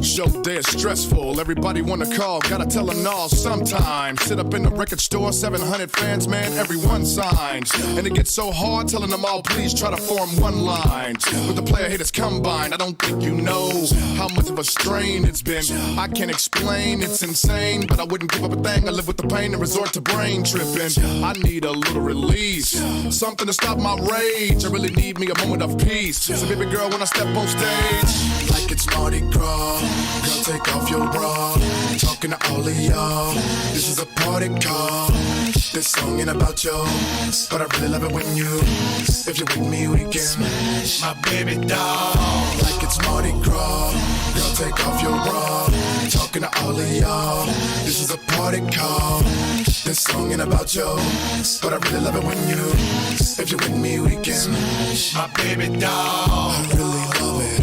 Show day is stressful, everybody wanna call, gotta tell them all sometime. Sit up in the record store, 700 fans, man, everyone signs. And it gets so hard telling them all, please try to form one line. With the player haters combined, I don't think you know how much of a strain it's been. I can't explain, it's insane, but I wouldn't give up a thing. I live with the pain and resort to brain tripping. I need a little release, something to stop my rage. I really need me a moment of peace. So baby girl, when I step on stage, like it's Mardi Gras, girl, take off your bra. Talking to all of y'all, this is a party call. This song ain't about yours, but I really love it when you, if you're with me, we can smash my baby doll. Like it's Mardi Gras, girl, take off your bra. Talking to all of y'all, this is a party call. This song ain't about yours, but I really love it when you, if you're with me, we can smash my baby doll. I really love it.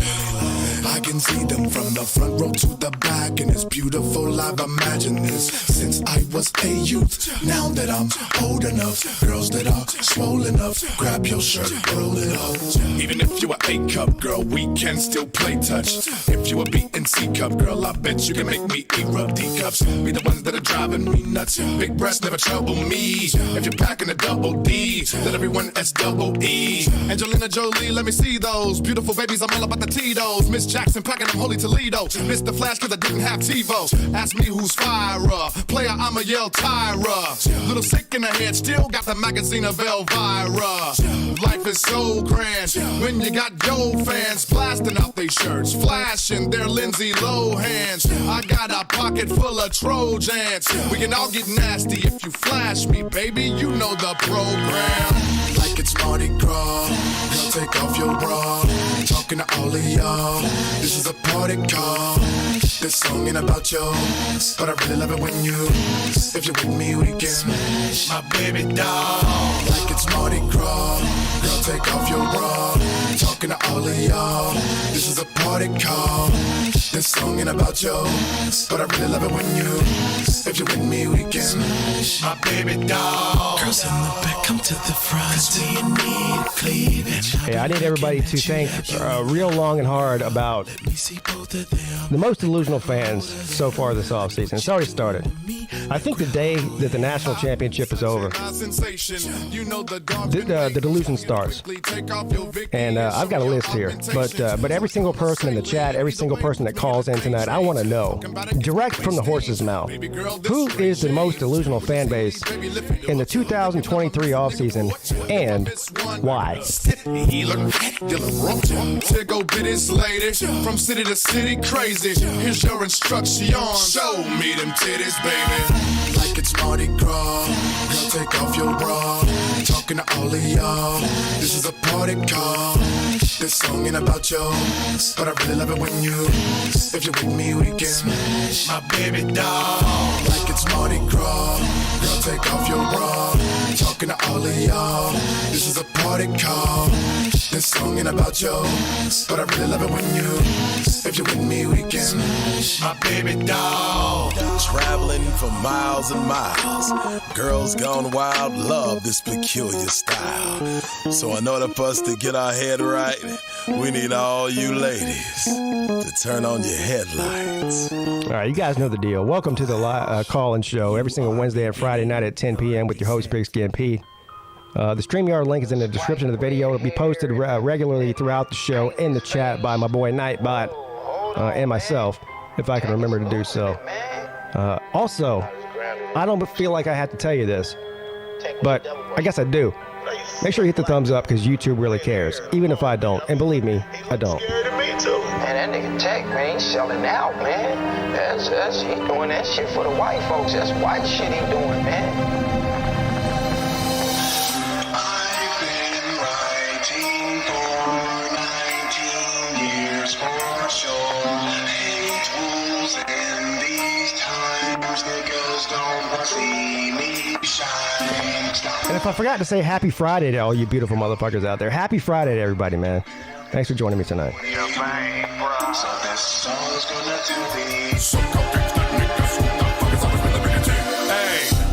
I can see them from the front row to the back, and it's beautiful, I've imagined this since I was a youth. Now that I'm old enough, girls that are swollen enough, grab your shirt, roll it up. Even if you a A-cup, girl, we can still play touch. If you a B and C cup, girl, I bet you can make me erupt D-cups. Be the ones that are driving me nuts. Big breasts never trouble me. If you're packing a double D, let everyone S double E. Angelina Jolie, let me see those beautiful babies, I'm all about the Tito's. Miss Jackson packing them Holy Toledo. Missed the flash cause I didn't have TiVo. Ask me who's fire. Player, I'ma yell Tyra. Little sick in the head, still got the magazine of Elvira. Life is so grand when you got yo fans blasting out they shirts, flashing their Lindsay Lohans. I got a pocket full of Trojans. We can all get nasty if you flash me, baby. You know the program. Like it's Mardi Gras, girl, take off your bra. Talking to all of y'all, this is a party call. This song ain't about yours, but I really love it when you, if you're with me, we can smash my baby doll. Like it's Mardi Gras, girl, take off your bra. Talking to all of y'all, this is a party call. This song ain't about yours, but I really love it when you, if you're with me, we can smash my baby doll. Girls in the back, come to the front, 'cause we need cleavage. Hey, I need everybody to think real long and hard about the most delusional fans so far this offseason. It's already started. I think the day that the national championship is over, the delusion starts. And I've got a list here, but every single person in the chat, every single person that calls in tonight, I want to know, direct from the horse's mouth, who is the most delusional fan base in the 2023 offseason and why? From city to city, crazy. Here's your instruction. Show me them titties, baby. Like it's Mardi Gras, girl, take off your bra. Talking to all of y'all, this is a party call. This song ain't about yours, but I really love it when you, if you're with me, we can smash my baby doll. Like it's Mardi Gras, girl, take off your bra. Talking to all of y'all, this is a party call. This song ain't about yours, but I really love it when you, if you're with me, we can smash my baby doll. Traveling for miles and miles, girls gone wild love this peculiar style. So in order for us to get our head right, we need all you ladies to turn on your headlights. All right, you guys know the deal. Welcome to the call-in show every single Wednesday and Friday night at 10 p.m. with your host, PigskinPeete. The StreamYard link is in the description of the video. It'll be posted regularly throughout the show in the chat by my boy Nightbot and myself, if I can remember to do so. Also, I don't feel like I have to tell you this, but I guess I do. Make sure you hit the thumbs up because YouTube really cares, even if I don't. And believe me, I don't. Man, that nigga Tech, man, he's selling out, man. He doing that shit for the white folks. That's white shit he doing, man. And if I forgot to say happy Friday to all you beautiful motherfuckers out there, happy Friday to everybody, man. Thanks for joining me tonight. Hey,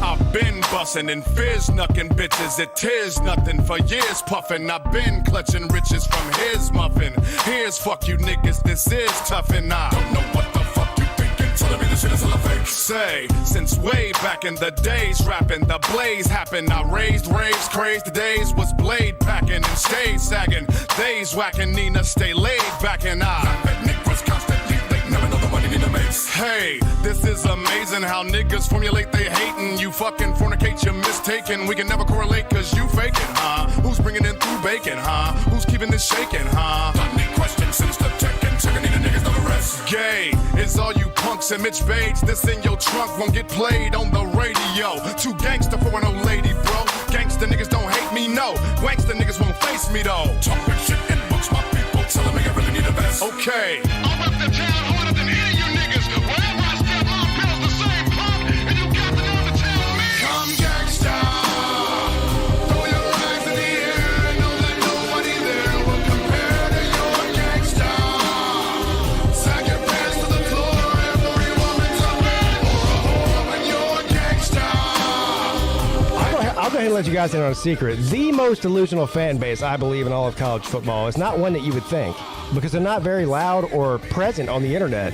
I've been bussin' and fizz knuckin' bitches. It is nothing for years puffin'. I've been clutching riches from his muffin. Here's fuck you niggas, this is tough and I don't know what the telling me this shit is hella fake. Say, since way back in the days, rapping, the blaze happened. I raised, raves, crazed, the days was blade packing and stage sagging. Days whacking, Nina stay laid back and hey, this is amazing how niggas formulate they hatin'. You fucking fornicate, you're mistaken. We can never correlate cause you faking, huh? Who's bringing in through bacon, huh? Who's keeping this shaking, huh? Funny question since the tech and checking in the niggas never rest. Gay is all you punks and Mitch Bates. This in your trunk won't get played on the radio. Too gangster for an old lady, bro. Gangster niggas don't hate me, no. Gangster niggas won't face me, though. Talk big shit in books, my people. Telling me I really need a vest. Okay. I'm up the town harder than any of you niggas. Wherever I step, my bill's the same pump. And you got the nerve to tell me. Come gangsta. Throw your eyes in the air. Know that nobody there will compare to your gangsta. Sag your pants to the floor. Every woman's a man or a whore when you're gangsta. I'll go ahead and let you guys in on a secret. The most delusional fan base, I believe, in all of college football is not one that you would think, because they're not very loud or present on the internet.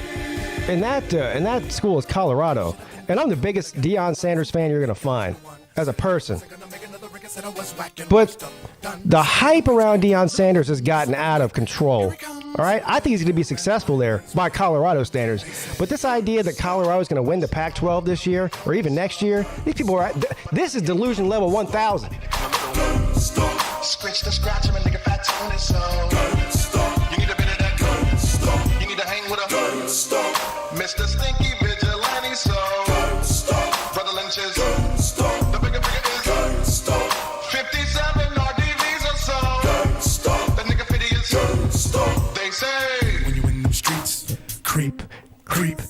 And that school is Colorado. And I'm the biggest Deion Sanders fan you're going to find as a person. But the hype around Deion Sanders has gotten out of control. All right? I think he's going to be successful there by Colorado standards. But this idea that Colorado is going to win the Pac-12 this year or even next year, these people are... This is delusion level 1,000. Scratch the scratch him and nigga fat tone is so. You need a bit of that gun. You need to hang with a Mr. Stinky Vigilante, so. Brother Lynch is the bigger is 57 RDVs or so. That nigga 50 is they say. When you in them streets, creep.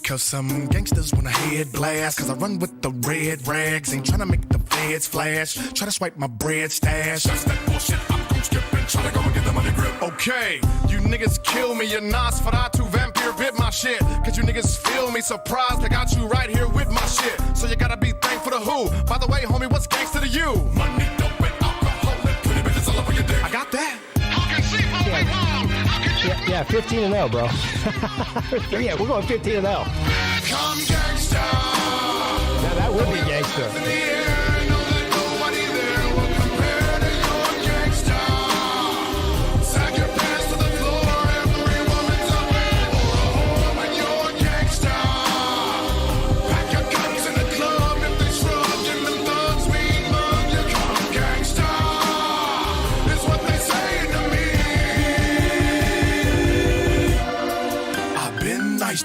Cause some gangsters wanna head blast. Cause I run with the red rags. Ain't tryna make the feds flash. Try to swipe my bread stash. That's that bullshit. I'm gon' skip and try to go and get the money grip. Okay, you niggas kill me. Your Nosferatu vampire bit my shit. Cause you niggas feel me. Surprised I got you right here with my shit. So you gotta be thankful to who? By the way, homie, what's gangster to you? Money, dope, and alcohol. And pretty bitches all up on your dick. I got that. Yeah, 15 and 0, bro. Yeah, we're going 15 and 0. Come gangsta. Now that would be gangsta.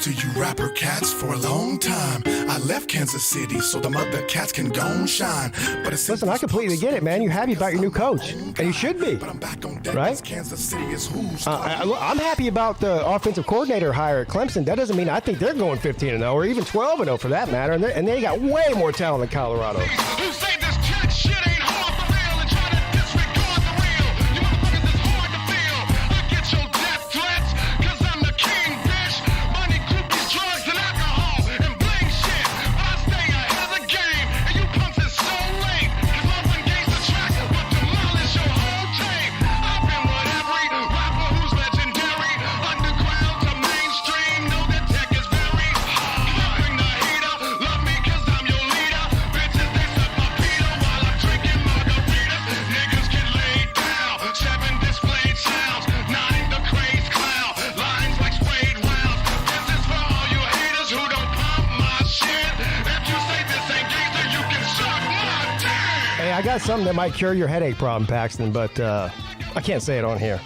To you rapper cats for a long time. I left Kansas City so the mother cats can go and shine. But it's listen, I completely get it, man. You're happy about your new coach, and you should be. But I'm back on deck. Right? Kansas City is who's I'm happy about the offensive coordinator hire at Clemson. That doesn't mean I think they're going 15 and 0 or even 12 and 0 for that matter. And they got way more talent than Colorado. Who say this jack shit ain't hard for real and try to disregard the real? You motherfuckers is hard to feel. I get your death threats, cause I'm the king, bitch. Money, groupies, drugs, and alcohol, and bling shit. But I stay ahead of the game, and you punks is so late. Cause my one gangsta track will demolish your whole tape. I've been with every rapper who's legendary. Underground to mainstream, know that tech is very hard. I bring the heater, love me cause I'm your leader. Bitches, they suck my Peter while I'm drinking margaritas. Niggas get laid down, 7 displayed sounds, 9 the crazed clown, lines like sprayed rounds. This is for all you haters who don't pump my shit. If you say this ain't gangster, you can suck my dick. Hey, I got something that might cure your headache problem, Paxton, but I can't say it on here.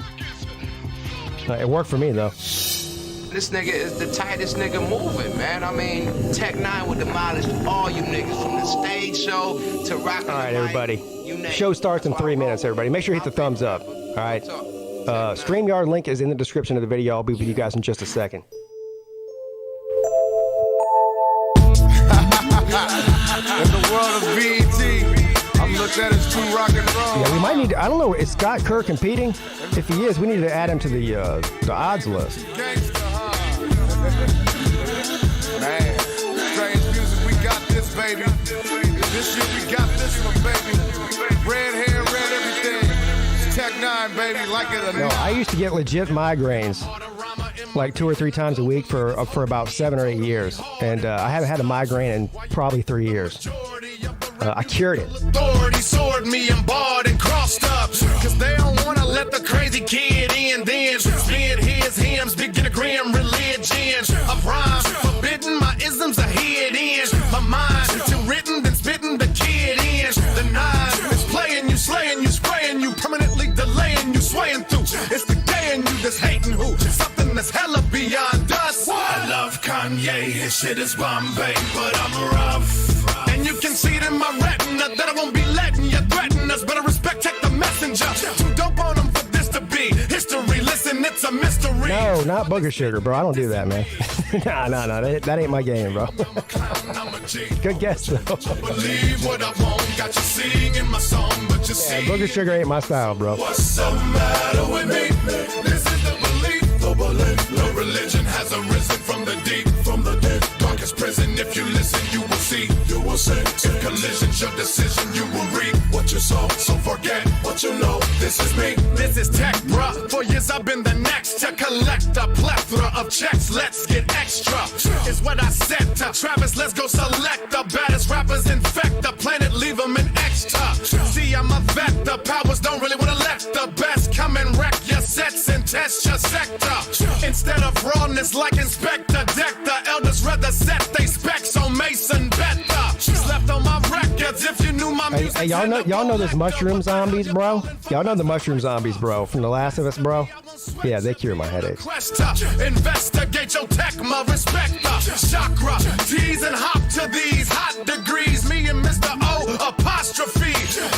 It worked for me, though. This nigga is the tightest nigga moving, man. I mean, Tech 9 would demolish all you niggas from the stage show to rock. All right, everybody. Show starts in 3 minutes, everybody. Make sure you hit the thumbs up. All right. StreamYard link is in the description of the video. I'll be with you guys in just a second. In the world of BET, I'm looked at as true rock and roll. Yeah, we might need to, I don't know, is Scott Kerr competing? If he is, we need to add him to the odds list. Gangsta, huh? Man, strange music, we got this, baby. This year we got this one, baby. Red hair, red everything. It's Tech 9, baby, like it or No, not. I used to get legit migraines like 2 or 3 times a week for about 7 or 8 years, and I haven't had a migraine in probably 3 years. I cured it. Authority sword me and barred and crossed up. Cause they don't wanna let the crazy kid in. Then spin his hymns, begin a grim religion. A rhyme forbidden, my isms are hid in. My mind too written, then spitting the kid in. The nine is playing you, slaying you, spraying you, permanently delaying you, swaying through. It's the gay in you that's hating who? Something that's hella beyond us. I love Kanye, his shit is Bombay, but I'm rough. And you can see it in my retina that I won't be letting you threaten us. Better respect, take the messenger. Too dope on them for this to be history. Listen, it's a mystery. No, not booger sugar, bro. I don't do that, man. No. That ain't my game, bro. Good guess, though. Believe what I want, got you singing my song, but you see. Booger sugar ain't my style, bro. What's the matter with me? This is the belief, the belief. No religion has arisen from the deep, from the deep. Darkest prison, if you listen, you will see. You will see. If collision's your decision, you will reap what you saw. So forget what you know. This is me. This is tech, bruh. For years I've been the next to collect a plethora of checks. Let's get extra. Is what I said to Travis. Let's go select the baddest rappers, infect the planet, leave them in extra. See, I'm a vet. The powers don't really want to let the best come and wreck your sets and test your sector. Instead of rawness like Inspector Deck, the elders read the set they specs on Mason Better. Slept on my records if you knew my music. Hey, y'all know those mushroom zombies, bro? Y'all know the mushroom zombies, bro, from The Last of Us, bro? Yeah, they cure my headaches. Investigate your tech, my respect. Chakra, tease and hop to these hot degrees. Me and Mr. O apostrophe.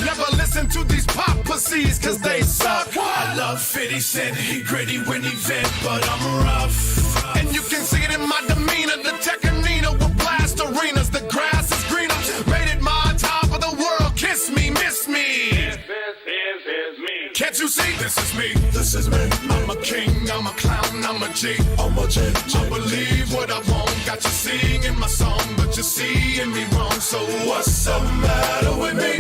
Never listen to these pop pussies, cause they suck. I love 50 Cent, he gritty when he vent, but I'm rough. And you can see it in my demeanor. The Tekanina will blast arenas. The grass is greener. Made it my time for the world. Kiss me, miss me. This is me. Can't you see? This is me. This is me. I'm a king, I'm a clown, I'm a G. I'm a G. I believe what I want. Got you singing my song, but you're seeing me wrong. So what's the matter with me?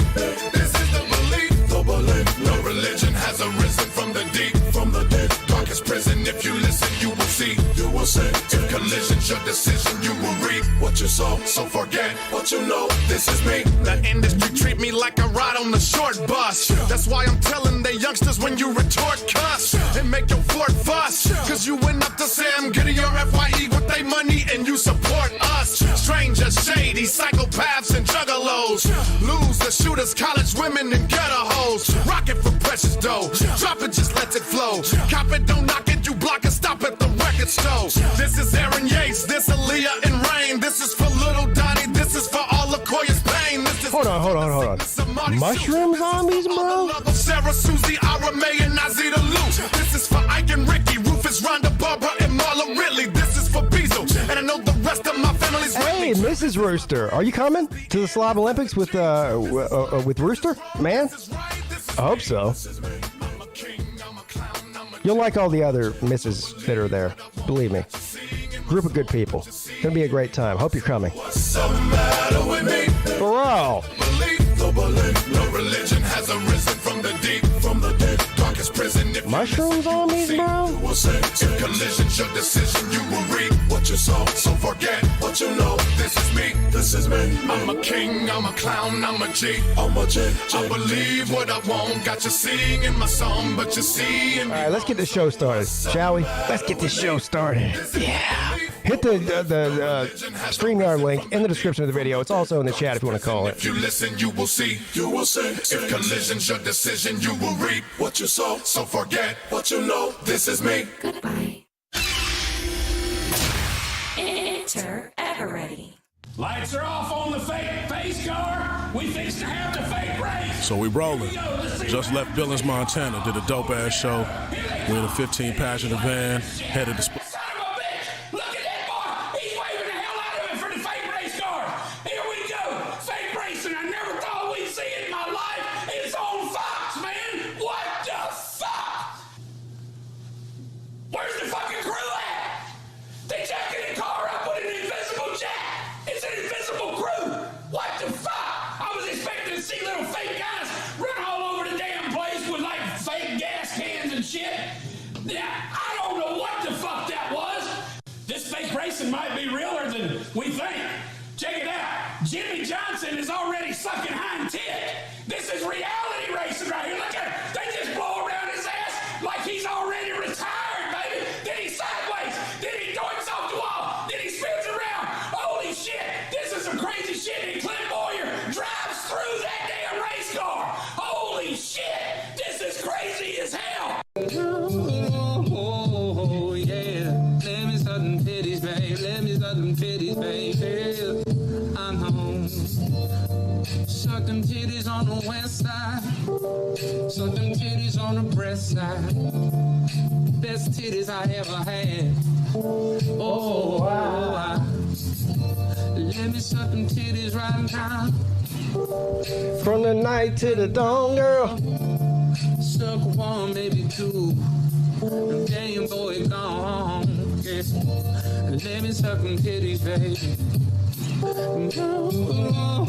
This is the belief. The belief. No religion has arisen from the deep. From the deep. Darkest prison. If you listen, you will see. You will see. If collision's your decision, you will reap what you saw. So forget what you know. This is me. The industry treat me like a ride on the short bus. That's why I'm telling the youngsters when you retort cuss and make your fort fuss. Cause you went up to Sam, getting your FYE with they money and you support us. Strangers, shady, psychopaths and juggalos. Lose the shooters, college women and gutter hoes. Rock it for precious dough. Drop it, just let it flow. Cop it, don't knock it, you block it, stop at the record store. This is Aaron Yates, this Aaliyah and Rain. This is for little Donnie, this is for all Lakoya's pain. This is Hold on. Mushroom zombies, bro? Sarah, Susie, Ira May, and Nazita Lou. This is for Ike and Ricky, Rufus, Rhonda, Barbara, and Marla Ridley. This is for Beazle, and I know the rest of my family's with Hey, me. Mrs. Rooster, are you coming to the Slob Olympics with Rooster, man? I hope so. You'll like all the other misses that are there. Believe me. Group of good people. Gonna be a great time. Hope you're coming. What's the matter with me? Bro. No religion has arisen from the deep, from the deep, darkest prison. If Mushroom zombies, bro? you will see. If collision's your decision, you will reap what you saw. So forget what you know. This is me. This is me. I'm a king, I'm a clown, I'm a G. I'm a G. I believe what I want. Got you singing my song, but you see. All right, let's get this show started, shall we? Let's get this show started. Yeah. Hit the StreamYard link in the description of the video. It's also in the chat if you want to call it. If you listen, you will see. You will see. If collision's your decision, you will reap what you saw. So forget what you know. This is me. Goodbye. Enter ever ready. Lights are off on the fake face car. We fixed to have the fake race. So we rolling. Just left Billings, Montana. Did a dope ass show. We in a 15 passenger van. Headed to. Son of a bitch! Look at that boy! He's waving the hell out of it for the fake race car. Here we go. Fake racing. I never thought we'd see it in my life. It's on Fox, man. What the fuck? Where's the fucking crew at? They jacking the car up with an invisible jack. It's an invisible crew. What the fuck? I was expecting to see little fake guys run all over the damn place with like fake gas cans and shit. Yeah, I don't know what the fuck that situation might be realer than we think. Check it out. Jimmy Johnson is already sucking hind tit. This is reality racing right here. Look at it. They just blow around his ass like he's already retired, baby. Then he's sideways. Then he doinks off the wall. Then he spins around. Holy shit. This is some crazy shit. And Clint Boyer drives through that damn race car. Holy shit. This is crazy as hell. Oh, yeah. Let me suck them titties, babe. Let me suck them titties, babe. Yeah, I'm home. Suck them titties on the west side. Suck them titties on the breast side. Best titties I ever had. Oh, wow. Let me suck them titties right now. From the night to the dawn, girl. Suck one, maybe two. The Game Boy gone. Yeah. Let me suck them titties, baby.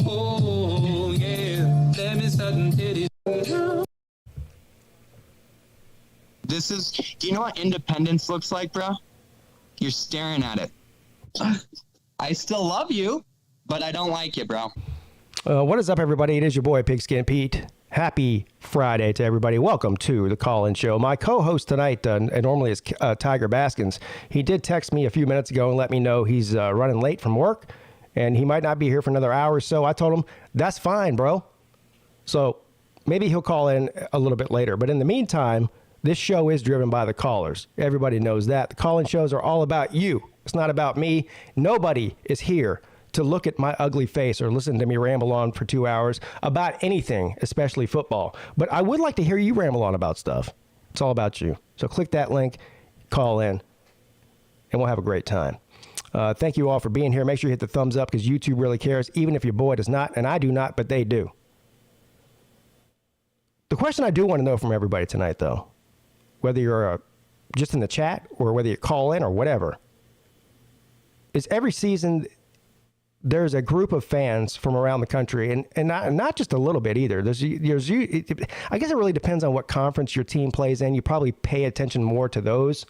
Oh, yeah. Let me suck them titties. This is, do you know what independence looks like, bro? You're staring at it. I still love you, but I don't like you, bro. What is up, everybody? It is your boy, PigskinPeete. Happy Friday to everybody. Welcome to the call-in show. My co-host tonight normally is Tiger Baskins. He did text me a few minutes ago and let me know he's running late from work, and he might not be here for another hour or so. I told him, that's fine, bro. So maybe he'll call in a little bit later. But in the meantime, this show is driven by the callers. Everybody knows that. The call-in shows are all about you. It's not about me. Nobody is here to look at my ugly face or listen to me ramble on for 2 hours about anything, especially football. But I would like to hear you ramble on about stuff. It's all about you. So click that link, call in, and we'll have a great time. Thank you all for being here. Make sure you hit the thumbs up because YouTube really cares, even if your boy does not, and I do not, but they do. The question I do want to know from everybody tonight, though, whether you're just in the chat or whether you call in or whatever, is every season there's a group of fans from around the country, and not just a little bit either. I guess it really depends on what conference your team plays in. You probably pay attention more to those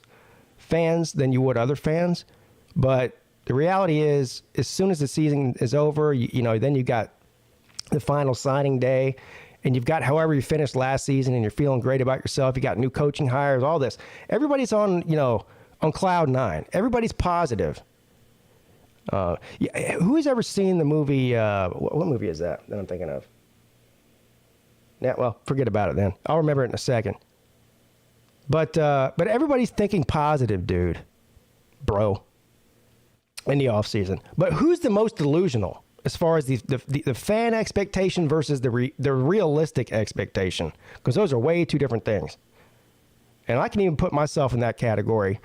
fans than you would other fans. But the reality is, as soon as the season is over, then you got the final signing day, and you've got however you finished last season, and you're feeling great about yourself. You got new coaching hires, all this. Everybody's on cloud nine. Everybody's positive. Who's ever seen the movie? What movie is that I'm thinking of? Yeah, well, forget about it then. I'll remember it in a second. But everybody's thinking positive, dude, bro, in the offseason. But who's the most delusional as far as the fan expectation versus the realistic expectation? Because those are way two different things. And I can even put myself in that category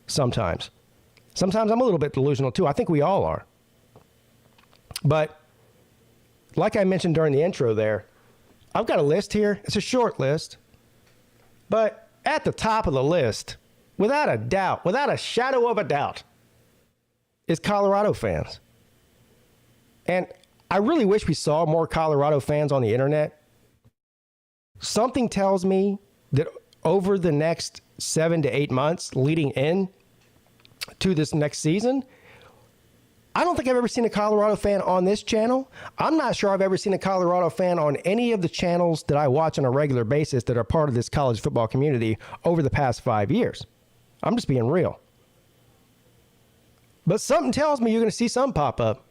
sometimes. Sometimes I'm a little bit delusional too. I think we all are. But like I mentioned during the intro there, I've got a list here. It's a short list. But at the top of the list, without a doubt, without a shadow of a doubt, is Colorado fans. And I really wish we saw more Colorado fans on the internet. Something tells me that over the next 7 to 8 months leading in to this next season, I don't think I've ever seen a Colorado fan on this channel. I'm not sure I've ever seen a Colorado fan on any of the channels that I watch on a regular basis that are part of this college football community over the past 5 years. I'm just being real. But something tells me you're going to see some pop up.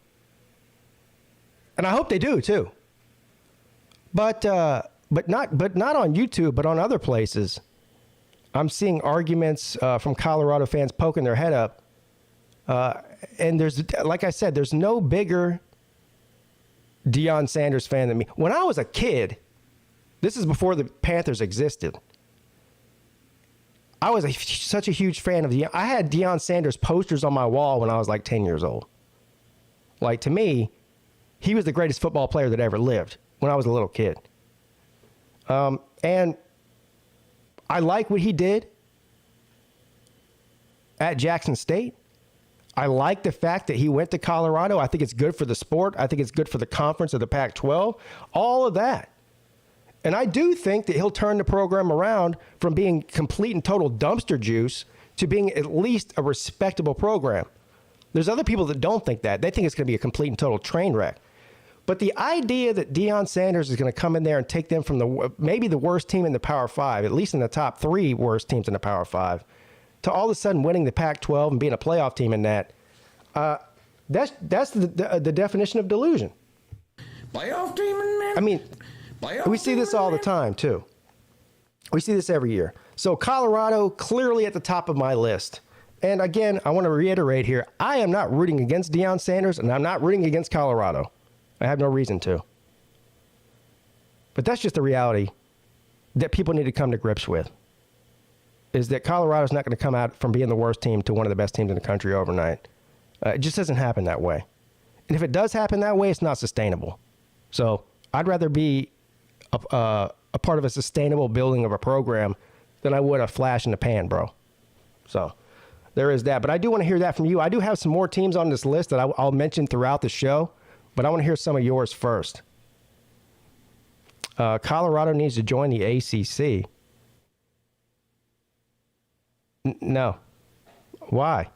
And I hope they do too. But not on YouTube, but on other places. I'm seeing arguments from Colorado fans poking their head up. And there's, like I said, there's no bigger Deion Sanders fan than me. When I was a kid, this is before the Panthers existed, I was such a huge fan of Deion. I had Deion Sanders posters on my wall when I was like 10 years old. Like, to me, he was the greatest football player that ever lived when I was a little kid. And I like what he did at Jackson State. I like the fact that he went to Colorado. I think it's good for the sport. I think it's good for the conference of the Pac-12. All of that. And I do think that he'll turn the program around from being complete and total dumpster juice to being at least a respectable program. There's other people that don't think that. They think it's going to be a complete and total train wreck. But the idea that Deion Sanders is going to come in there and take them from maybe the worst team in the Power 5, at least in the top 3 worst teams in the Power 5, to all of a sudden winning the Pac-12 and being a playoff team in that, that's the definition of delusion. Playoff team in there? I mean, we see this all the time, too. We see this every year. So Colorado, clearly at the top of my list. And again, I want to reiterate here, I am not rooting against Deion Sanders, and I'm not rooting against Colorado. I have no reason to. But that's just the reality that people need to come to grips with, is that Colorado's not going to come out from being the worst team to one of the best teams in the country overnight. It just doesn't happen that way. And if it does happen that way, it's not sustainable. So I'd rather be a part of a sustainable building of a program than I would a flash in the pan, bro. So there is that. But I do want to hear that from you. I do have some more teams on this list that I'll mention throughout the show, but I want to hear some of yours first. Colorado needs to join the ACC. No. Why?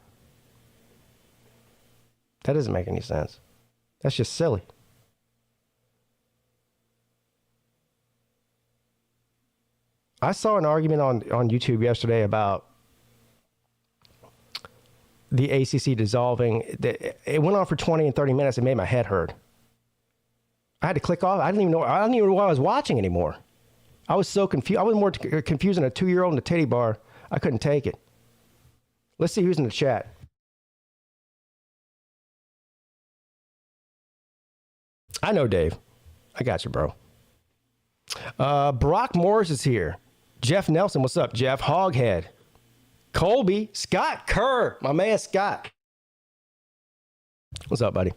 That doesn't make any sense. That's just silly. I saw an argument on YouTube yesterday about the ACC dissolving. It went on for 20 and 30 minutes. It made my head hurt. I had to click off. I didn't even know what I was watching anymore. I was so confused. I was more confused than a 2-year-old in a titty bar. I couldn't take it. Let's see who's in the chat. I know, Dave. I got you, bro. Brock Morris is here. Jeff Nelson, what's up, Jeff? Hoghead. Colby. Scott Kerr. My man, Scott. What's up, buddy?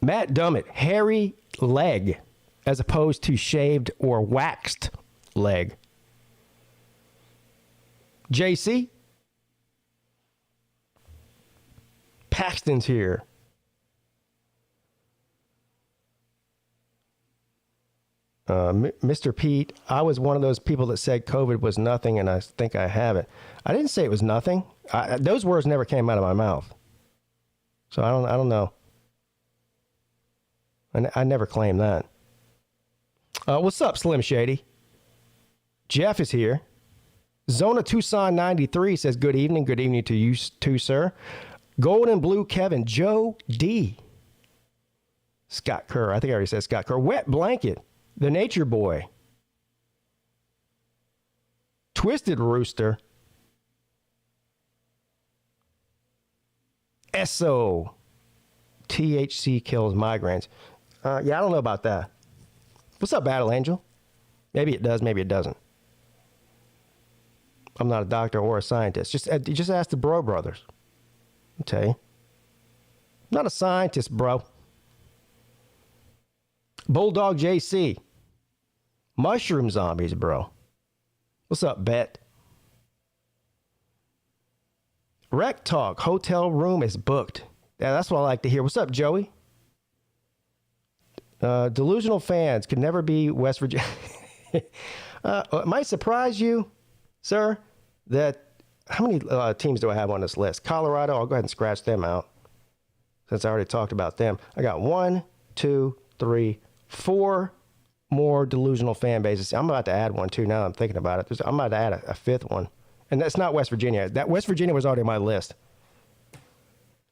Matt Dummett. Hairy leg as opposed to shaved or waxed leg. JC. Paxton's here. Mr. Peete, I was one of those people that said COVID was nothing, and I think I have it. I didn't say it was nothing. Those words never came out of my mouth. So I don't know. I never claimed that. What's up, Slim Shady? Jeff is here. Zona Tucson 93 says, good evening. Good evening to you too, sir. Golden Blue Kevin. Joe D. Scott Kerr. I think I already said Scott Kerr. Wet Blanket. The Nature Boy. Twisted Rooster. SO. THC kills migraines. Yeah, I don't know about that. What's up, Battle Angel? Maybe it does, maybe it doesn't. I'm not a doctor or a scientist. Just ask the Bro Brothers. I'll tell you. I'm not a scientist, bro. Bulldog JC. Mushroom zombies, bro. What's up, Bet? Rec Talk. Hotel room is booked. Yeah, that's what I like to hear. What's up, Joey? Delusional fans could never be West Virginia. It might surprise you, sir, that how many teams do I have on this list? Colorado, I'll go ahead and scratch them out since I already talked about them. I got 1, 2, 3, 4 more delusional fan bases. I'm about to add one too now that I'm thinking about it. I'm about to add a 5th one. And that's not West Virginia. That West Virginia was already on my list.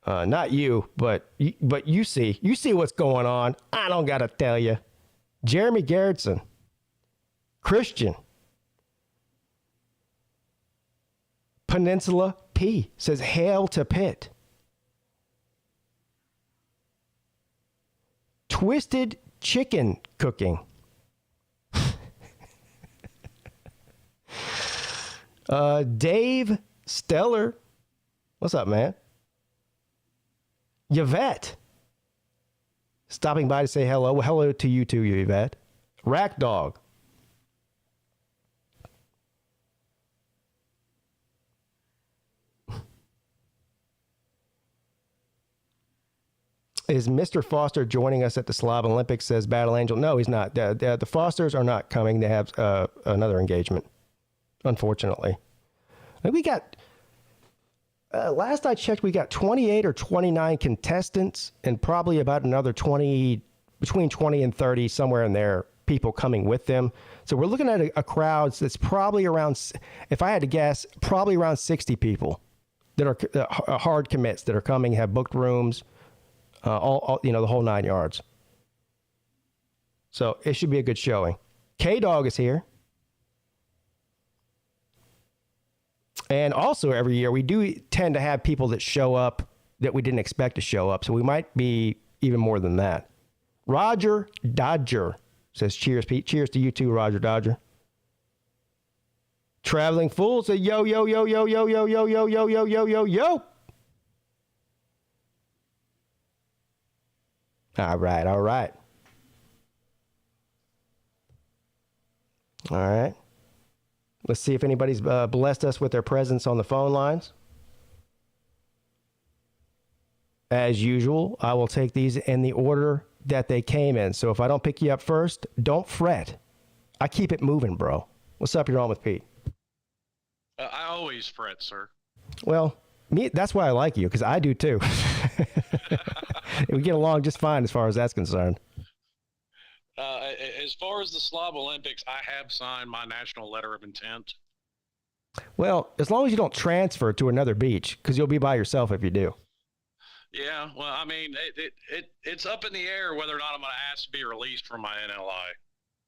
Not you, but you see what's going on. I don't got to tell you. Jeremy Garrettson. Christian. Peninsula P says, hail to Pitt. Twisted Chicken Cooking. Dave Stellar. What's up, man? Yvette. Stopping by to say hello. Well, hello to you too, Yvette. Rack Dog. Is Mr. Foster joining us at the Slob Olympics, says Battle Angel? No, he's not. The Fosters are not coming. They have another engagement, unfortunately. We got last I checked, we got 28 or 29 contestants and probably about another 20, between 20 and 30, somewhere in there, people coming with them. So we're looking at a crowd that's probably around, if I had to guess, probably around 60 people that are hard commits that are coming, have booked rooms, all the whole 9 yards. So it should be a good showing. K-Dog is here. And also every year we do tend to have people that show up that we didn't expect to show up. So we might be even more than that. Roger Dodger says, cheers, Pete. Cheers to you too, Roger Dodger. Traveling Fool says, yo, yo, yo, yo, yo, yo, yo, yo, yo, yo, yo, yo, yo. All right, all right. All right. Let's see if anybody's blessed us with their presence on the phone lines. As usual, I will take these in the order that they came in. So if I don't pick you up first, don't fret. I keep it moving, bro. What's up? You're on with Pete. I always fret, sir. Well, that's why I like you, because I do too. We get along just fine as far as that's concerned. As far as the Slob Olympics, I have signed my national letter of intent. Well, as long as you don't transfer to another beach, because you'll be by yourself if you do. Yeah, well, I mean, it's up in the air whether or not I'm going to ask to be released from my NLI.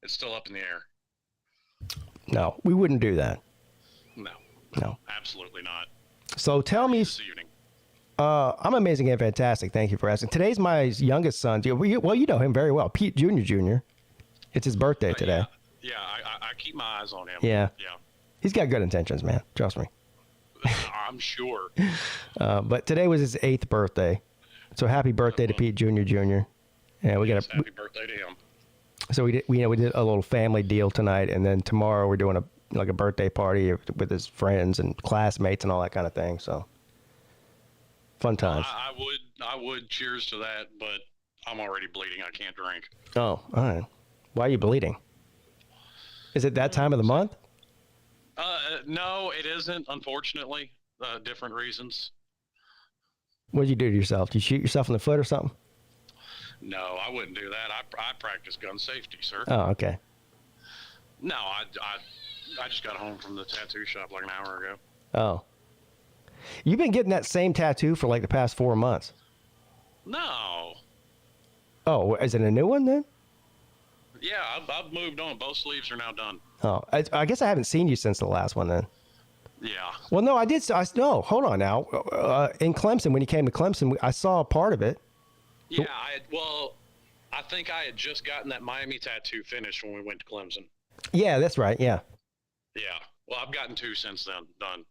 It's still up in the air. No, we wouldn't do that. No, absolutely not. So tell me, this evening. I'm amazing and fantastic. Thank you for asking. Today's my youngest son. Well, you know him very well, Pete Jr. It's his birthday today. Yeah, I keep my eyes on him. Yeah. Yeah. He's got good intentions, man. Trust me. I'm sure. But today was his 8th birthday. So happy birthday to Pete Jr. And we got happy birthday to him. So we did a little family deal tonight, and then tomorrow we're doing a birthday party with his friends and classmates and all that kind of thing. So fun times. I would cheers to that, but I'm already bleeding. I can't drink. Oh, all right. Why are you bleeding? Is it that time of the month? No, it isn't, unfortunately. Different reasons. What did you do to yourself? Did you shoot yourself in the foot or something? No, I wouldn't do that. I practice gun safety, sir. Oh, okay. No, I just got home from the tattoo shop like an hour ago. Oh. You've been getting that same tattoo for like the past 4 months. No. Oh, is it a new one then? Yeah, I've moved on. Both sleeves are now done. Oh, I guess I haven't seen you since the last one then. Yeah. Well, no, I did. No, hold on now. In Clemson, when you came to Clemson, I saw a part of it. Yeah, I think I had just gotten that Miami tattoo finished when we went to Clemson. Yeah, that's right. Yeah. Yeah. Well, I've gotten 2 since then. Done.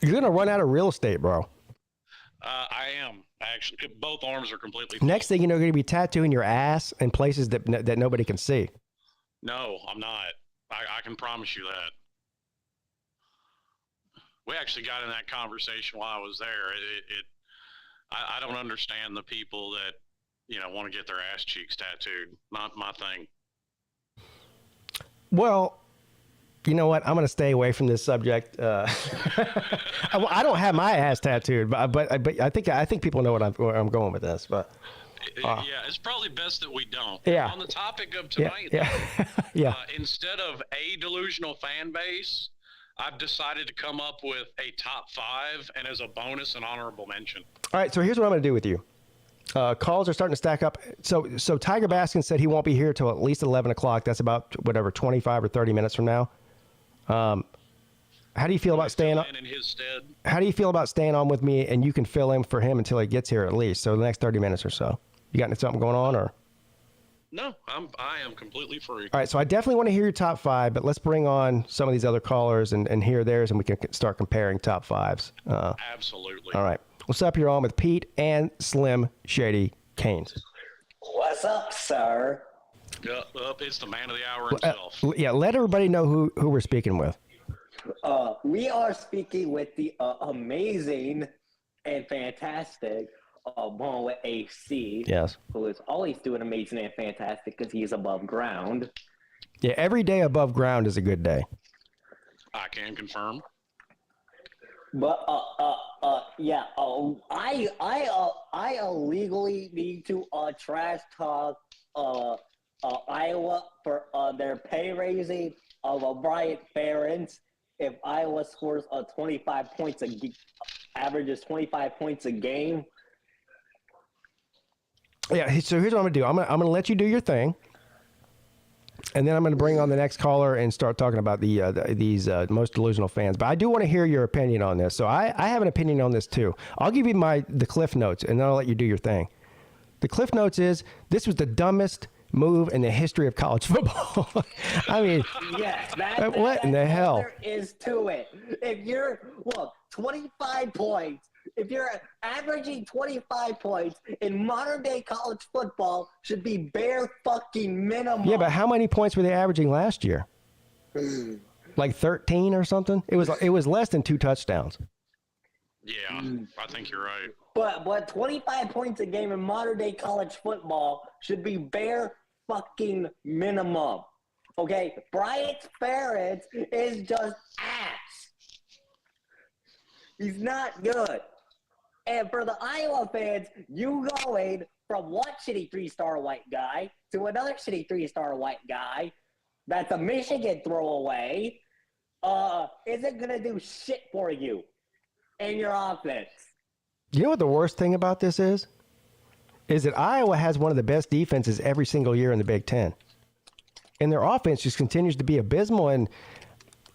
You're going to run out of real estate, bro. I am. Actually, both arms are completely full. Next thing you know, you're going to be tattooing your ass in places that nobody can see. No, I'm not. I can promise you that. We actually got in that conversation while I was there. I don't understand the people that, want to get their ass cheeks tattooed. Not my thing. Well, you know what? I'm going to stay away from this subject. I don't have my ass tattooed, but I think people know where I'm going with this. But yeah, it's probably best that we don't. Yeah. On the topic of tonight, yeah. Instead of a delusional fan base, I've decided to come up with a top 5 and as a bonus, an honorable mention. All right, so here's what I'm going to do with you. Calls are starting to stack up. So Tiger Baskin said he won't be here till at least 11 o'clock. That's about 25 or 30 minutes from now. How do you feel about staying on? In his stead. How do you feel about staying on with me, and you can fill in for him until he gets here at least? So the next 30 minutes or so. You got something going on, or? No, I am completely free. All right, so I definitely want to hear your top 5, but let's bring on some of these other callers and hear theirs, and we can start comparing top 5s. Absolutely. All right. What's up? You're on with Pete and Slim Shady Canes. What's up, sir? It's the man of the hour himself. Yeah, let everybody know who we're speaking with. We are speaking with the amazing and fantastic Ball with AC. Yes. Who is always doing amazing and fantastic because he's above ground. Yeah, every day above ground is a good day. I can confirm. But yeah. I illegally need to trash talk Iowa for their pay raising of Bryant Ferentz. If Iowa scores 25 points averages 25 points a game. Yeah. So here's what I'm gonna do. I'm gonna let you do your thing. And then I'm going to bring on the next caller and start talking about these most delusional fans. But I do want to hear your opinion on this. So I have an opinion on this too. I'll give you the cliff notes, and then I'll let you do your thing. The cliff notes is this was the dumbest move in the history of college football. I mean, yes, what in the hell? There is to it. If you're 25 points. If you're averaging 25 points in modern day college football, should be bare fucking minimum. Yeah, but how many points were they averaging last year? Like 13 or something? It was less than 2 touchdowns. Yeah, I think you're right. But 25 points a game in modern day college football should be bare fucking minimum. Okay, Bryant Ferentz is just ass. He's not good. And for the Iowa fans, you going from one shitty 3-star white guy to another shitty 3-star white guy that's a Michigan throwaway isn't going to do shit for you and your offense. You know what the worst thing about this is? Is that Iowa has one of the best defenses every single year in the Big Ten. And their offense just continues to be abysmal. And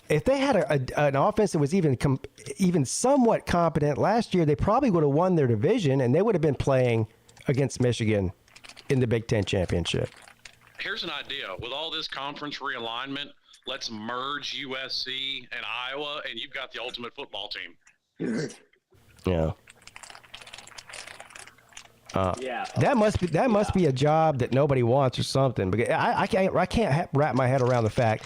if they had an offense that was even somewhat competent last year, they probably would have won their division, and they would have been playing against Michigan in the Big Ten championship. Here's an idea. With all this conference realignment, let's merge USC and Iowa, and you've got the ultimate football team. Yeah. Yeah. That must be a job that nobody wants or something. Because I can't wrap my head around the fact.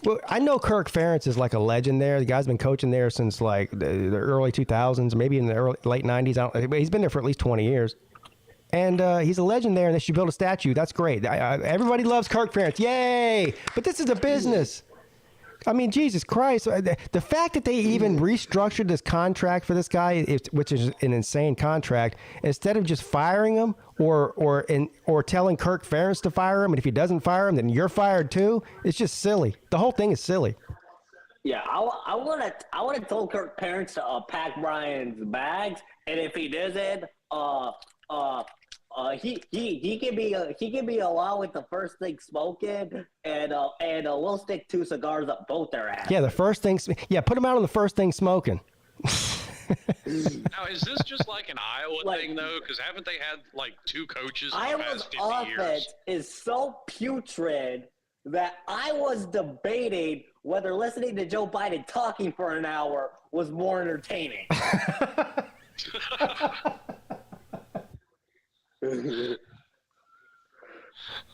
Well, I know Kirk Ferentz is like a legend there. The guy's been coaching there since like the early 2000s, maybe in the late 90s. He's been there for at least 20 years. And he's a legend there, and they should build a statue. That's great. Everybody loves Kirk Ferentz. Yay! But this is a business. I mean, Jesus Christ. The fact that they even restructured this contract for this guy, which is an insane contract, instead of just firing him or telling Kirk Ferentz to fire him, and if he doesn't fire him, then you're fired too, it's just silly. The whole thing is silly. Yeah, I would have told Kirk Ferentz to pack Brian's bags, and if he doesn't, he can be allowed with the first thing smoking, and we'll stick 2 cigars up both their asses. Yeah, the first thing. Yeah, put him out on the first thing smoking. Now, is this just like an Iowa thing though? Because haven't they had like 2 coaches in the Iowa's past 50 offense years? is so putrid that I was debating whether listening to Joe Biden talking for an hour was more entertaining.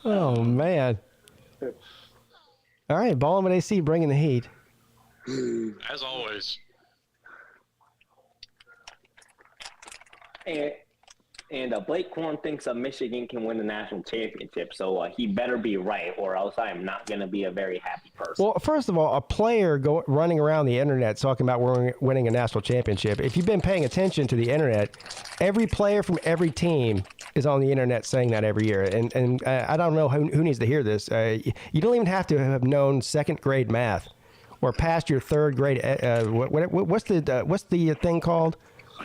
Oh man! All right, Ballin' with AC bringing the heat. As always. And Blake Corn thinks Michigan can win the national championship, so he better be right, or else I am not going to be a very happy person. Well, first of all, a player running around the internet talking about winning a national championship. If you've been paying attention to the internet, every player from every team is on the internet saying that every year. And I don't know who needs to hear this. You don't even have to have known second grade math or passed your third grade. What's the thing called?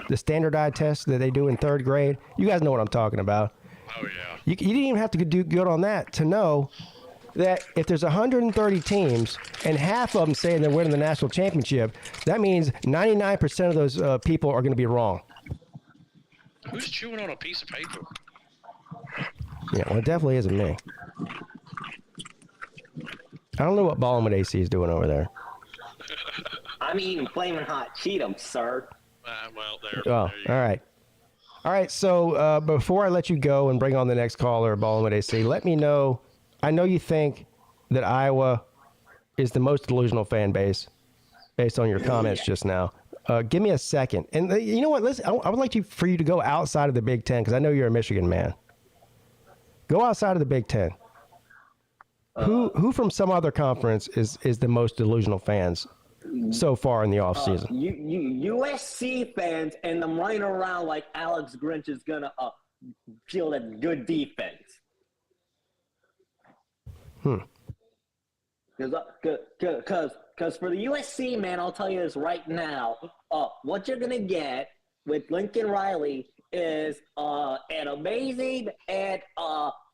The standardized test that they do in third grade. You guys know what I'm talking about. Oh, yeah. You didn't even have to do good on that to know that if there's 130 teams and half of them saying they're winning the national championship, that means 99% of those people are going to be wrong. Who's chewing on a piece of paper? Yeah, well, it definitely isn't me. I don't know what Ballin' with AC is doing over there. I'm eating flaming hot Cheetos, sir. Well, there. Oh, all right. So before I let you go and bring on the next caller, Ballin' with AC, let me know. I know you think that Iowa is the most delusional fan base based on your comments just now. Give me a second. And you know what? Listen, I would like for you to go outside of the Big Ten because I know you're a Michigan man. Go outside of the Big Ten. Who from some other conference is the most delusional fans so far in the offseason. USC fans and them running around like Alex Grinch is going to field a good defense. Because for the USC, man, I'll tell you this right now. What you're going to get with Lincoln Riley is an amazing and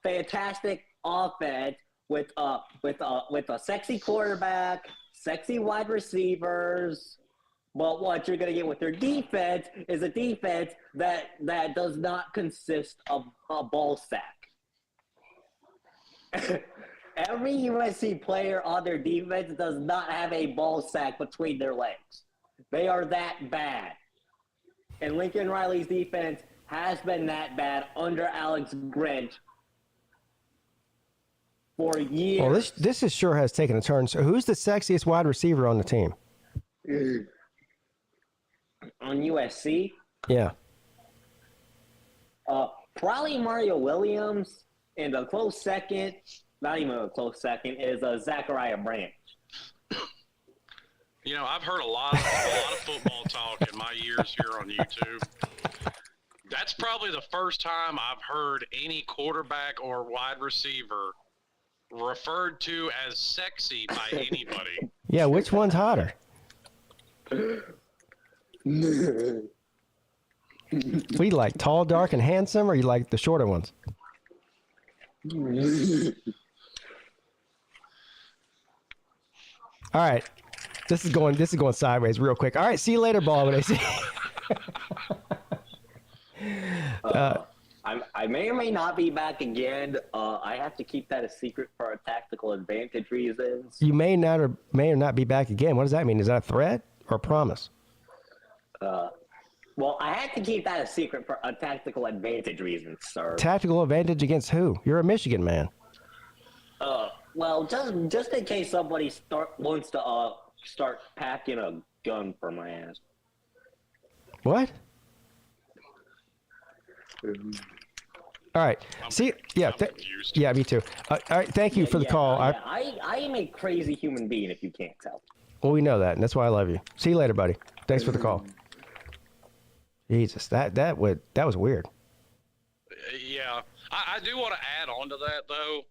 fantastic offense with a sexy quarterback, sexy wide receivers. But what you're going to get with their defense is a defense that does not consist of a ball sack. Every USC player on their defense does not have a ball sack between their legs. They are that bad. And Lincoln Riley's defense has been that bad under Alex Grinch for years. Well, this is sure has taken a turn. So who's the sexiest wide receiver on the team? On USC? Yeah. Probably Mario Williams, and a close second, not even a close second, is Zachariah Branch. You know, I've heard a lot of football talk in my years here on YouTube. That's probably the first time I've heard any quarterback or wide receiver referred to as sexy by anybody. Yeah, which one's hotter? We like tall, dark, and handsome, or you like the shorter ones? All right, this is going sideways real quick. All right, see you later, ball. When I see. I may or may not be back again. I have to keep that a secret for our tactical advantage reasons. You may or not be back again. What does that mean? Is that a threat or a promise? Well, I had to keep that a secret for a tactical advantage reasons, sir. Tactical advantage against who? You're a Michigan man. Well, just in case somebody wants to start packing a gun for my ass. What? All right. See, yeah, yeah, me too. All right, thank you for the call. I am a crazy human being, if you can't tell. Well, we know that, and that's why I love you. See you later, buddy. Thanks for the call. Jesus, that was weird. Yeah, I do want to add on to that though.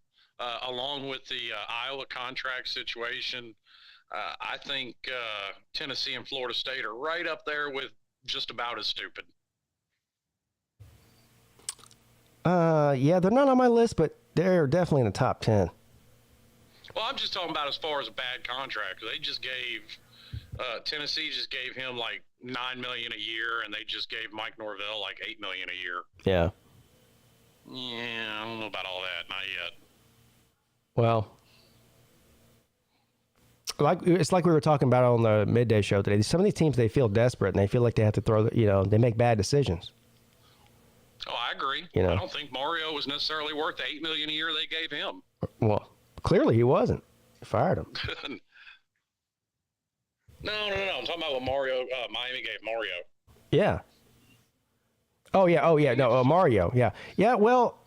Along with the Iowa contract situation, I think Tennessee and Florida State are right up there with just about as stupid. Yeah, they're not on my list, but they're definitely in the top 10. Well, I'm just talking about as far as a bad contract. They just gave Tennessee just gave him like $9 million a year, and they just gave Mike Norvell like $8 million a year. Yeah. Yeah, I don't know about all that. Not yet. Well, it's like we were talking about on the midday show today. Some of these teams, they feel desperate, and they feel like they have to throw. They make bad decisions. Oh, I agree. I don't think Mario was necessarily worth the $8 million a year they gave him. Well, clearly he wasn't. They fired him. No. I'm talking about what Miami gave Mario. Yeah. Oh yeah. No, Mario. Yeah. Yeah. Well,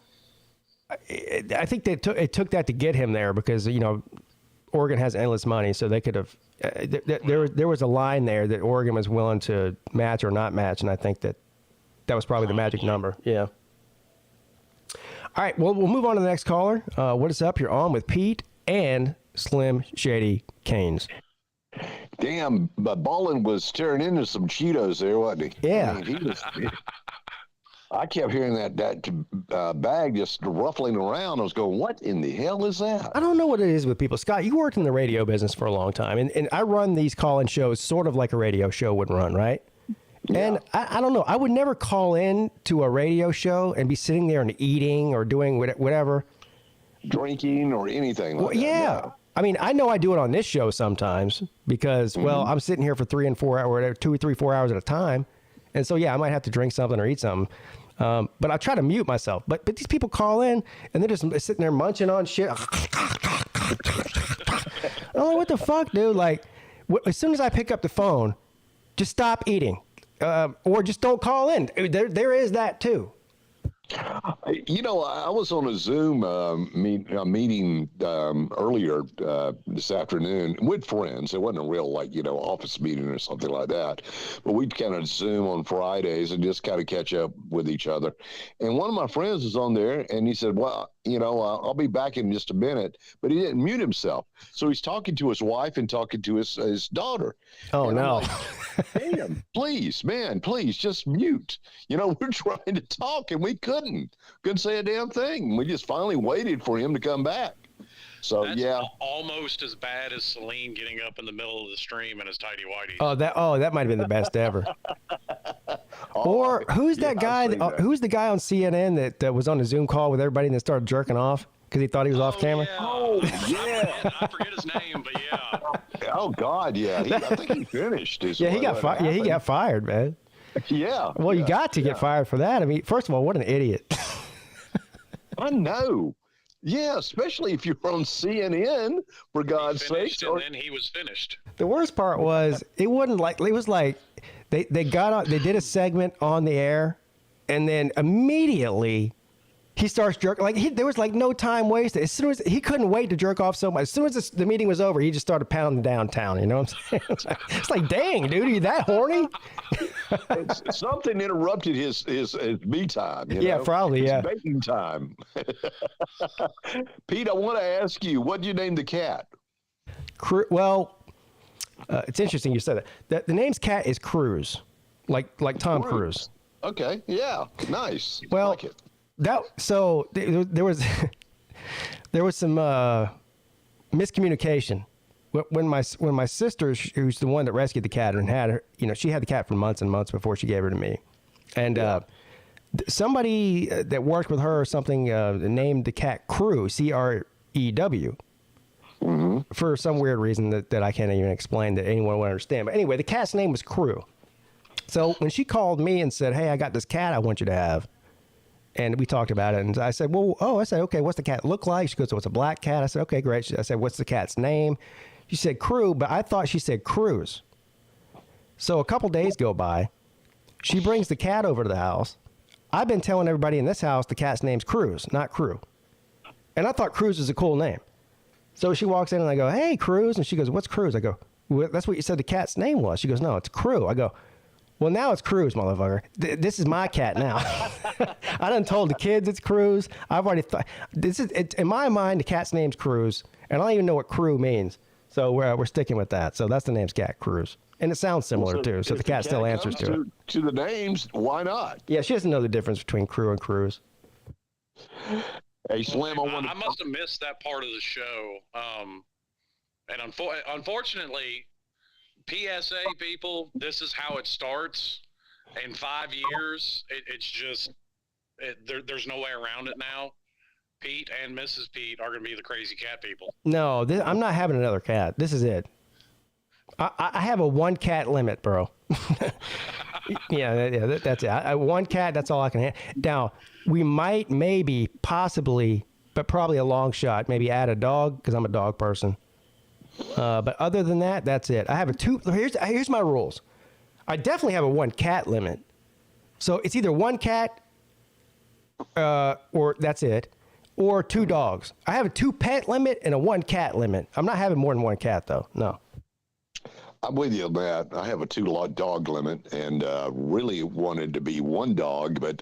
I think it took that to get him there because Oregon has endless money, so they could have. There was a line there that Oregon was willing to match or not match, and I think that was probably the magic number. Yeah. All right. Well, we'll move on to the next caller. What is up? You're on with Pete and Slim Shady Canes. Damn, but Ballin was staring into some Cheetos there, wasn't he? Yeah. I kept hearing that bag just ruffling around. I was going, what in the hell is that? I don't know what it is with people. Scott, you worked in the radio business for a long time, and I run these call-in shows sort of like a radio show would run, right? Yeah. And I don't know. I would never call in to a radio show and be sitting there and eating or doing whatever. Drinking or anything like that. Yeah. No. I mean, I know I do it on this show sometimes because, well, I'm sitting here for 3 and 4 hours, 2 or 3, 4 hours at a time. And so, yeah, I might have to drink something or eat something. But I try to mute myself. But these people call in and they're just sitting there munching on shit. Oh, what the fuck, dude? Like, as soon as I pick up the phone, just stop eating. Or just don't call in. There is that too. You know, I was on a Zoom meeting earlier this afternoon with friends. It wasn't a real, office meeting or something like that. But we'd kind of Zoom on Fridays and just kind of catch up with each other. And one of my friends was on there, and he said, well, I'll be back in just a minute. But he didn't mute himself. So he's talking to his wife and talking to his daughter. Oh, and no. Damn, please, man, please just mute. We're trying to talk and we couldn't say a damn thing. We just finally waited for him to come back. So That's almost as bad as Celine getting up in the middle of the stream in his tidy whities. That might have been the best ever. Or who's that guy? Who's the guy on CNN that was on a Zoom call with everybody and then started jerking off because he thought he was off camera? Yeah. Oh, yeah. I forget his name, but yeah. Oh God, yeah. I think he finished. He got fired. Yeah, he got fired, man. Yeah. Well, you got to get fired for that. I mean, first of all, what an idiot. I know. Yeah, especially if you're on CNN, for God's sake. And then he was finished. The worst part was it wasn't like it was like they got on, they did a segment on the air, and then immediately he starts jerking. There was no time wasted. As soon as he couldn't wait to jerk off so much. As soon as the meeting was over, he just started pounding downtown. You know what I'm saying? It's like, dang, dude, are you that horny? Something interrupted his me time. Yeah, probably. His Yeah, baking time. Pete, I want to ask you, what did you name the cat? Well, it's interesting you said that. The name's cat is Cruise, like Tom Cruise. Okay, yeah, nice. Well, like it. There was some miscommunication when my sister, who's the one that rescued the cat and had her, she had the cat for months and months before she gave her to me, and somebody that worked with her or something named the cat Crew, Crew, for some weird reason that I can't even explain that anyone would understand. But anyway, the cat's name was Crew. So when she called me and said, "Hey, I got this cat I want you to have," and we talked about it, and I said, okay, what's the cat look like? She goes, it's a black cat. I said, okay, great. I said, what's the cat's name? She said Crew, but I thought she said Cruise. So a couple days go by. She brings the cat over to the house. I've been telling everybody in this house the cat's name's Cruise, not Crew. And I thought Cruise is a cool name. So she walks in and I go, hey, Cruise. And she goes, what's Cruise? I go, well, that's what you said the cat's name was. She goes, no, it's Crew. I go, well, now it's Cruise, motherfucker. This is my cat now. I done told the kids it's Cruise. I've already thought in my mind, the cat's name's Cruise, and I don't even know what Crew means. So we're sticking with that. So that's the name's cat, Cruise, and it sounds similar too. So the cat still answers to it. To the names, why not? Yeah, she doesn't know the difference between Crew and Cruise. Hey, Slim, I must have missed that part of the show. And unfortunately, PSA people, this is how it starts. In 5 years, there's no way around it now. Pete and Mrs. Pete are going to be the crazy cat people. No, I'm not having another cat. This is it. I have a 1 cat limit, bro. Yeah, that's it. 1 cat, that's all I can have. Now, we might, maybe, possibly, but probably a long shot, maybe add a dog, because I'm a dog person. But other than that, that's it. I have here's my rules. I definitely have a 1 cat limit. So it's either 1 cat, or that's it, or 2 dogs. I have a 2 pet limit and a 1 cat limit. I'm not having more than 1 cat, though. No. I'm with you on that. I have a 2 dog limit and really wanted to be 1 dog, but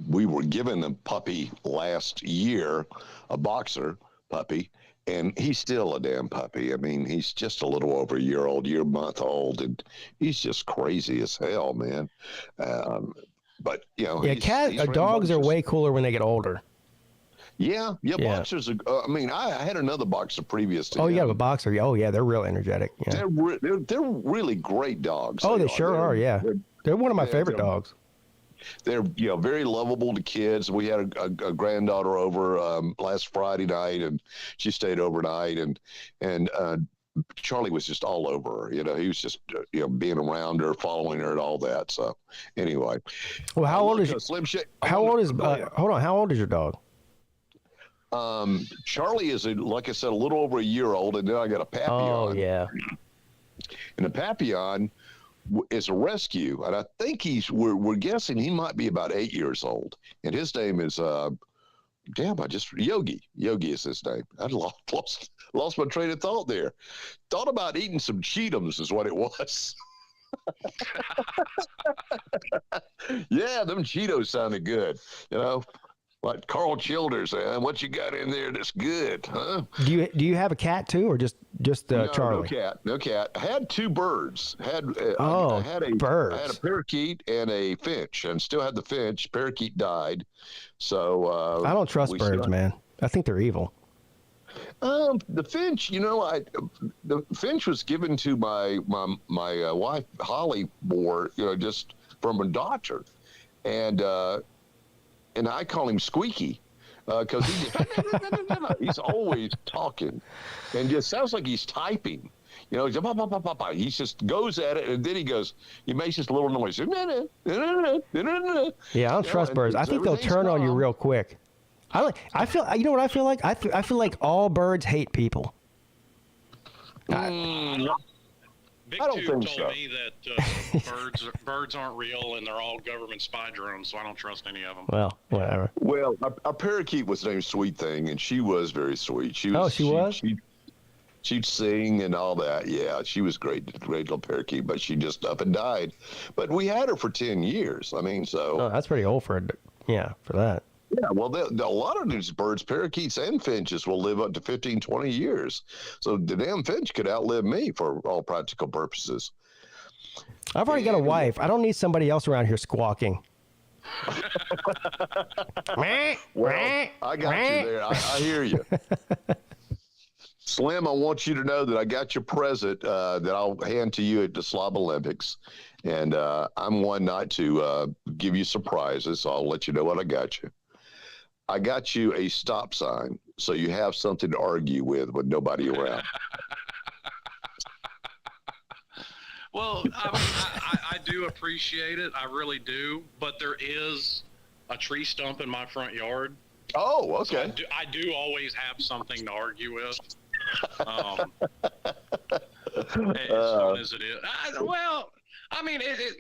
we were given a puppy last year, a boxer puppy, and he's still a damn puppy. I mean, he's just a little over a year month old, and he's just crazy as hell, man. But, dogs are way cooler when they get older. Yeah. Boxers are. I had another boxer previous to. Oh, you have a boxer. Oh, yeah, they're real energetic. Yeah. They're really great dogs. Oh, they sure are. Yeah, they're one of my favorite dogs. They're very lovable to kids. We had a granddaughter over last Friday night, and she stayed overnight, and Charlie was just all over her. He was just being around her, following her, and all that. So anyway, well, how old is Slim Shady? How old is your dog? Charlie is, like I said, a little over a year old, and then I got a Papillon. Oh, yeah. And the Papillon is a rescue, and I think we're guessing he might be about 8 years old, and his name is Yogi. Yogi is his name. I lost my train of thought there. Thought about eating some Cheetums is what it was. Yeah, them Cheetos sounded good. Like Carl Childers. What you got in there that's good, huh? Do you have a cat too, or just Charlie? No cat. I had two birds. I had birds. I had a parakeet and a finch, and still had the finch. Parakeet died, so I don't trust birds, man. I think they're evil. The finch, the finch was given to my wife Holly Moore, just from a doctor, and I call him Squeaky because he's always talking and just sounds like he's typing. He's he just goes at it, and then he makes this little noise. Yeah, I don't trust birds. I think they'll turn on you real quick. I feel what I feel like? I feel like all birds hate people. Big Tube told me that birds aren't real and they're all government spy drones, so I don't trust any of them. Well, whatever. Well, our parakeet was named Sweet Thing, and she was very sweet. She was. She'd sing and all that. Yeah, she was great little parakeet, but she just up and died. But we had her for 10 years. I mean, so. Oh, that's pretty old for that. Yeah, well, a lot of these birds, parakeets and finches, will live up to 15, 20 years. So the damn finch could outlive me for all practical purposes. I've already got a wife. I don't need somebody else around here squawking. Well, I got you there. I hear you. Slim, I want you to know that I got your present that I'll hand to you at the Slob Olympics. And I'm one not to give you surprises, so I'll let you know what I got you. I got you a stop sign, so you have something to argue with nobody around. Well, I do appreciate it. I really do. But there is a tree stump in my front yard. Oh, okay. So I do always have something to argue with. As soon as it is.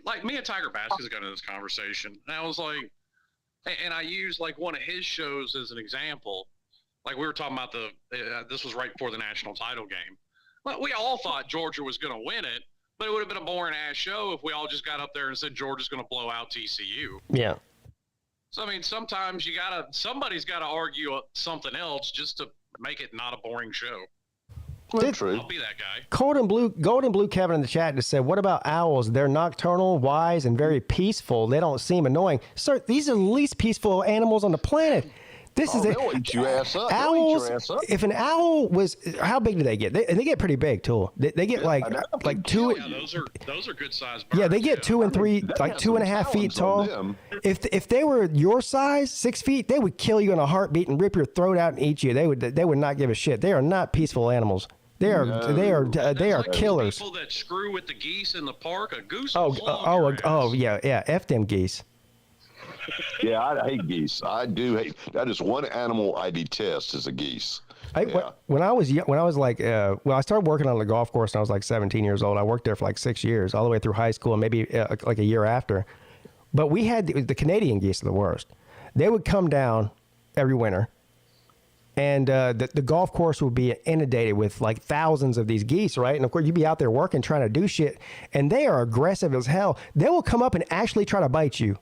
Like me and Tiger Basket got into this conversation, and I was like, and I used like one of his shows as an example. Like we were talking about this was right before the national title game. Well, we all thought Georgia was going to win it, but it would have been a boring ass show if we all just got up there and said Georgia's going to blow out TCU. Yeah. So I mean, sometimes somebody's got to argue something else just to make it not a boring show. True. I'll be that guy. Golden Blue Kevin in the chat just said, what about owls? They're nocturnal, wise, and very peaceful. They don't seem annoying. Sir, these are the least peaceful animals on the planet. They'll eat your ass up. Owls, if an owl was, how big do they get? They get pretty big too. They get like two. Yeah, those are good sized birds. Yeah, they get 2 and 3, like 2.5 feet tall. If they were your size, 6 feet, they would kill you in a heartbeat and rip your throat out and eat you. They would not give a shit. They are not peaceful animals. They are killers. People that screw with the geese in the park, a goose. Yeah, F them geese. Yeah, I hate geese. I do hate. That is one animal I detest is a geese. When I started working on the golf course when I was like 17 years old. I worked there for like 6 years, all the way through high school and maybe like a year after. But we had the Canadian geese are the worst. They would come down every winter. And the golf course would be inundated with like thousands of these geese, right? And of course, you'd be out there working, trying to do shit. And they are aggressive as hell. They will come up and actually try to bite you.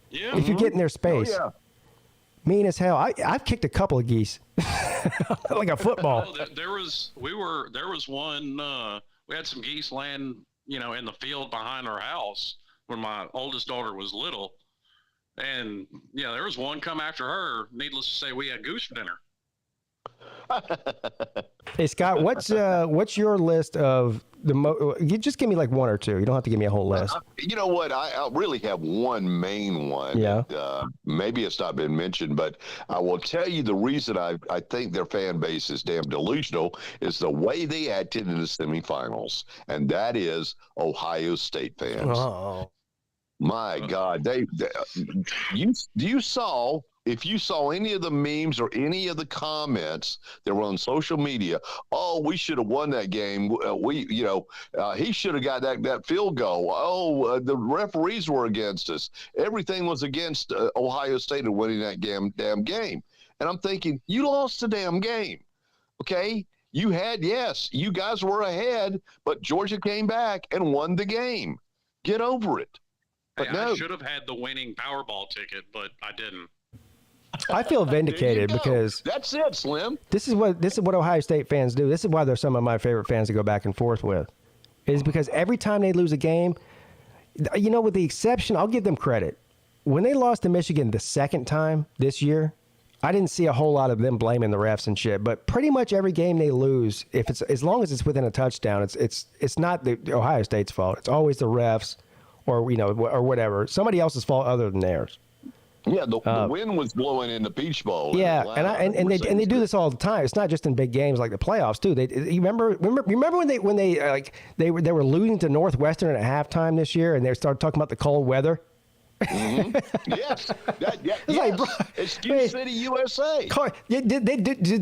Yeah. If you get in their space. Oh, yeah. Mean as hell. I've kicked a couple of geese. Like a football. There was one, we had some geese land, in the field behind our house when my oldest daughter was little. And, there was one come after her. Needless to say, we had goose for dinner. Hey Scott, what's your list of you just give me like one or two. You don't have to give me a whole list. You know what? I really have one main one. Yeah. Maybe it's not been mentioned, but I will tell you the reason I think their fan base is damn delusional is the way they acted in the semifinals, and that is Ohio State fans. Oh. My God, you saw if you saw any of the memes or any of the comments that were on social media, oh, we should have won that game. He should have got that field goal. Oh, the referees were against us. Everything was against Ohio State in winning that damn game. And I'm thinking, you lost the damn game. Okay? You guys were ahead, but Georgia came back and won the game. Get over it. But I should have had the winning Powerball ticket, but I didn't. I feel vindicated because that's it, Slim. This is what Ohio State fans do. This is why they're some of my favorite fans to go back and forth with. Is because every time they lose a game, with the exception, I'll give them credit. When they lost to Michigan the second time this year, I didn't see a whole lot of them blaming the refs and shit. But pretty much every game they lose, if it's as long as it's within a touchdown, it's not the Ohio State's fault. It's always the refs, or or whatever, somebody else's fault other than theirs. Yeah, the wind was blowing in the Peach Bowl. Yeah, and they do this all the time. It's not just in big games like the playoffs too. You remember when they were losing to Northwestern at halftime this year, and they started talking about the cold weather. Mm-hmm. Yes, yes. Excuse City, USA. Did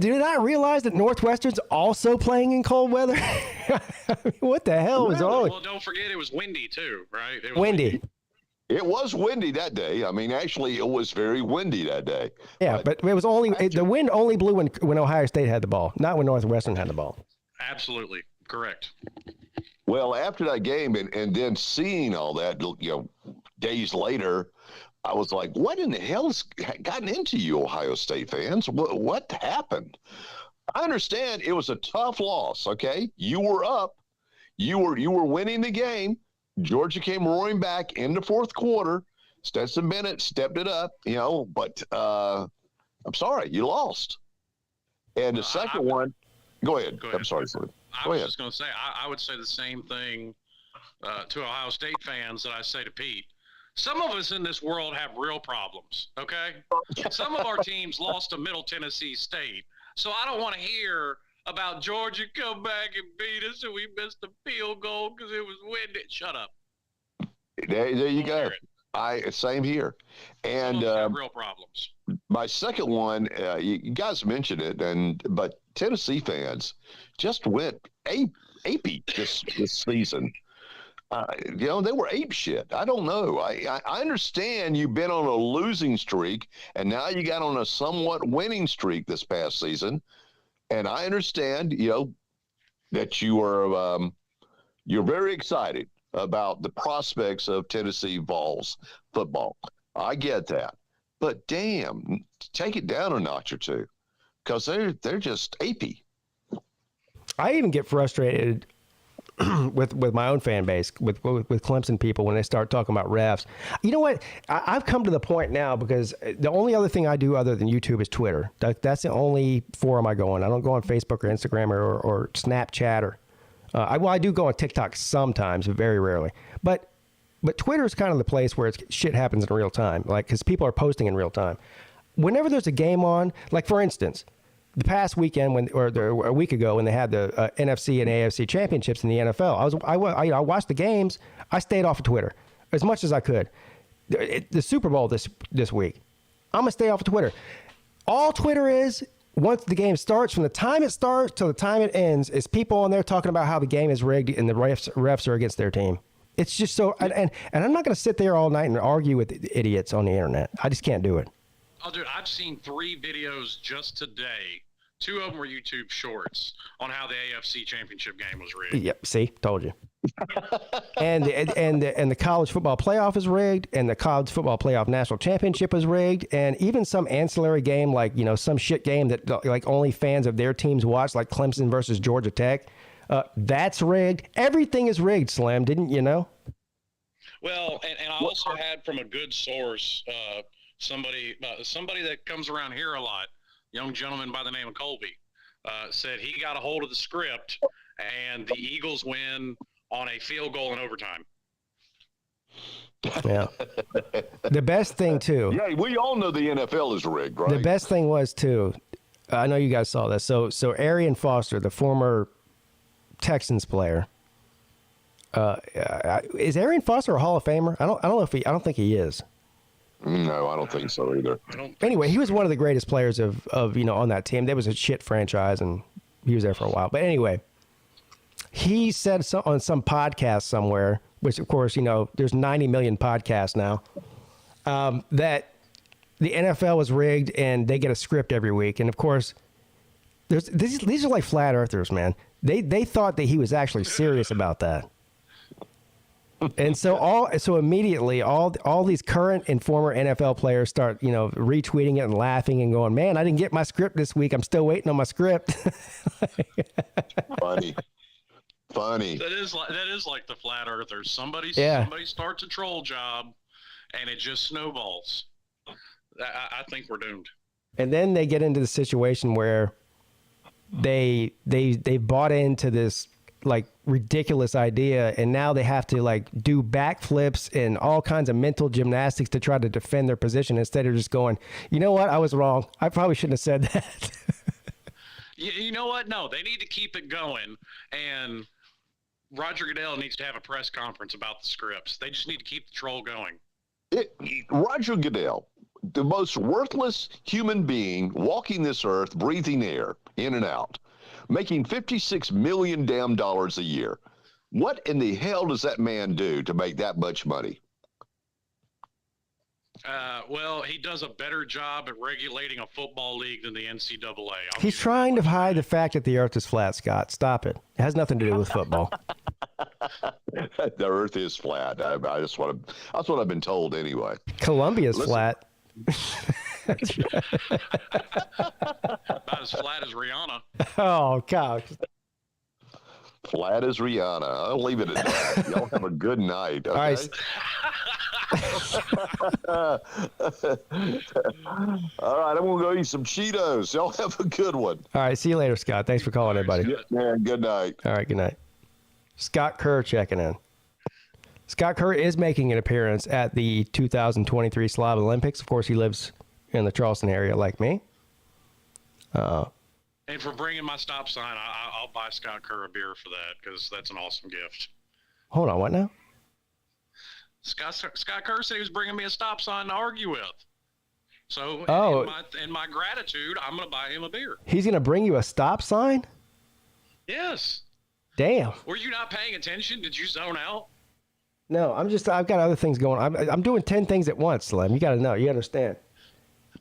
they not realize that Northwestern's also playing in cold weather? I mean, what the hell was all? Well, don't forget it was windy too, right? It was windy. It was windy that day. I mean, actually, it was very windy that day. Yeah, but it was the wind only blew when Ohio State had the ball, not when Northwestern had the ball. Absolutely correct. Well, after that game and then seeing all that, days later, I was like, what in the hell has gotten into you, Ohio State fans? What happened? I understand it was a tough loss, okay? You were up. You were winning the game. Georgia came roaring back in the fourth quarter. Stetson Bennett stepped it up, but I'm sorry, you lost. And the second one, go ahead. I'm sorry, Slim. I was just going to say, I would say the same thing to Ohio State fans that I say to Peete. Some of us in this world have real problems, okay? Some of our teams lost to Middle Tennessee State. So I don't want to hear about Georgia come back and beat us and we missed the field goal because it was windy. Shut up. There you go. Same here. And real problems. My second one, you guys mentioned it, but Tennessee fans just went apey this season. They were ape shit. I don't know. I understand you've been on a losing streak, and now you got on a somewhat winning streak this past season. And I understand, that you are you're very excited about the prospects of Tennessee Vols football. I get that, but damn, take it down a notch or two, because they're just apey. I even get frustrated with my own fan base, with Clemson people when they start talking about refs. You know what? I've come to the point now, because the only other thing I do other than YouTube is Twitter. That's the only forum I go on. I don't go on Facebook or Instagram or Snapchat or I do go on TikTok sometimes, but very rarely. But Twitter is kind of the place where shit happens in real time, like because people are posting in real time. Whenever there's a game on, like for instance, the past weekend a week ago when they had the NFC and AFC championships in the NFL, I watched the games. I stayed off of Twitter as much as I could. The Super Bowl this week, I'm gonna stay off of Twitter. All Twitter is, once the game starts, from the time it starts till the time it ends, is people on there talking about how the game is rigged and the refs are against their team. It's just so, and I'm not gonna sit there all night and argue with idiots on the internet. I just can't do it. Oh, dude, I've seen 3 videos just today. 2 of them were YouTube shorts on how the AFC championship game was rigged. Yep, see, told you. and the college football playoff is rigged, and the college football playoff national championship is rigged, and even some ancillary game like some shit game that like only fans of their teams watch, like Clemson versus Georgia Tech, that's rigged. Everything is rigged, Slim. Didn't you know? Well, and I also had from a good source somebody that comes around here a lot. Young gentleman by the name of Colby, said he got a hold of the script and the Eagles win on a field goal in overtime. Yeah. The best thing, too. Yeah, we all know the NFL is rigged, right? The best thing was, too, I know you guys saw this. So Arian Foster, the former Texans player, is Arian Foster a Hall of Famer? I don't think he is. No, I don't think so either. Anyway, he was one of the greatest players of on that team. There was a shit franchise, and he was there for a while. But anyway, he said on some podcast somewhere, which of course, there's 90 million podcasts now, that the NFL was rigged and they get a script every week. And of course, these are like flat earthers, man. They thought that he was actually serious about that. And so immediately all these current and former NFL players start, retweeting it and laughing and going, "Man, I didn't get my script this week. I'm still waiting on my script." Funny. That is like the flat earthers. Somebody starts a troll job, and it just snowballs. I think we're doomed. And then they get into the situation where they bought into this like ridiculous idea, and now they have to like do backflips and all kinds of mental gymnastics to try to defend their position instead of just going, "You know what? I was wrong. I probably shouldn't have said that." You know what? No, they need to keep it going, and Roger Goodell needs to have a press conference about the scripts. They just need to keep the troll going. Roger Goodell, the most worthless human being walking this earth, breathing air in and out, making $56 million a year. What in the hell does that man do to make that much money? Well, he does a better job at regulating a football league than the NCAA. He's trying to hide the fact that the earth is flat, Scott. Stop it. It has nothing to do with football. The earth is flat. That's what I've been told anyway. Columbia's flat. About as flat as Rihanna. Oh, God. Flat as Rihanna. I'll leave it at that. Y'all have a good night. Okay? All right. All right, I'm going to go eat some Cheetos. Y'all have a good one. All right, see you later, Scott. Thanks for calling in, buddy. Yeah, man, good night. All right, good night. Scott Kerr checking in. Scott Kerr is making an appearance at the 2023 Slob Olympics. Of course, he lives in the Charleston area like me. And for bringing my stop sign, I'll buy Scott Kerr a beer for that, because that's an awesome gift. Hold on, what now? Scott Kerr said he was bringing me a stop sign to argue with. So in my gratitude, I'm going to buy him a beer. He's going to bring you a stop sign? Yes. Damn. Were you not paying attention? Did you zone out? No, I've got other things going on. I'm doing 10 things at once, Slim. You got to know. You understand.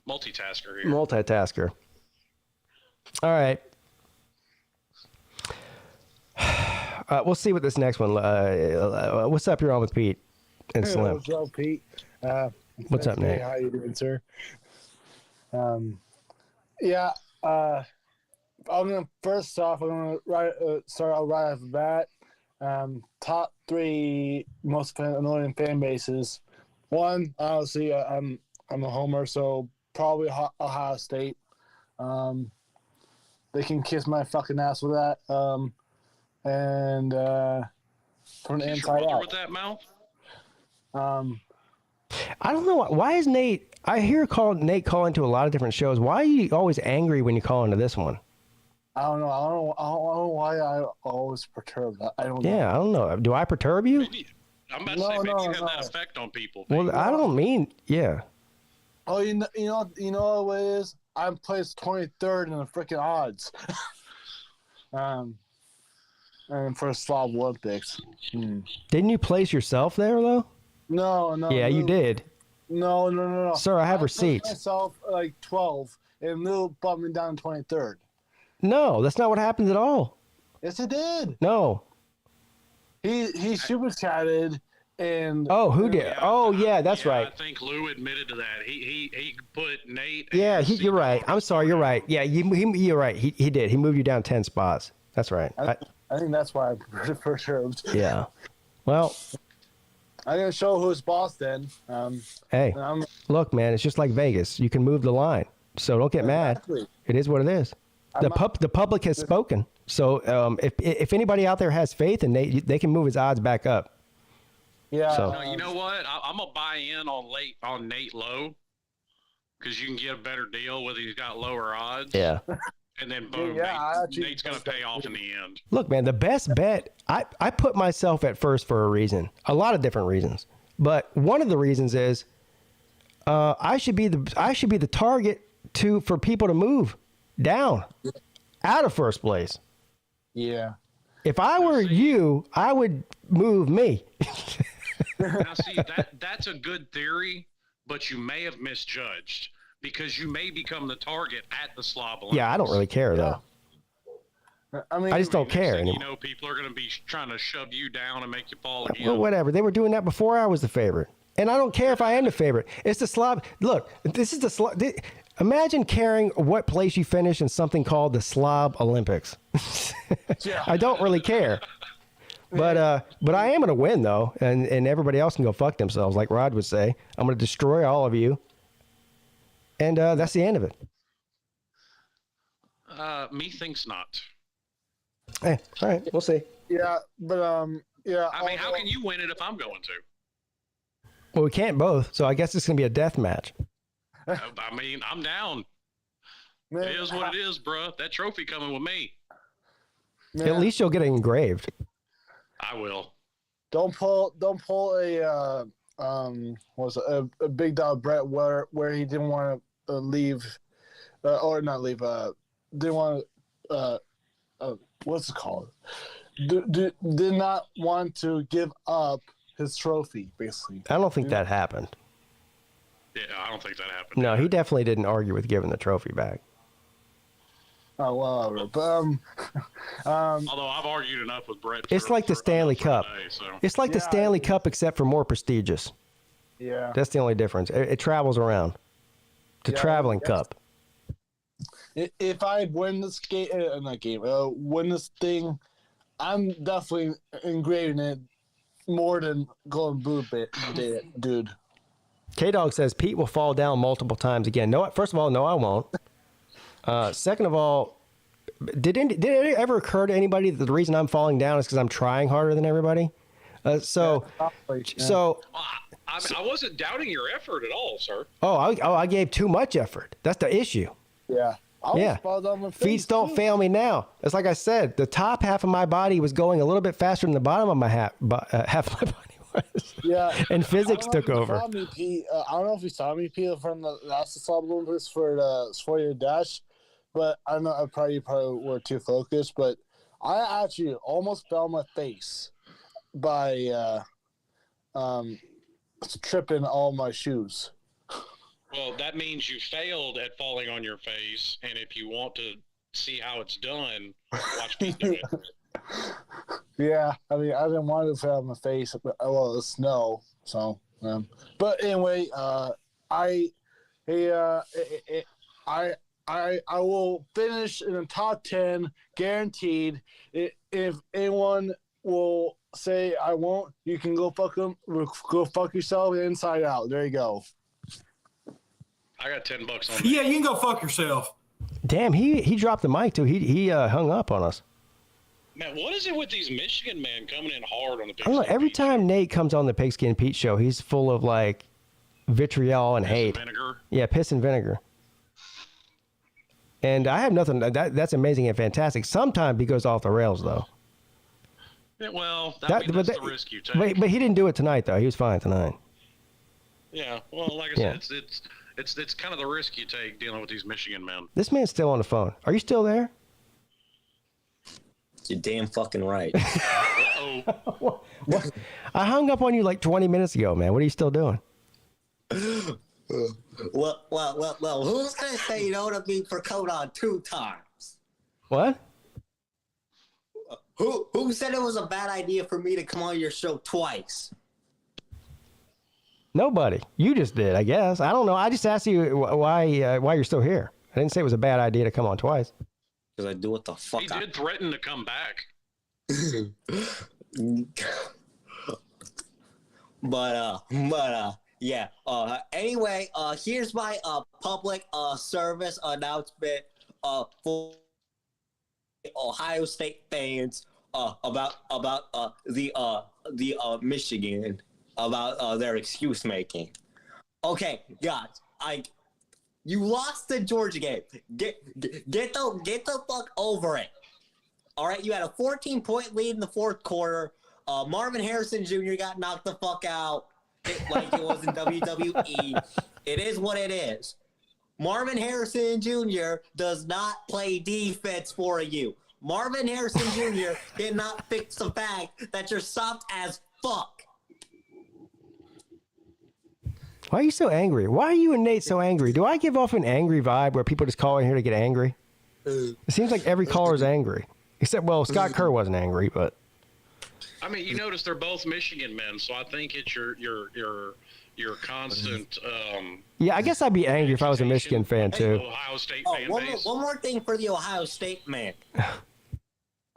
Multitasker here. Multitasker. All right. We'll see what this next one. What's up? You're on with Pete and Slim. What's up, Pete? What's up, Nate? How you doing, sir? I'm gonna start out right off the bat. Top 3 most annoying fan bases. One, obviously, I'm a homer, so probably Ohio State. They can kiss my fucking ass with that. And from the inside out. With that mouth? I don't know why is Nate. I hear Nate call into a lot of different shows. Why are you always angry when you call into this one? I don't know. I don't know why I always perturb that. I don't know. Yeah, I don't know. Do I perturb you? I'm about to say maybe you have that effect on people. Well, I don't mean, yeah. Oh, you know what it is? I'm placed 23rd in the freaking odds. And for Slob Olympics. Didn't you place yourself there though? No. Yeah, you did. No. Sir, I have receipts. Myself like 12, and Lou bumped me down to 23rd. No, that's not what happened at all. Yes, it did. No. He super chatted and. Oh, who did? Oh, yeah, that's right. I think Lou admitted to that. He put Nate. Yeah, you're right. I'm sorry, you're right. Yeah, you're right. He did. He moved you down 10 spots. That's right. I think that's why I'm perturbed. Yeah. Well, I'm gonna show who's boss then. Hey, look, man, it's just like Vegas. You can move the line, so don't get mad. It is what it is. The public has spoken. So if anybody out there has faith in Nate, they can move his odds back up. Yeah. So. No, you know what? I'm gonna buy in on Nate Lowe, because you can get a better deal whether he's got lower odds. Yeah. And then boom, Nate's going to pay off in the end. Look, man, the best bet, I put myself at first for a reason, a lot of different reasons. But one of the reasons is I should be the target for people to move down out of first place. Yeah. If I were you, I would move me. Now, see, that's a good theory, but you may have misjudged because you may become the target at the Slob Olympics. Yeah, I don't really care though. I just don't care anymore. You know, people are going to be trying to shove you down and make you fall again. Well, whatever. They were doing that before I was the favorite. And I don't care if I am the favorite. It's the Slob. Look, this is the Slob. Imagine caring what place you finish in something called the Slob Olympics. I don't really care. But I am going to win, though. And everybody else can go fuck themselves, like Rod would say. I'm going to destroy all of you. And that's the end of it. Methinks not. Hey, all right. We'll see. Yeah, but yeah. I mean, how can you win it if I'm going to? Well, we can't both, so I guess it's going to be a death match. I mean, I'm down. Man, it is what it is, bro. That trophy coming with me. Man. At least you'll get it engraved. I will. Don't pull a big dog Brett where he didn't want to leave, or not leave. Didn't want to. What's it called? Did not want to give up his trophy, basically. I don't think that happened. Yeah, I don't think that happened. No, he definitely didn't argue with giving the trophy back. Oh, well, but although I've argued enough with Brett. It's like the Stanley Cup. Today, so. It's like the Stanley Cup, except for more prestigious. Yeah. That's the only difference. It travels around. It's a traveling cup. If I win this win this thing, I'm definitely engraving it more than going blue bit, dude. K-Dog says Pete will fall down multiple times again. No, first of all, no, I won't. Second of all, did it ever occur to anybody that the reason I'm falling down is because I'm trying harder than everybody? I wasn't doubting your effort at all, sir. I gave too much effort. That's the issue. Yeah. Feet don't fail me now. It's like I said, the top half of my body was going a little bit faster than the bottom of my half of my body was. Yeah. And physics took over. I don't know if you saw me, Pete, from the last Slob Olympics for the 4-year dash, but I don't know. I probably were too focused, but I actually almost fell on my face by tripping all my shoes. Well, that means you failed at falling on your face, and if you want to see how it's done, watch me do it. Yeah, I mean, I didn't want to fall on my face, but the snow. So, but anyway, I will finish in the top 10, guaranteed. If anyone will say I won't, you can go fuck them. Go fuck yourself inside out. There you go. I got $10 on that. Yeah, you can go fuck yourself. Damn, he dropped the mic too. He hung up on us. Man, what is it with these Michigan men coming in hard on the I don't know. Every time Nate comes on the Pigskin Pete show, he's full of like vitriol and hate. Vinegar. Yeah, piss and vinegar. And I have nothing. That's amazing and fantastic. Sometimes he goes off the rails though. Yeah, well, that's the risk you take. But he didn't do it tonight though. He was fine tonight. Yeah, well, like I said, it's kind of the risk you take dealing with these Michigan men. This man's still on the phone. Are you still there? You're damn fucking right. Uh-oh. What? I hung up on you like 20 minutes ago, man. What are you still doing? Well, who's going to say no to me for Codon 2 times? What? Who said it was a bad idea for me to come on your show twice? Nobody. You just did, I guess. I don't know. I just asked you why you're still here. I didn't say it was a bad idea to come on twice. Because I do what the fuck He did threaten to come back. Yeah. Anyway, here's my public service announcement for Ohio State fans about the Michigan, about their excuse making. Okay, guys, you lost the Georgia game. Get the fuck over it. All right, you had a 14-point lead in the fourth quarter. Marvin Harrison Jr. got knocked the fuck out like it was in WWE. It is what it is. Marvin Harrison Jr. does not play defense for you. Marvin Harrison Jr. did not fix the fact that you're soft as fuck. Why are you so angry? Why are you and Nate so angry? Do I give off an angry vibe where people just call in here to get angry? It seems like every caller is angry. Except, well, Scott Kerr wasn't angry, but... I mean, you notice they're both Michigan men, so I think it's your constant. Yeah, I guess I'd be angry if I was a Michigan fan, too. Ohio State Oh, fan one base. more thing for the Ohio State man.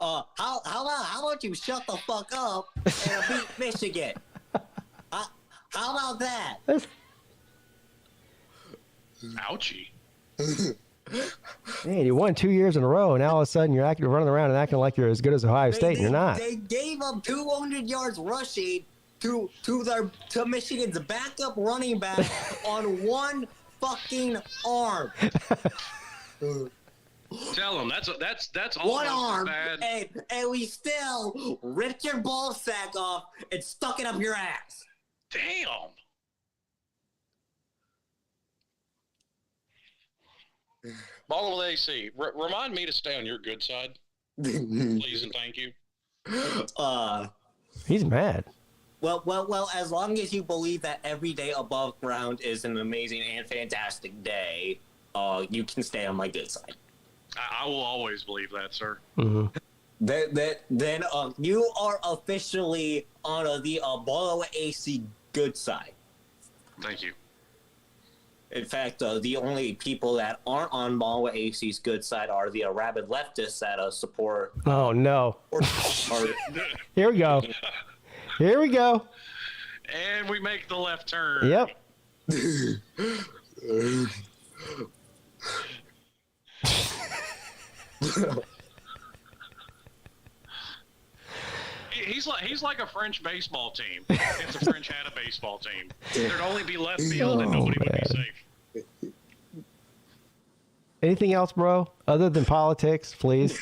How about you shut the fuck up and beat Michigan? How about that? Ouchie. Man, you won 2 years in a row, and now all of a sudden you're running around and acting like you're as good as Ohio State, and you're not. They gave up 200 yards rushing to Michigan's backup running back on one fucking arm. Tell them that's One almost arm, as bad. and we still ripped your ball sack off and stuck it up your ass. Damn. Ball with AC. Remind me to stay on your good side, please and thank you. He's mad. Well. As long as you believe that every day above ground is an amazing and fantastic day, you can stay on my good side. I will always believe that, sir. Mm-hmm. Then you are officially on the Ball AC good side. Thank you. In fact, the only people that aren't on Ball AC's good side are the rabid leftists that support. Oh, no. Here we go. Here we go. And we make the left turn. Yep. He's like a French baseball team. If the French had a baseball team, there'd only be left field and nobody would be safe. Anything else, bro? Other than politics, please.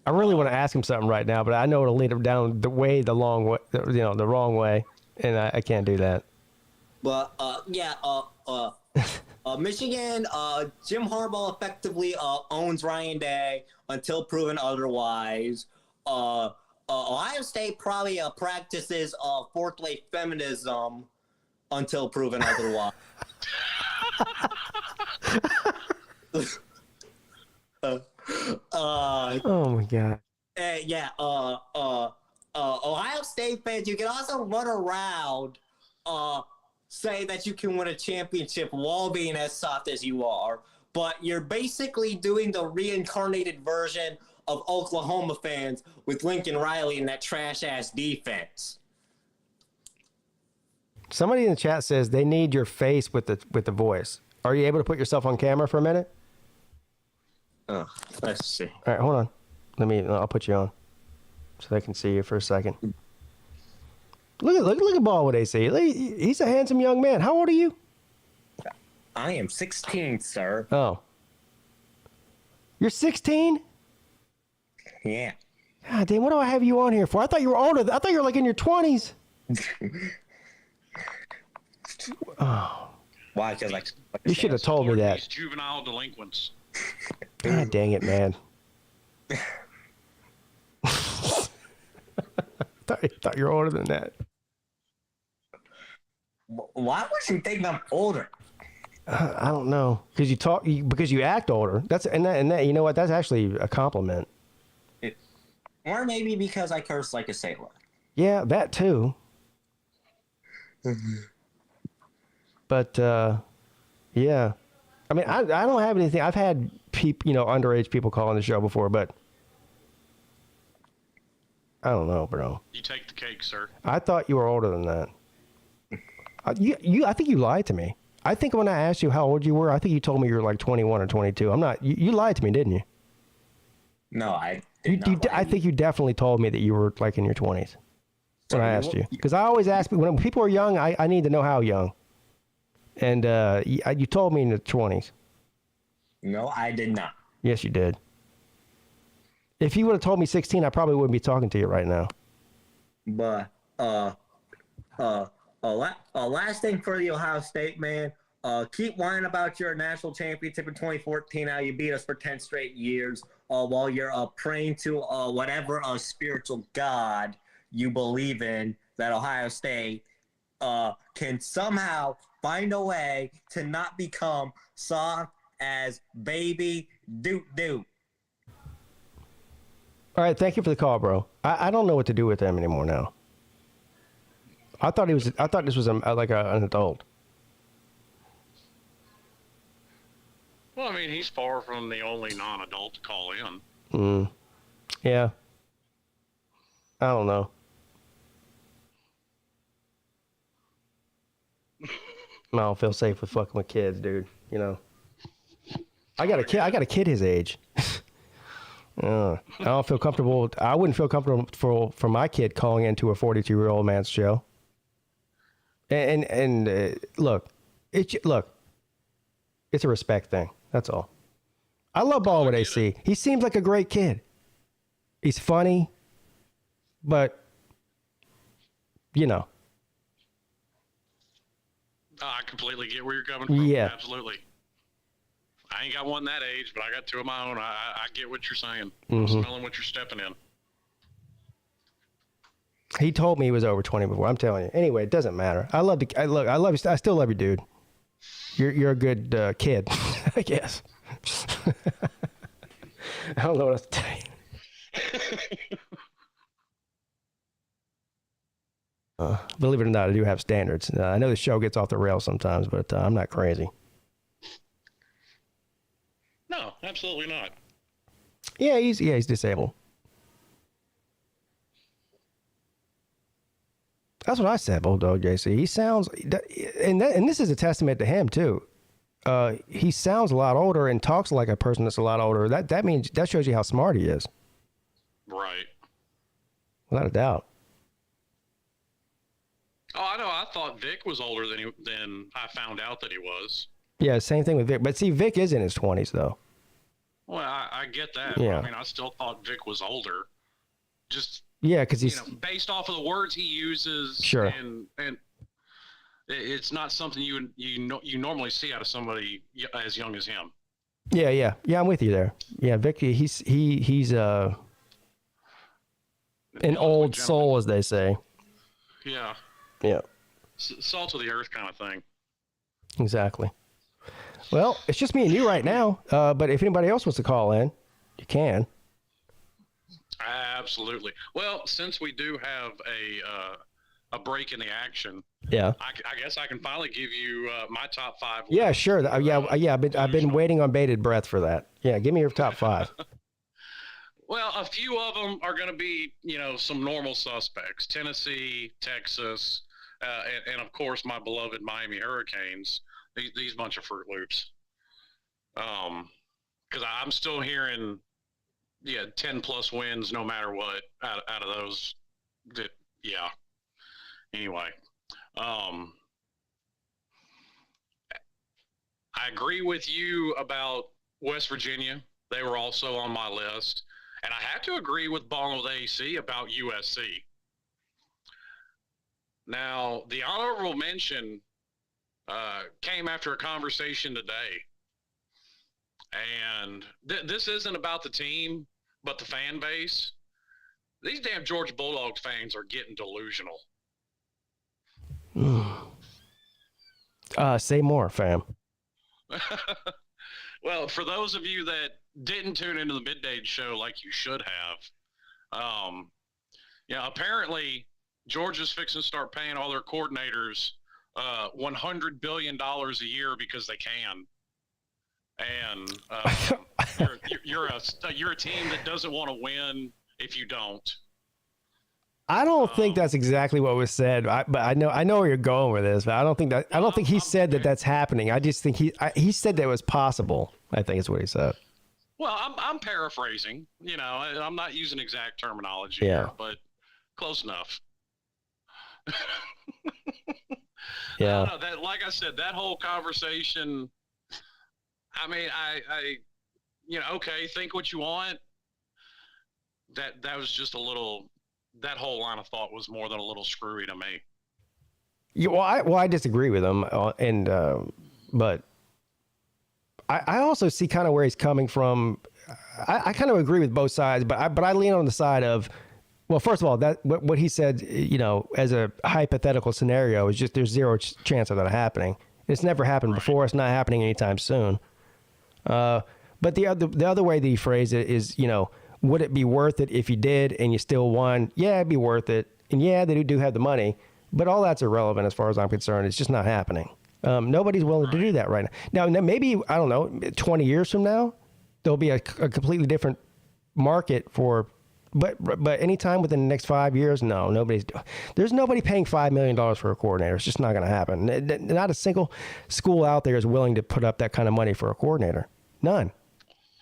I really want to ask him something right now, but I know it'll lead him down the wrong way, the wrong way, and I can't do that. But Michigan, Jim Harbaugh effectively owns Ryan Day until proven otherwise. Ohio State probably practices fourth wave feminism until proven otherwise. Oh my God. Ohio State fans, you can also run around, say that you can win a championship while being as soft as you are, but you're basically doing the reincarnated version of Oklahoma fans with Lincoln Riley and that trash-ass defense. Somebody in the chat says they need your face with the voice. Are you able to put yourself on camera for a minute? Oh, let's see. All right, hold on. I'll put you on so they can see you for a second. Look at Ball with AC. He's a handsome young man. How old are you? I am 16, sir. Oh. You're 16? Yeah. God damn, what do I have you on here for? I thought you were older. I thought you were like in your 20s. Oh. Why? Because you should have told me that. These juvenile delinquents. God dang it, man. thought you were older than that. Why would you think I'm older? I don't know. Because you act older. That you know what? That's actually a compliment. Or maybe because I curse like a sailor. Yeah, that too. But yeah. I mean, I don't have anything. I've had underage people call on the show before, but I don't know, bro. You take the cake, sir. I thought you were older than that. I think you lied to me. I think when I asked you how old you were, I think you told me you were like 21 or 22. I'm not. You lied to me, didn't you? No, I I think you definitely told me that you were like in your 20s when I asked you. Because I always ask when people are young, I need to know how young. And you told me in the 20s. No, I did not. Yes, you did. If you would have told me 16, I probably wouldn't be talking to you right now. But last thing for the Ohio State, man. Keep whining about your national championship in 2014. How you beat us for 10 straight years, while you're praying to whatever spiritual god you believe in, that Ohio State can somehow find a way to not become soft as baby doot. All right, thank you for the call, bro. I don't know what to do with him anymore now. I thought this was an adult. Well, I mean, he's far from the only non-adult to call in. Yeah. I don't know. I don't feel safe with fucking with kids, dude. You know. I got a kid his age. I don't feel comfortable. I wouldn't feel comfortable for my kid calling into a 42-year-old man's show. And look, it's a respect thing. That's all. I love balling with AC. He seems like a great kid. He's funny, but you know. I completely get where you're coming from. Yeah. Absolutely. I ain't got one that age, but I got two of my own. I get what you're saying. Mm-hmm. I'm smelling what you're stepping in. He told me he was over 20 before. I'm telling you. Anyway, it doesn't matter. I love you. I still love you, dude. You're a good kid, I guess. I don't know what else to tell you. Believe it or not, I do have standards. I know the show gets off the rails sometimes, but I'm not crazy. No, absolutely not. Yeah, he's disabled. That's what I said, Bulldog JC. He sounds, and this is a testament to him too. He sounds a lot older and talks like a person that's a lot older. That means that shows you how smart he is. Right. Without a doubt. Oh, I know. I thought Vic was older than I found out that he was. Yeah, same thing with Vic. But see, Vic is in his 20s though. Well, I get that. Yeah. I mean, I still thought Vic was older. Just yeah, because he's based off of the words he uses. Sure. And it's not something you normally see out of somebody as young as him. Yeah. I'm with you there. Yeah, Vic, he's an old soul, as they say. Yeah. Yeah. Salt of the earth kind of thing. Exactly. Well, it's just me and you right now. But if anybody else wants to call in, you can. Absolutely. Well, since we do have a break in the action, yeah, I guess I can finally give you my top five. Yeah, sure. I've been waiting on bated breath for that. Yeah, give me your top five. Well, a few of them are going to be, some normal suspects: Tennessee, Texas, and of course my beloved Miami Hurricanes. These bunch of Fruit Loops. Because I'm still hearing, 10 plus wins no matter what out of those. Anyway, I agree with you about West Virginia. They were also on my list. And I have to agree with Balling with AC about USC. Now, the honorable mention came after a conversation today. And this isn't about the team, but the fan base. These damn Georgia Bulldogs fans are getting delusional. Say more, fam. Well, for those of you that didn't tune into the midday show like you should have, apparently Georgia's fixing to start paying all their coordinators $100 billion a year because they can. And you're a team that doesn't want to win if you don't. I don't think that's exactly what was said, but I know where you're going with this. But I don't think he said that that's happening. I just think he said that it was possible. I think is what he said. Well, I'm paraphrasing. I'm not using exact terminology Yeah. here, but close enough. Yeah. No, that, like I said, that whole conversation. I mean, okay, think what you want. That was just a little that whole line of thought was more than a little screwy to me. Yeah, well, I disagree with him, but I also see kind of where he's coming from. I kind of agree with both sides, but I lean on the side of, well, first of all, that what he said, as a hypothetical scenario is just there's zero chance of that happening. It's never happened before. It's not happening anytime soon. But the other way that he phrased it is, would it be worth it if you did and you still won? Yeah, it'd be worth it. And yeah, they do have the money, but all that's irrelevant as far as I'm concerned. It's just not happening. Nobody's willing to do that right now. Now, maybe, I don't know, 20 years from now, there'll be a completely different market for, but anytime within the next 5 years, no, there's nobody paying $5 million for a coordinator. It's just not going to happen. Not a single school out there is willing to put up that kind of money for a coordinator. None.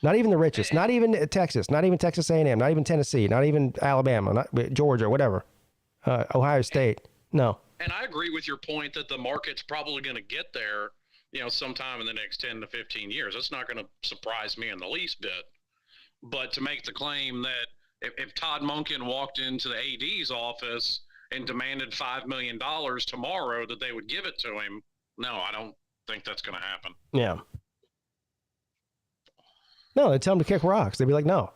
Not even the richest. Not even Texas. Not even Texas A&M. Not even Tennessee. Not even Alabama. Not Georgia. Whatever. Ohio State. No. And I agree with your point that the market's probably going to get there, sometime in the next 10 to 15 years. That's not going to surprise me in the least bit. But to make the claim that if Todd Monken walked into the AD's office and demanded $5 million tomorrow that they would give it to him, no, I don't think that's going to happen. Yeah. No, they tell them to kick rocks. They'd be like, no.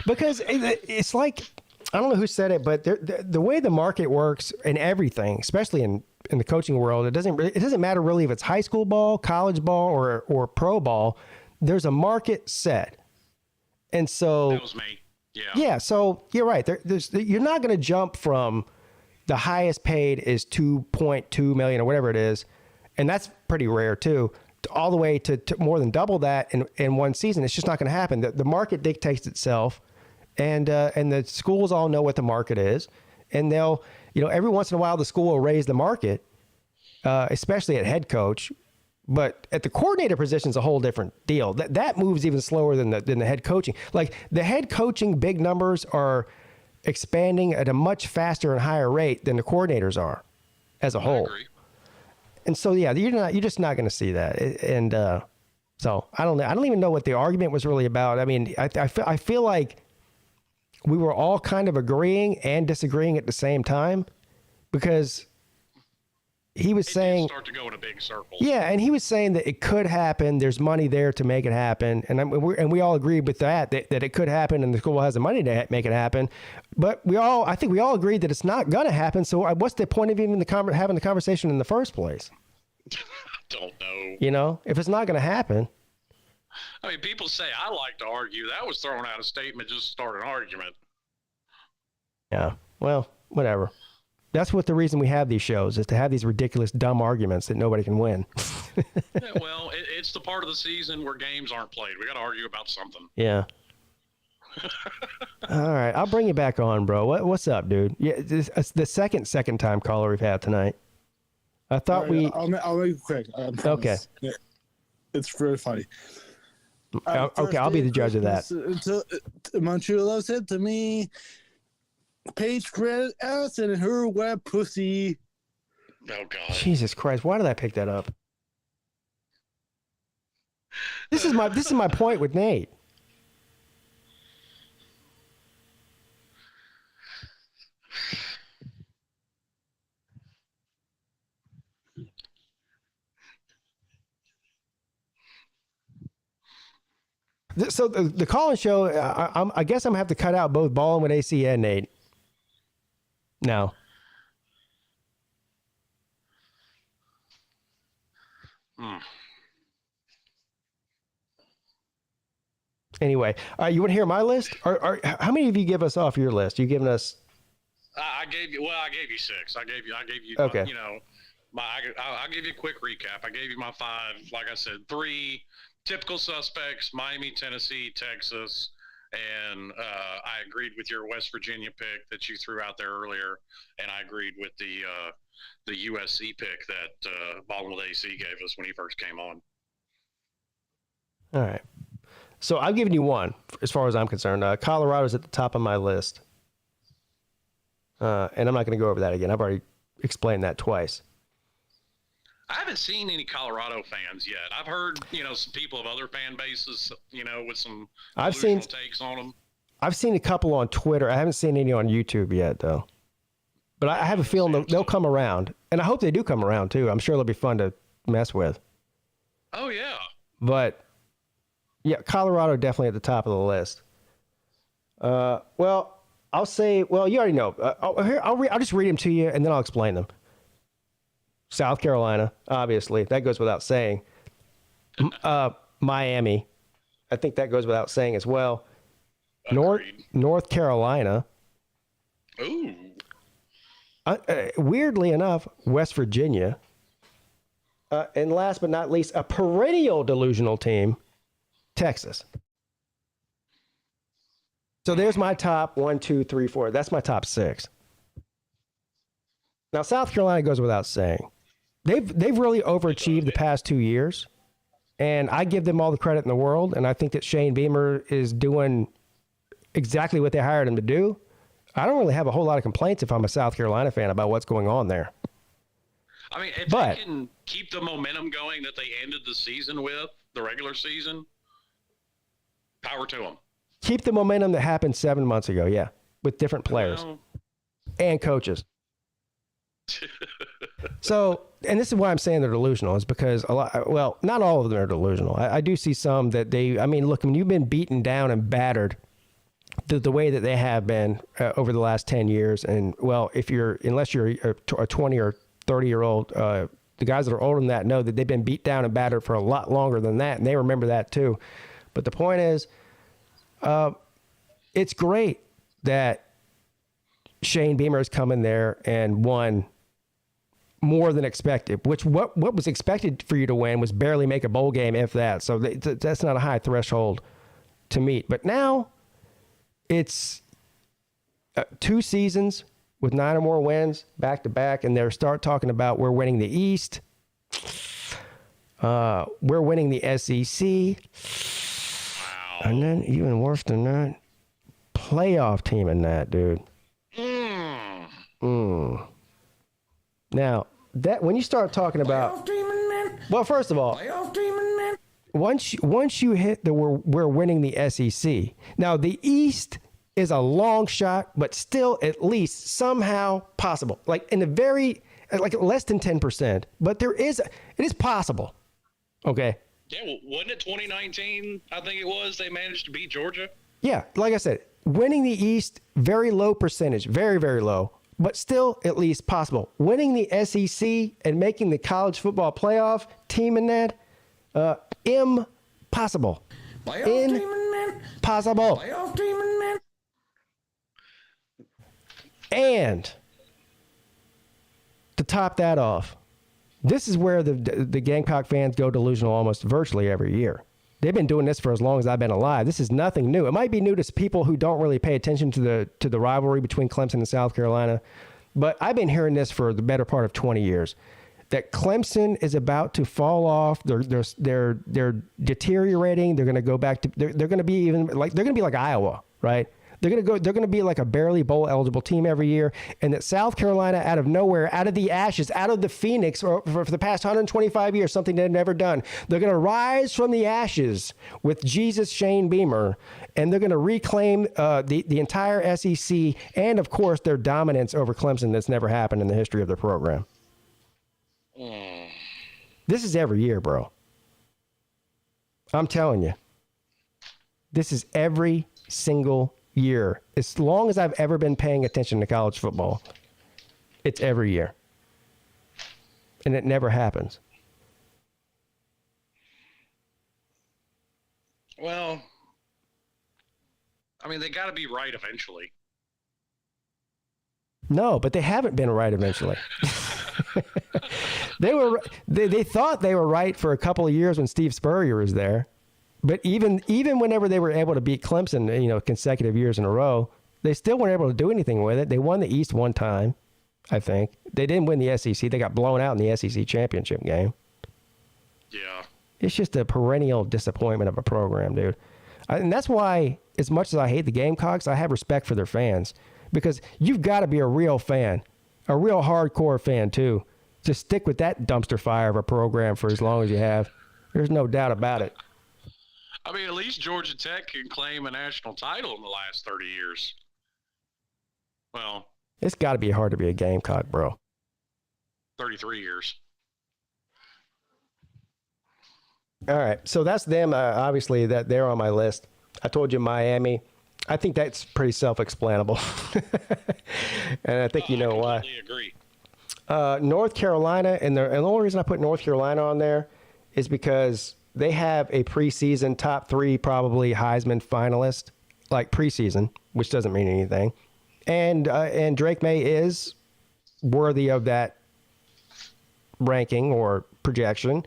Because it's like, I don't know who said it, but the way the market works in everything, especially in the coaching world, it doesn't matter really if it's high school ball, college ball, or pro ball. There's a market set. And so that was me. Yeah. Yeah. So you're right. You're not going to jump from the highest paid is 2.2 million or whatever it is. And that's pretty rare too, all the way to more than double that in one season. It's just not going to happen. The market dictates itself, and the schools all know what the market is, and they'll, every once in a while the school will raise the market, especially at head coach, but at the coordinator position is a whole different deal. That moves even slower than the head coaching. Like the head coaching big numbers are expanding at a much faster and higher rate than the coordinators are as a whole. I agree. And so, yeah, you're just not going to see that. And so I don't even know what the argument was really about. I mean, I feel like we were all kind of agreeing and disagreeing at the same time, because he was saying, start to go in a big circle. Yeah, and he was saying that it could happen. There's money there to make it happen, and we all agreed with that it could happen, and the school has the money to make it happen. But I think we all agreed that it's not going to happen. So what's the point of even having the conversation in the first place? I don't know. If it's not going to happen. I mean, people say I like to argue. That was throwing out a statement just to start an argument. Yeah. Well, whatever. That's what the reason we have these shows is to have these ridiculous, dumb arguments that nobody can win. Yeah, well, it's the part of the season where games aren't played. We got to argue about something. Yeah. All right. I'll bring you back on, bro. What's up, dude? Yeah, it's the second time caller we've had tonight. I thought I'll make it quick. Okay. Yeah. It's really funny. Okay, I'll be the judge of that. Montreal said to me, Paige credit ass and her wet pussy. Oh God! Jesus Christ! Why did I pick that up? This is my point with Nate. So the call-in show, I guess I'm going to have to cut out both Ballin' with AC and Nate. No. Anyway, you want to hear my list? Or how many of you give us off your list? You giving us? I gave you 6. I gave you. Okay. I'll give you a quick recap. I gave you my 5. Like I said, 3 typical suspects: Miami, Tennessee, Texas, and I agreed with your West Virginia pick that you threw out there earlier, and I agreed with the USC pick that Ballin' with AC gave us when he first came on. All right. So I've given you 1, as far as I'm concerned. Colorado's at the top of my list. And I'm not going to go over that again. I've already explained that twice. I haven't seen any Colorado fans yet. I've heard, some people of other fan bases, with some delusional takes on them. I've seen a couple on Twitter. I haven't seen any on YouTube yet, though. But I have a feeling they'll come around. And I hope they do come around, too. I'm sure they'll be fun to mess with. Oh, yeah. But, yeah, Colorado definitely at the top of the list. Well, I'll say, well, you already know. I'll just read them to you, and then I'll explain them. South Carolina, obviously. That goes without saying. Miami. I think that goes without saying as well. North Carolina. Ooh. Weirdly enough, West Virginia. And last but not least, a perennial delusional team, Texas. So there's my top 1, 2, 3, 4. That's my top 6. Now, South Carolina goes without saying. They've really overachieved the past 2 years, and I give them all the credit in the world, and I think that Shane Beamer is doing exactly what they hired him to do. I don't really have a whole lot of complaints if I'm a South Carolina fan about what's going on there. I mean, if they can keep the momentum going that they ended the season with, the regular season, power to them. Keep the momentum that happened 7 months ago, yeah, with different players and coaches. So, and this is why I'm saying they're delusional, is because not all of them are delusional. I do see some that look, when you've been beaten down and battered the way that they have been over the last 10 years, and unless you're a 20 or 30-year-old, the guys that are older than that know that they've been beat down and battered for a lot longer than that, and they remember that too. But the point is, it's great that Shane Beamer has come in there and won more than expected, which what was expected for you to win was barely make a bowl game, if that. So that's not a high threshold to meet. But now it's 2 seasons with 9 or more wins back to back, and they start talking about we're winning the East. We're winning the SEC. Wow. And then even worse than that, playoff team in that, dude. Now, that when you start talking about, well, first of all, once you hit we're winning the SEC. Now, the East is a long shot, but still at least somehow possible. Like in the less than 10%, but it is possible. Okay. Yeah, well, wasn't it 2019? I think it was. They managed to beat Georgia. Yeah, like I said, winning the East, very low percentage, very, very low, but still at least possible. Winning the SEC and making the college football playoff team in that, impossible. Impossible. And to top that off, this is where the Gamecock fans go delusional almost virtually every year. They've been doing this for as long as I've been alive. This is nothing new. It might be new to people who don't really pay attention to the rivalry between Clemson and South Carolina, but I've been hearing this for the better part of 20 years. That Clemson is about to fall off. They're deteriorating. They're going to go back to. They're going to be like Iowa, right? They're going to be like a barely bowl eligible team every year, and that South Carolina, out of nowhere, out of the ashes, out of the phoenix, for the past 125 years, something they've never done. They're going to rise from the ashes with Jesus Shane Beamer, and they're going to reclaim the entire SEC and, of course, their dominance over Clemson that's never happened in the history of their program. This is every year, bro. I'm telling you. This is every single year. As long as I've ever been paying attention to college football, it's every year. And it never happens. Well, I mean, they got to be right eventually. No, but they haven't been right eventually. They thought they were right for a couple of years when Steve Spurrier was there. But even whenever they were able to beat Clemson, consecutive years in a row, they still weren't able to do anything with it. They won the East one time, I think. They didn't win the SEC. They got blown out in the SEC championship game. Yeah. It's just a perennial disappointment of a program, dude. And that's why, as much as I hate the Gamecocks, I have respect for their fans. Because you've got to be a real fan, a real hardcore fan, too, to stick with that dumpster fire of a program for as long as you have. There's no doubt about it. I mean, at least Georgia Tech can claim a national title in the last 30 years. Well, It's got to be hard to be a Gamecock, bro. 33 years. All right, so that's them. Obviously, that they're on my list. I told you Miami. I think that's pretty self-explanable, and I think you know why. I completely agree. North Carolina, and the only reason I put North Carolina on there is because they have a preseason top 3 probably Heisman finalist, like preseason, which doesn't mean anything, and Drake May is worthy of that ranking or projection.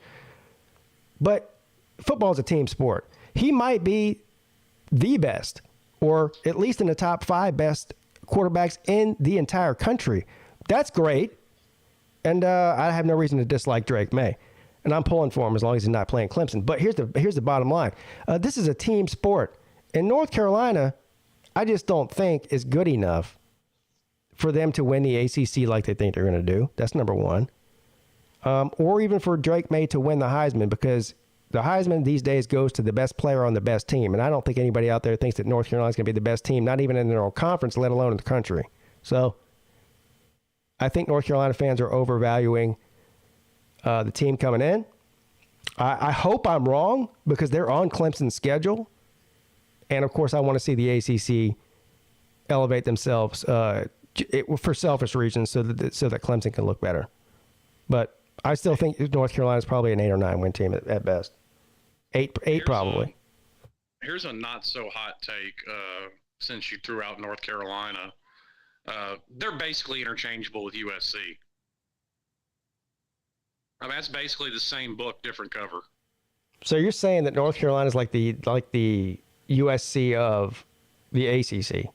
But football is a team sport. He might be the best, or at least in the top 5 best quarterbacks in the entire country. That's great. And I have no reason to dislike Drake May. And I'm pulling for him as long as he's not playing Clemson. But here's the bottom line. This is a team sport. In North Carolina, I just don't think is good enough for them to win the ACC like they think they're going to do. That's number one. Or even for Drake May to win the Heisman, because the Heisman these days goes to the best player on the best team. And I don't think anybody out there thinks that North Carolina is going to be the best team, not even in their own conference, let alone in the country. So I think North Carolina fans are overvaluing the team coming in. I hope I'm wrong, because they're on Clemson's schedule. And, of course, I want to see the ACC elevate themselves for selfish reasons so that Clemson can look better. But I still think North Carolina is probably an 8 or 9 win team at best. Eight probably. Here's a not so hot take. Since you threw out North Carolina, they're basically interchangeable with USC. I mean, that's basically the same book, different cover. So you're saying that North Carolina is like the USC of the ACC?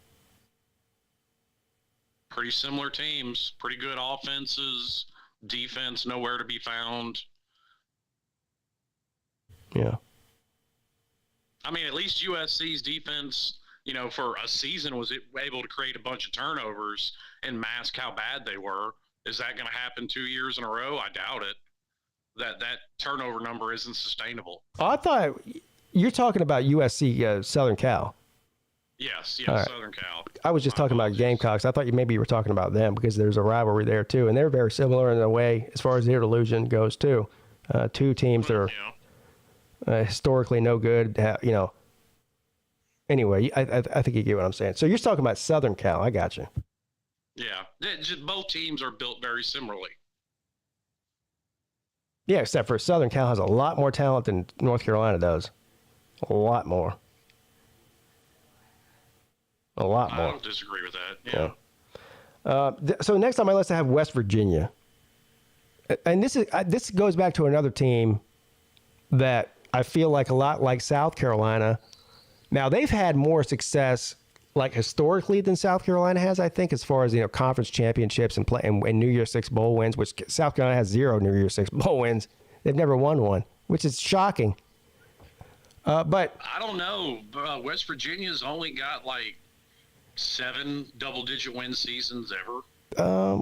Pretty similar teams, pretty good offenses. Defense nowhere to be found. Yeah. I mean, at least USC's defense, for a season was able to create a bunch of turnovers and mask how bad they were. Is that going to happen 2 years in a row? I doubt it. That turnover number isn't sustainable. Oh, I thought you're talking about USC Southern Cal. Yes, All right. Southern Cal. I was just talking about Gamecocks. I thought maybe you were talking about them because there's a rivalry there too, and they're very similar in a way as far as their delusion goes too. Two teams that are historically no good. Anyway, I think you get what I'm saying. So you're talking about Southern Cal. I got you. Yeah, both teams are built very similarly. Yeah, except for Southern Cal has a lot more talent than North Carolina does. A lot more. A lot more. I don't disagree with that. Yeah. So next on my list, I have West Virginia, and this goes back to another team that I feel like a lot like South Carolina. Now they've had more success, like historically, than South Carolina has. I think as far as conference championships and New Year's Six bowl wins, which South Carolina has 0 New Year's Six bowl wins. They've never won one, which is shocking. But I don't know. West Virginia's only got like 7 double-digit win seasons ever.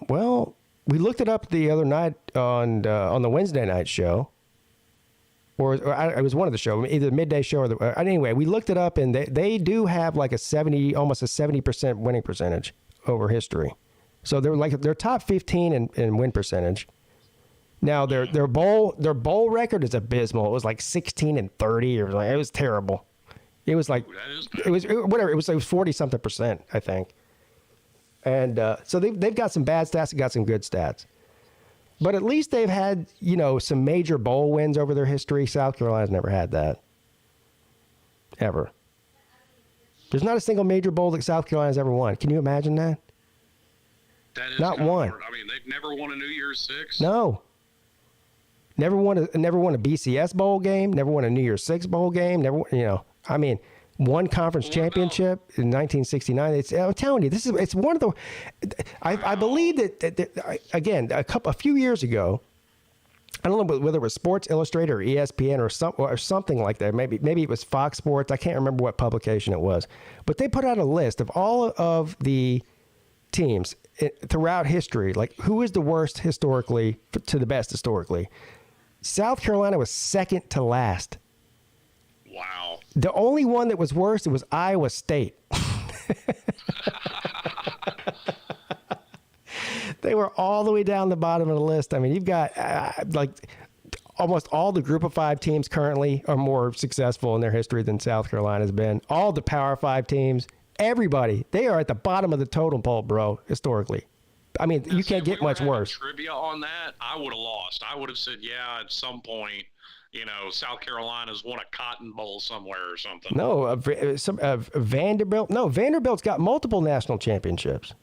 Well, we looked it up the other night on the Wednesday night show, or it was one of the shows, either the midday show or anyway, we looked it up, and they do have like almost a 70% winning percentage over history. So they're top 15 in win percentage. Now their bowl record is abysmal. It was like 16-30, or it was terrible. It was like it was 40-something%, I think. And so they've got some bad stats and got some good stats. But at least they've had, some major bowl wins over their history. South Carolina's never had that. Ever. There's not a single major bowl that South Carolina's ever won. Can you imagine that? That is not one. I mean, they've never won a New Year's Six. No. Never won a BCS bowl game. Never won a New Year's Six bowl game. Never, one conference championship in 1969. I'm telling you, it's one of the. I believe that again a few years ago. I don't know whether it was Sports Illustrated or ESPN or something like that. Maybe it was Fox Sports. I can't remember what publication it was, but they put out a list of all of the teams throughout history, like who is the worst historically to the best historically. South Carolina was second to last. Wow. The only one that was worse, it was Iowa State. They were all the way down the bottom of the list. I mean, you've got like almost all the Group of 5 teams currently are more successful in their history than South Carolina's been. All the Power 5 teams, everybody, they are at the bottom of the totem pole, bro, historically. I mean, you can't get much worse. Trivia on that, I would have lost. I would have said, yeah, at some point, South Carolina's won a Cotton Bowl somewhere or something. No, Vanderbilt. No, Vanderbilt's got multiple national championships.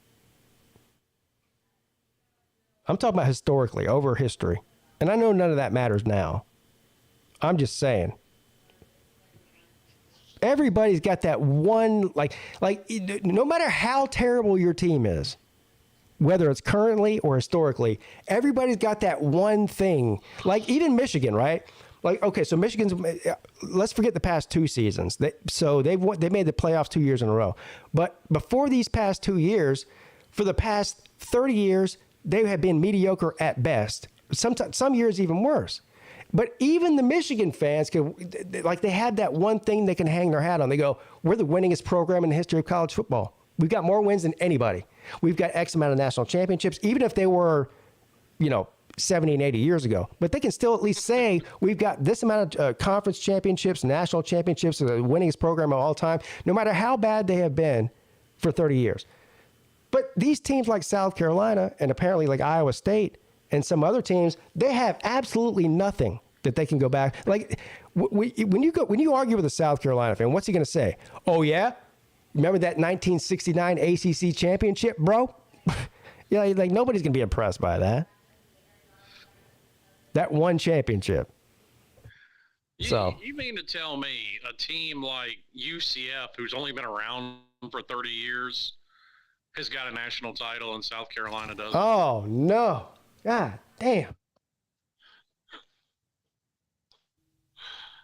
I'm talking about historically, over history. And I know none of that matters now. I'm just saying. Everybody's got that one, like no matter how terrible your team is, whether it's currently or historically, everybody's got that one thing. Like even Michigan, right? Like, okay, so Michigan's, let's forget the past 2 seasons. They made the playoffs 2 years in a row. But before these past 2 years, for the past 30 years, they have been mediocre at best. Some years even worse. But even the Michigan fans, they had that one thing they can hang their hat on. They go, we're the winningest program in the history of college football. We've got more wins than anybody. We've got X amount of national championships, even if they were, 70 and 80 years ago. But they can still at least say we've got this amount of conference championships, national championships, the winningest program of all time, no matter how bad they have been for 30 years. But these teams like South Carolina and apparently like Iowa State and some other teams, they have absolutely nothing that they can go back. Like when you argue with a South Carolina fan, what's he going to say? Oh yeah, remember that 1969 ACC championship, bro? Like nobody's going to be impressed by that. That one championship. You mean to tell me a team like UCF, who's only been around for 30 years, has got a national title and South Carolina doesn't? Oh, no. God damn.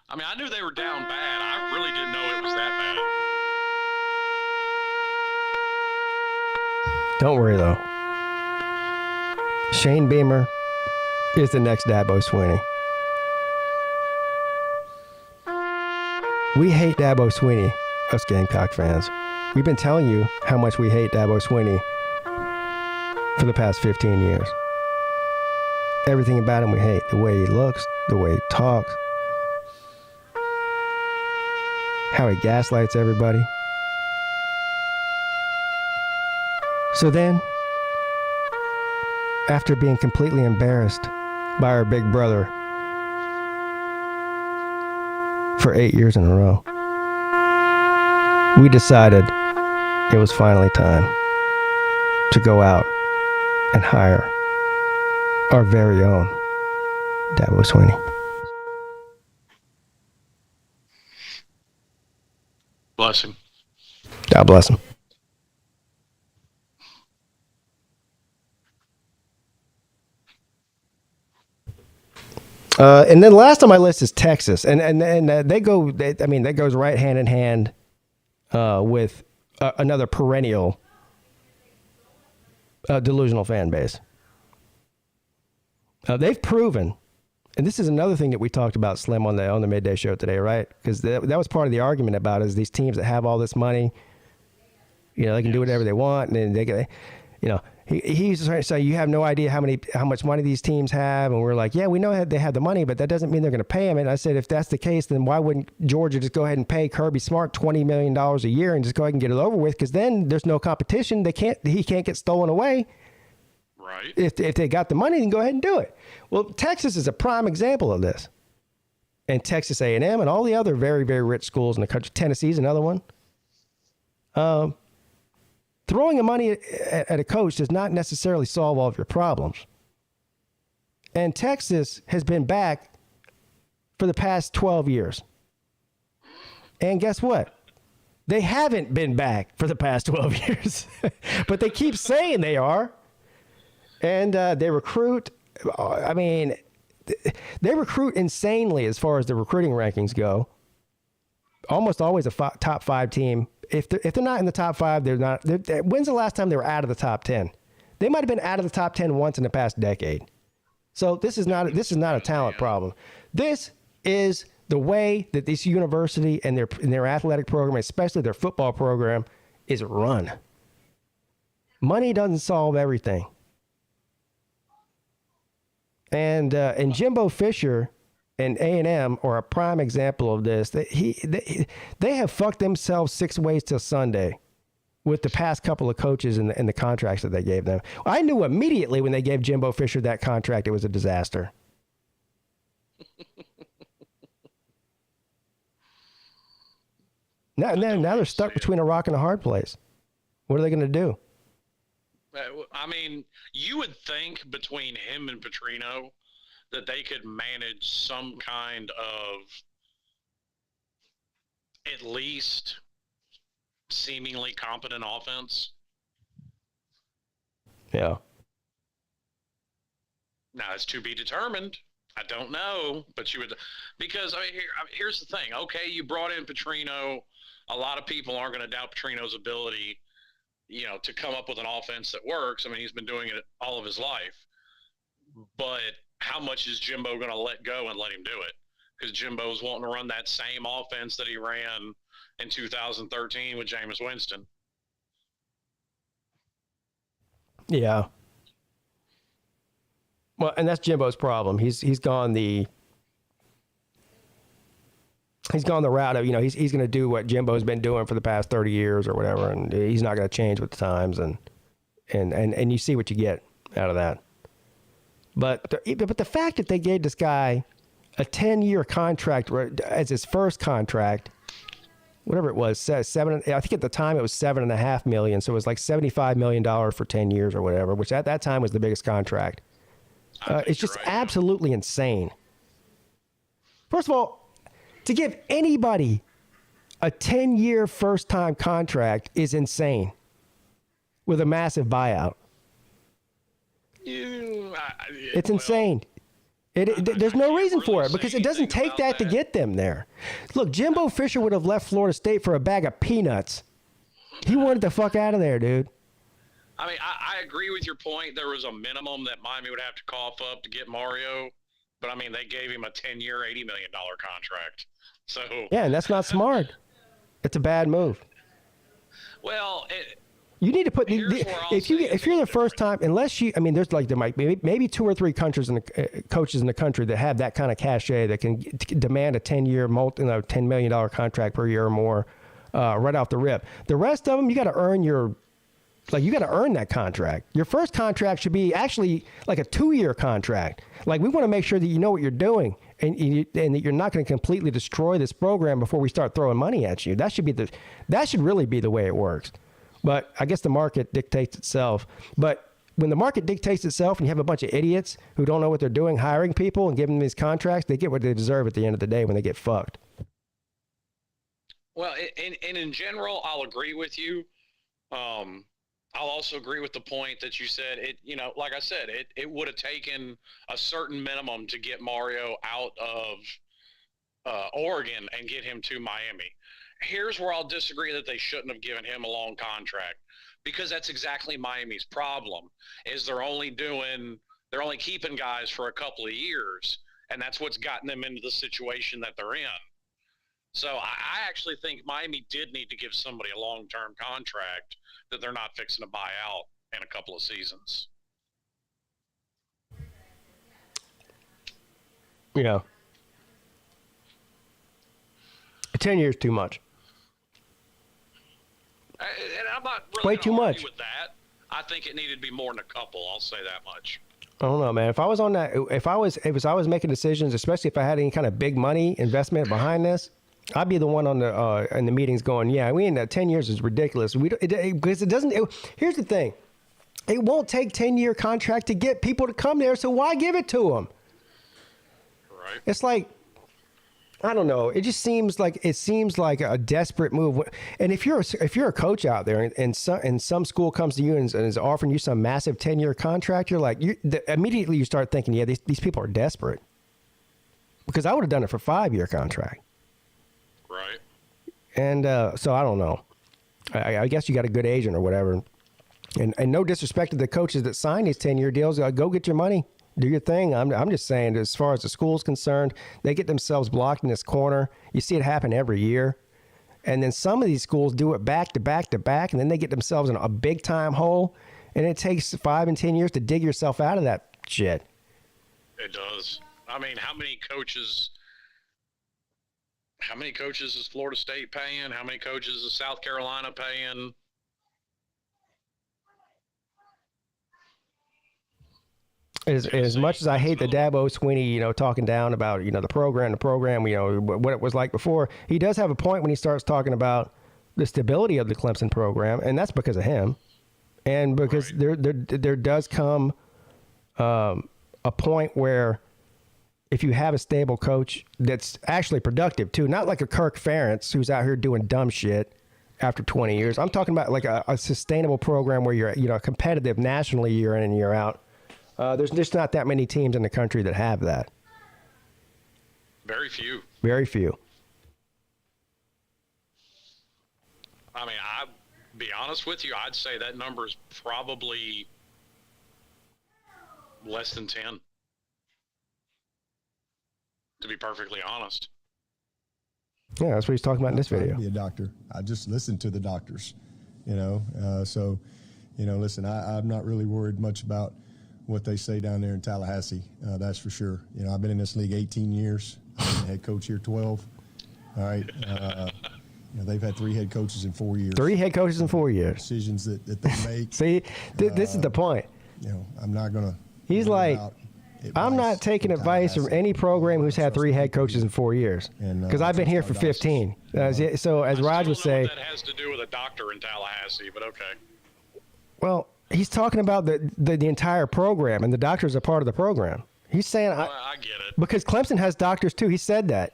I mean, I knew they were down bad. I really didn't know it was that bad. Don't worry, though. Shane Beamer is the next Dabo Swinney. We hate Dabo Swinney, us Gamecock fans. We've been telling you how much we hate Dabo Swinney for the past 15 years. Everything about him we hate. The way he looks, the way he talks, how he gaslights everybody. So then, after being completely embarrassed by our big brother for 8 years in a row, we decided it was finally time to go out and hire our very own Dabo Swinney. Bless him. God bless him. And then last on my list is Texas, and that goes right hand in hand with another perennial delusional fan base. They've proven, and this is another thing that we talked about, Slim, on the midday show today, right? Because that was part of the argument about is these teams that have all this money, they can do whatever they want, and they get, He's just trying to say you have no idea how much money these teams have, and we're like, yeah, we know they have the money, but that doesn't mean they're going to pay them. And I said, if that's the case, then why wouldn't Georgia just go ahead and pay Kirby Smart $20 million a year and just go ahead and get it over with? Because then there's no competition. He can't get stolen away. Right. If they got the money, then go ahead and do it. Well, Texas is a prime example of this, and Texas A&M and all the other very, very rich schools in the country. Tennessee's another one. Throwing the money at a coach does not necessarily solve all of your problems. And Texas has been back for the past 12 years. And guess what? They haven't been back for the past 12 years. But they keep saying they are. And they recruit. They recruit insanely as far as the recruiting rankings go. Almost always a top 5 team. If they're not in the top 5, they're not. When's the last time they were out of the top 10? They might have been out of the top 10 once in the past decade. So this is not a talent problem. This is the way that this university and their athletic program, especially their football program, is run. Money doesn't solve everything. And Jimbo Fisher and A&M are a prime example of this. They have fucked themselves 6 ways till Sunday with the past couple of coaches and the contracts that they gave them. I knew immediately when they gave Jimbo Fisher that contract, it was a disaster. Now they're stuck between a rock and a hard place. What are they going to do? I mean, you would think between him and Petrino that they could manage some kind of at least seemingly competent offense. Yeah. Now, it's to be determined. I don't know, but you would, because here's the thing. Okay, you brought in Petrino. A lot of people aren't going to doubt Petrino's ability, to come up with an offense that works. I mean, he's been doing it all of his life. But how much is Jimbo going to let go and let him do it? Because Jimbo's wanting to run that same offense that he ran in 2013 with Jameis Winston. Yeah. Well, and that's Jimbo's problem. He's gone the route of, he's going to do what Jimbo's been doing for the past 30 years or whatever, and he's not going to change with the times, and you see what you get out of that. But the fact that they gave this guy a 10-year contract as his first contract, whatever it was, I think at the time it was $7.5 million, so it was like $75 million for 10 years or whatever, which at that time was the biggest contract. It's just absolutely insane. First of all, to give anybody a 10-year first-time contract is insane with a massive buyout. It's insane. There's no reason for it because it doesn't take that to get them there. Look, Jimbo Fisher would have left Florida State for a bag of peanuts. He wanted the fuck out of there, dude. I mean, I agree with your point. There was a minimum that Miami would have to cough up to get Mario. But, I mean, they gave him a 10-year, $80 million contract. So yeah, and that's not smart. It's a bad move. Well, you need to put if you're the first time, unless there might be maybe 2 or 3 countries coaches in the country that have that kind of cachet that can demand a 10-year $10 million contract per year or more right off the rip. The rest of them, you got to earn that contract. Your first contract should be actually like a 2-year contract. Like, we want to make sure that you know what you're doing and that you're not going to completely destroy this program before we start throwing money at you. That should really be the way it works. But I guess the market dictates itself. But when the market dictates itself and you have a bunch of idiots who don't know what they're doing, hiring people and giving them these contracts, they get what they deserve at the end of the day when they get fucked. Well, and in general, I'll agree with you. I'll also agree with the point that you said. Like I said, it would have taken a certain minimum to get Mario out of Oregon and get him to Miami. Here's where I'll disagree that they shouldn't have given him a long contract, because that's exactly Miami's problem. Is they're only keeping guys for a couple of years, and that's what's gotten them into the situation that they're in. So I actually think Miami did need to give somebody a long-term contract that they're not fixing to buy out in a couple of seasons. Yeah. 10 years too much. And I'm not really way too much with that. I think it needed to be more than a couple. I'll say that much. I don't know, man. If I was on that, if I was making decisions, especially if I had any kind of big money investment behind this, I'd be the one on the in the meetings going, yeah, we in that 10 years is ridiculous. Because it doesn't. Here's the thing, it won't take 10-year contract to get people to come there. So why give it to them? Right. It's like, I don't know. It just seems like a desperate move. And if you're a coach out there and some school comes to you and is offering you some massive 10-year contract, you're like, immediately you start thinking, yeah, these people are desperate. Because I would have done it for a 5-year contract. Right. And so I don't know. I guess you got a good agent or whatever. And no disrespect to the coaches that sign these 10-year deals. Go get your money. Do your thing. I'm just saying, as far as the school's concerned, they get themselves blocked in this corner. You see it happen every year. And then some of these schools do it back to back to back, and then they get themselves in a big-time hole, and it takes 5 and 10 years to dig yourself out of that shit. It does. I mean, how many coaches is Florida State paying? How many coaches is South Carolina paying? As much as I hate the Dabo Swinney, talking down about, the program, what it was like before, he does have a point when he starts talking about the stability of the Clemson program, and that's because of him. And because there does come a point where if you have a stable coach that's actually productive too, not like a Kirk Ferentz who's out here doing dumb shit after 20 years. I'm talking about like a sustainable program where you're, competitive nationally year in and year out. There's just not that many teams in the country that have that. Very few. Very few. I mean, I'll be honest with you, I'd say that number is probably less than 10. To be perfectly honest. Yeah, that's what he's talking about in this video. Be a doctor. I just listen to the doctors, So, listen, I'm not really worried much about what they say down there in Tallahassee. That's for sure. I've been in this league 18 years. I've been head coach here 12. All right. They've had 3 head coaches in 4 years. 3 head coaches in 4 years. Decisions that they make. See, this is the point. I'm not going to. He's like, I'm not taking advice from any program who's had 3 head coaches in 4 years, because I've been here for 15. So as Raj would say, that has to do with a doctor in Tallahassee, but okay. Well, he's talking about the entire program, and the doctors are part of the program. He's saying, I get it. Because Clemson has doctors too. He said that.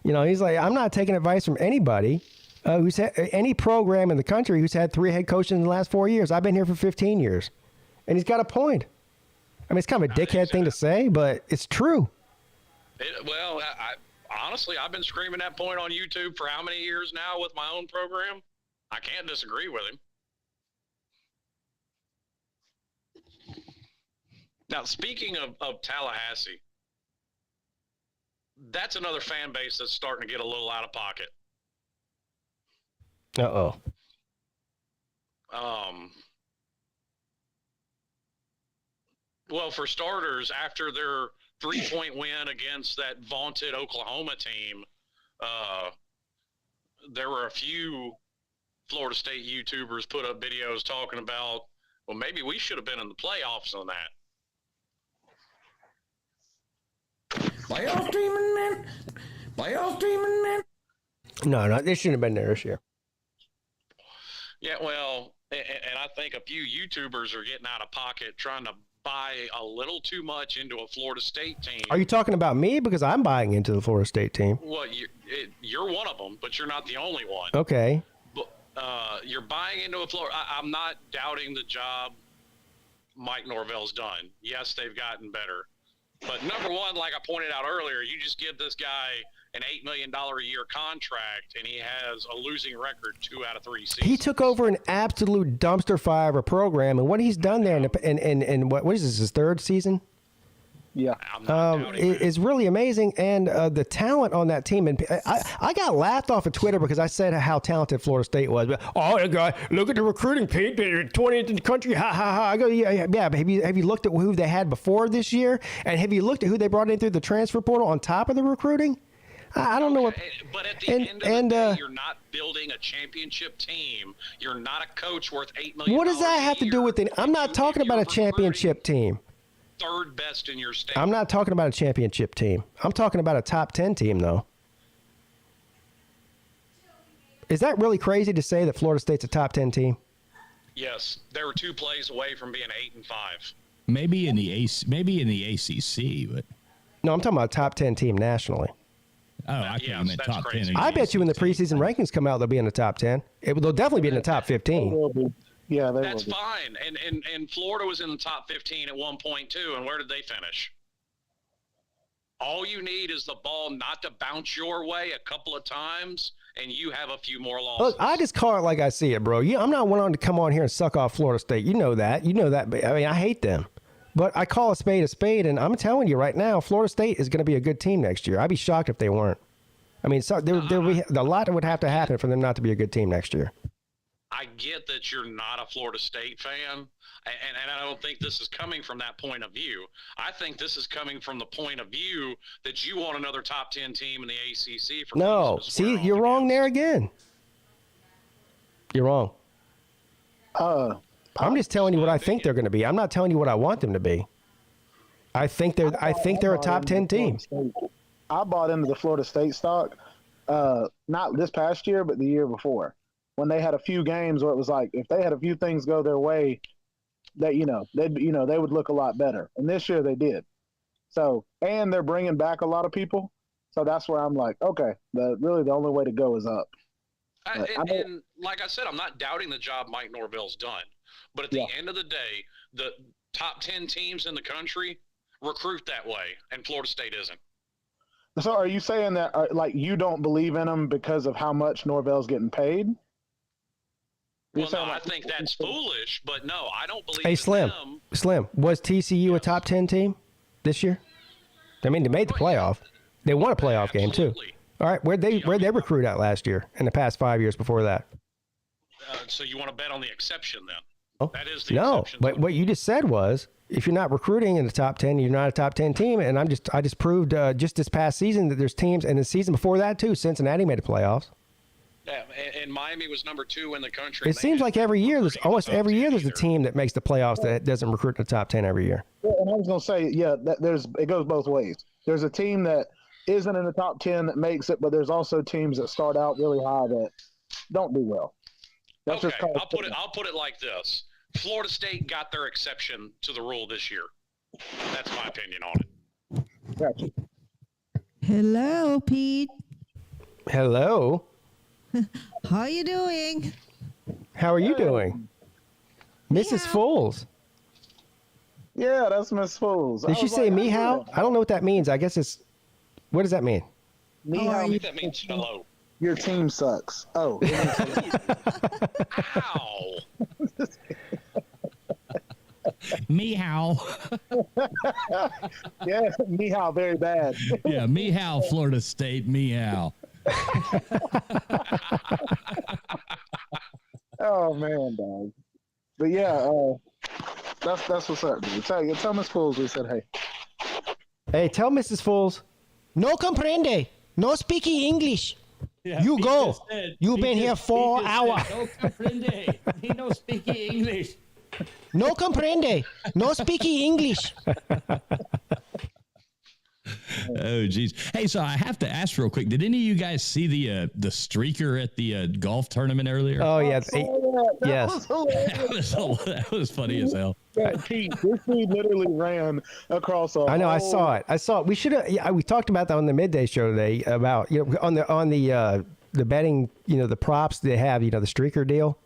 He's like, I'm not taking advice from anybody who's had any program in the country who's had 3 head coaches in the last 4 years. I've been here for 15 years, and he's got a point. I mean, it's kind of a dickhead thing to say, but it's true. Honestly, I've been screaming that point on YouTube for how many years now with my own program? I can't disagree with him. Now, speaking of Tallahassee, that's another fan base that's starting to get a little out of pocket. Uh-oh. Well, for starters, after their 3-point win against that vaunted Oklahoma team, there were a few Florida State YouTubers put up videos talking about, well, maybe we should have been in the playoffs on that. Playoff team in that? Playoff team in that? No, they shouldn't have been there this year. Yeah, well, and I think a few YouTubers are getting out of pocket trying to buy a little too much into a Florida State team. Are you talking about me? Because I'm buying into the Florida State team. Well, you're one of them, but you're not the only one. Okay. But you're buying into a Florida. I'm not doubting the job Mike Norvell's done. Yes, they've gotten better. But number one, like I pointed out earlier, you just give this guy an $8 million a year contract, and he has a losing record 2 out of 3 seasons. He took over an absolute dumpster fire of a program, and what he's done there in what is this, his 3rd season? Yeah. Is really amazing, and the talent on that team. And I got laughed off of Twitter because I said how talented Florida State was. Oh, God, look at the recruiting, Pete. They're 20th in the country. Ha ha ha. I go, yeah. But have you looked at who they had before this year, and have you looked at who they brought in through the transfer portal on top of the recruiting? I don't know what. But at the end of the day, you're not building a championship team. You're not a coach worth $8 million. What does that have to do with it? I'm not talking about a championship team. 3rd best in your state. I'm not talking about a championship team. I'm talking about a top 10 team, though. Is that really crazy to say that Florida State's a top 10 team? Yes, they were 2 plays away from being 8-5. Maybe in the ACC, but no, I'm talking about a top 10 team nationally. Oh, I meant top 10. I bet you when the preseason rankings come out, they'll be in the top 10. They'll definitely be in the top 15. Yeah, that's fine. And Florida was in the top 15 at one point too. And where did they finish? All you need is the ball not to bounce your way a couple of times, and you have a few more losses. Look, I just call it like I see it, bro. I'm not one on to come on here and suck off Florida State. You know that. I mean, I hate them. But I call a spade, and I'm telling you right now, Florida State is going to be a good team next year. I'd be shocked if they weren't. I mean, so there would be a lot that would have to happen for them not to be a good team next year. I get that you're not a Florida State fan, and I don't think this is coming from that point of view. I think this is coming from the point of view that you want another top 10 team in the ACC. For No, see, you're wrong there again. You're wrong. I'm just telling you what I think they're going to be. I'm not telling you what I want them to be. I think they're a top 10 team. I bought into the Florida State stock, not this past year, but the year before, when they had a few games where it was like, if they had a few things go their way, that they would look a lot better. And this year they did. So, and they're bringing back a lot of people. So that's where I'm like, okay, really the only way to go is up. And like I said, I'm not doubting the job Mike Norvell's done. But at the end of the day, the top 10 teams in the country recruit that way, and Florida State isn't. So are you saying that, like, you don't believe in them because of how much Norvell's getting paid? Well, no, I think that's foolish, but no, I don't believe Hey, Slim, was TCU a top 10 team this year? I mean, they made the playoff. They won a playoff game, too. All right, where'd they recruit at last year and the past 5 years before that? So you want to bet on the exception then? Oh, that is the no, exception. but what you just said was, if you're not recruiting in the top 10, you're not a top 10 team. And I just proved just this past season that there's teams, and the season before that too, Cincinnati made the playoffs. Yeah, and Miami was number 2 in the country. It seems like every year, there's a team that makes the playoffs that doesn't recruit in the top 10 every year. Yeah, and I was going to say, it goes both ways. There's a team that isn't in the top 10 that makes it, but there's also teams that start out really high that don't do well. That's okay, I'll put it like this. Florida State got their exception to the rule this year. That's my opinion on it. Gotcha. Hello, Pete. Hello. How you doing? How are you doing? Mrs. Fools. Yeah, that's Miss Fools. Did she say meow? I don't know what that means. I guess it's, what does that mean? Meow. I think that means hello. Your team sucks. Oh. Ow. Meow. Yeah, meow, very bad. Yeah, meow, Florida State, meow. Oh man, dog. But yeah, that's what's up, dude. Tell Miss Fools we said hey. Hey, tell Mrs. Fools. No comprende. No speaking English. Yeah, you go. You've been here 4 hours. No comprende. He no speaking English. No comprende. No speaking English. Oh, geez. Hey, so I have to ask real quick. Did any of you guys see the streaker at the golf tournament earlier? Oh, yeah. Yes. That was funny as hell. Yeah, Pete, this dude literally ran across a I know. I saw it. We should have. Yeah, we talked about that on the midday show today about on the betting. The props they have. The streaker deal.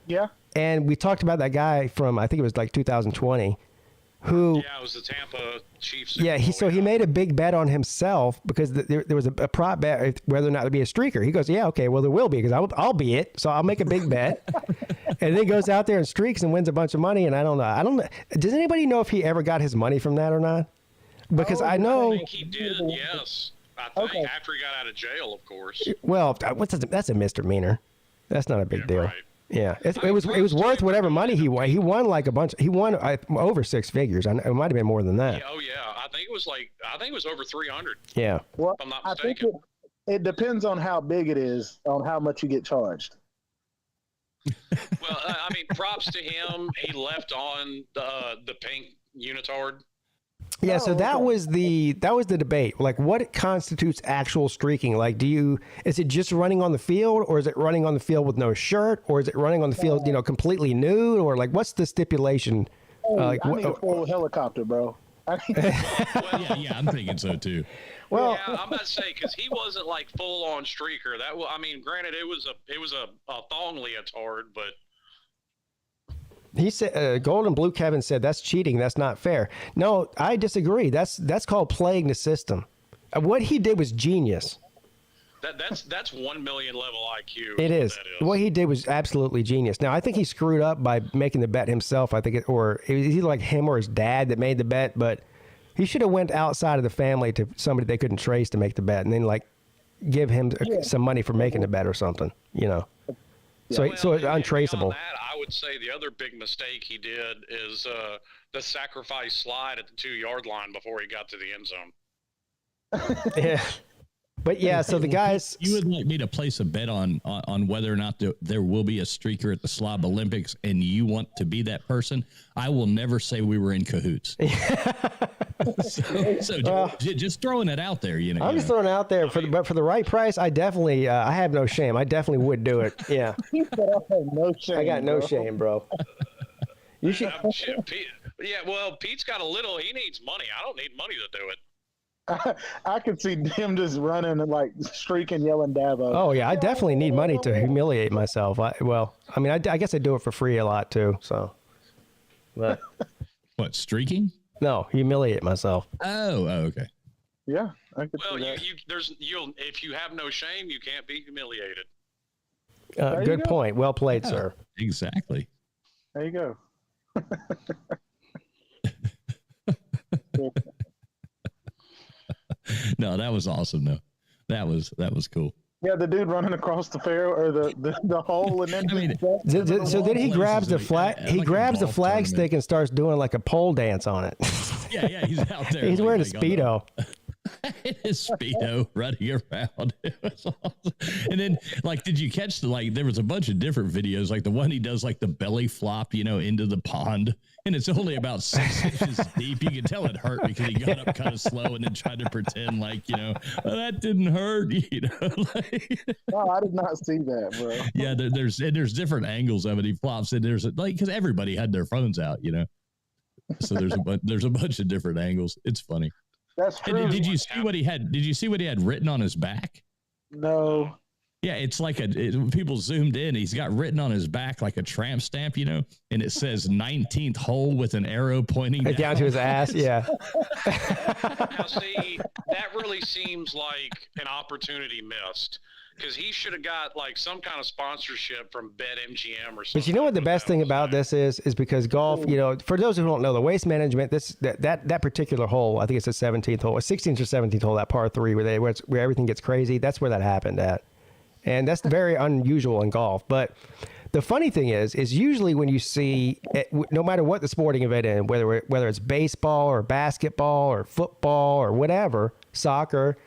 Yeah. And we talked about that guy from I think it was like 2020. Who? Yeah, it was the Tampa Chiefs. Yeah, he made a big bet on himself because there was a prop bet whether or not to be a streaker. He goes, yeah, okay, well there will be because I'll be it, so I'll make a big bet, and then goes out there and streaks and wins a bunch of money. And I don't know. Does anybody know if he ever got his money from that or not? Because I know. I think he did. Yes, I think after he got out of jail, of course. Well, that's a misdemeanor. That's not a big deal. Right. Yeah, it was worth whatever money he won. He won like a bunch. He won over 6 figures. It might have been more than that. Yeah, oh yeah, I think it was over 300. Yeah. Well, if I'm not mistaken. mistaken. It depends on how big it is, on how much you get charged. Well, I mean, props to him. He left on the pink unitard. Yeah, so that was the debate. Like, what constitutes actual streaking? Like, is it just running on the field, or is it running on the field with no shirt, or is it running on the field, completely nude, or like, what's the stipulation? I need a full helicopter, bro. Yeah, I'm thinking so too. Well, yeah, I'm about to say because he wasn't like full on streaker. Granted, it was a thong leotard, but. He said, Gold and Blue Kevin said, that's cheating. That's not fair. No, I disagree. That's called playing the system. What he did was genius. That's 1 million level IQ. It is. That is. What he did was absolutely genius. Now, I think he screwed up by making the bet himself. I think it was either like him or his dad that made the bet, but he should have went outside of the family to somebody they couldn't trace to make the bet, and then like give him some money for making the bet or something, you know. So it's untraceable. That, I would say the other big mistake he did is the sacrifice slide at the 2-yard line before he got to the end zone. Yeah. But yeah, so the guys. You would like me to place a bet on whether or not there will be a streaker at the Slob Olympics, and you want to be that person. I will never say we were in cahoots. Just throwing it out there, you know. I'm just throwing it out there but for the right price, I definitely I have no shame. I definitely would do it. Yeah. No shame. I got no shame, bro. You should. Pete, Pete's got a little. He needs money. I don't need money to do it. I could see him just running and like streaking, yelling Dabo. Oh yeah, I definitely need money to humiliate myself. I guess I do it for free a lot too. So, but what, streaking? No, humiliate myself. Oh, okay. Yeah, I could. Well, if you have no shame, you can't be humiliated. Good point. Well played, sir. Exactly. There you go. No, that was awesome though. That was cool. Yeah, the dude running across the fair or the hole, and then then he grabs the flag. He grabs the flag stick and starts doing like a pole dance on it. Yeah, he's out there. He's wearing a Speedo. His Speedo running around. It was awesome. And then, like, did you catch there was a bunch of different videos, like the one he does like the belly flop, you know, into the pond, and it's only about 6 inches deep. You can tell it hurt because he got up kind of slow and then tried to pretend like, you know, that didn't hurt, you know. No, I did not see that, bro. Yeah, there's different angles of it. He flops it. There's because everybody had their phones out, you know. So there's a bunch of different angles. It's funny. That's true. And did you see what he had? Did you see what he had written on his back? No. Yeah, it's like people zoomed in. He's got written on his back like a tramp stamp, you know, and it says 19th hole with an arrow pointing down to his ass. Yeah. Now, see, that really seems like an opportunity missed. Because he should have got like some kind of sponsorship from BetMGM or something. But you know what the best thing about this is because golf, you know, for those who don't know, the waste management, that particular hole, I think it's the 17th hole, 16th or 17th hole, that par 3 where everything gets crazy. That's where that happened at, and that's very unusual in golf. But the funny thing is usually when you see, no matter what the sporting event is, whether it's baseball or basketball or football or whatever, soccer.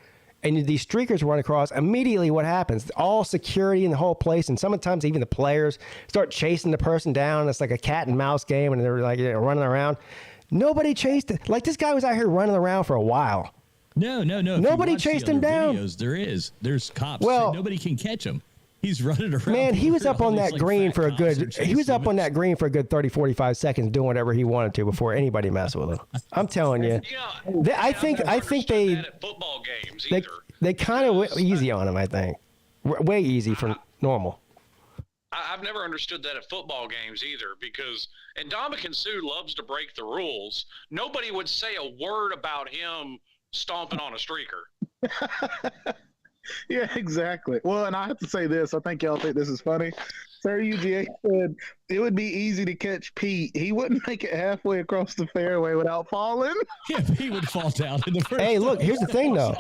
And these streakers run across, immediately what happens? All security in the whole place, and sometimes even the players start chasing the person down. It's like a cat and mouse game, and they're like running around. Nobody chased it. Like this guy was out here running around for a while. No. Nobody chased him down. Videos, there's cops. Well, nobody can catch him. He's running around. Man, he was up on that green for a good. He was up on that green for a good 30, 45 seconds, doing whatever he wanted to before anybody messed with him. I'm telling you. I think they football games they kind of went easy on him. I think way easy for normal. I've never understood that at football games either, because and Ndamukong Suh loves to break the rules. Nobody would say a word about him stomping on a streaker. Yeah, exactly. Well, and I have to say this. I think y'all think this is funny. Sir UGA said it would be easy to catch Peete. He wouldn't make it halfway across the fairway without falling. Yeah, he would fall down in the first. Hey, look, here's the thing, though.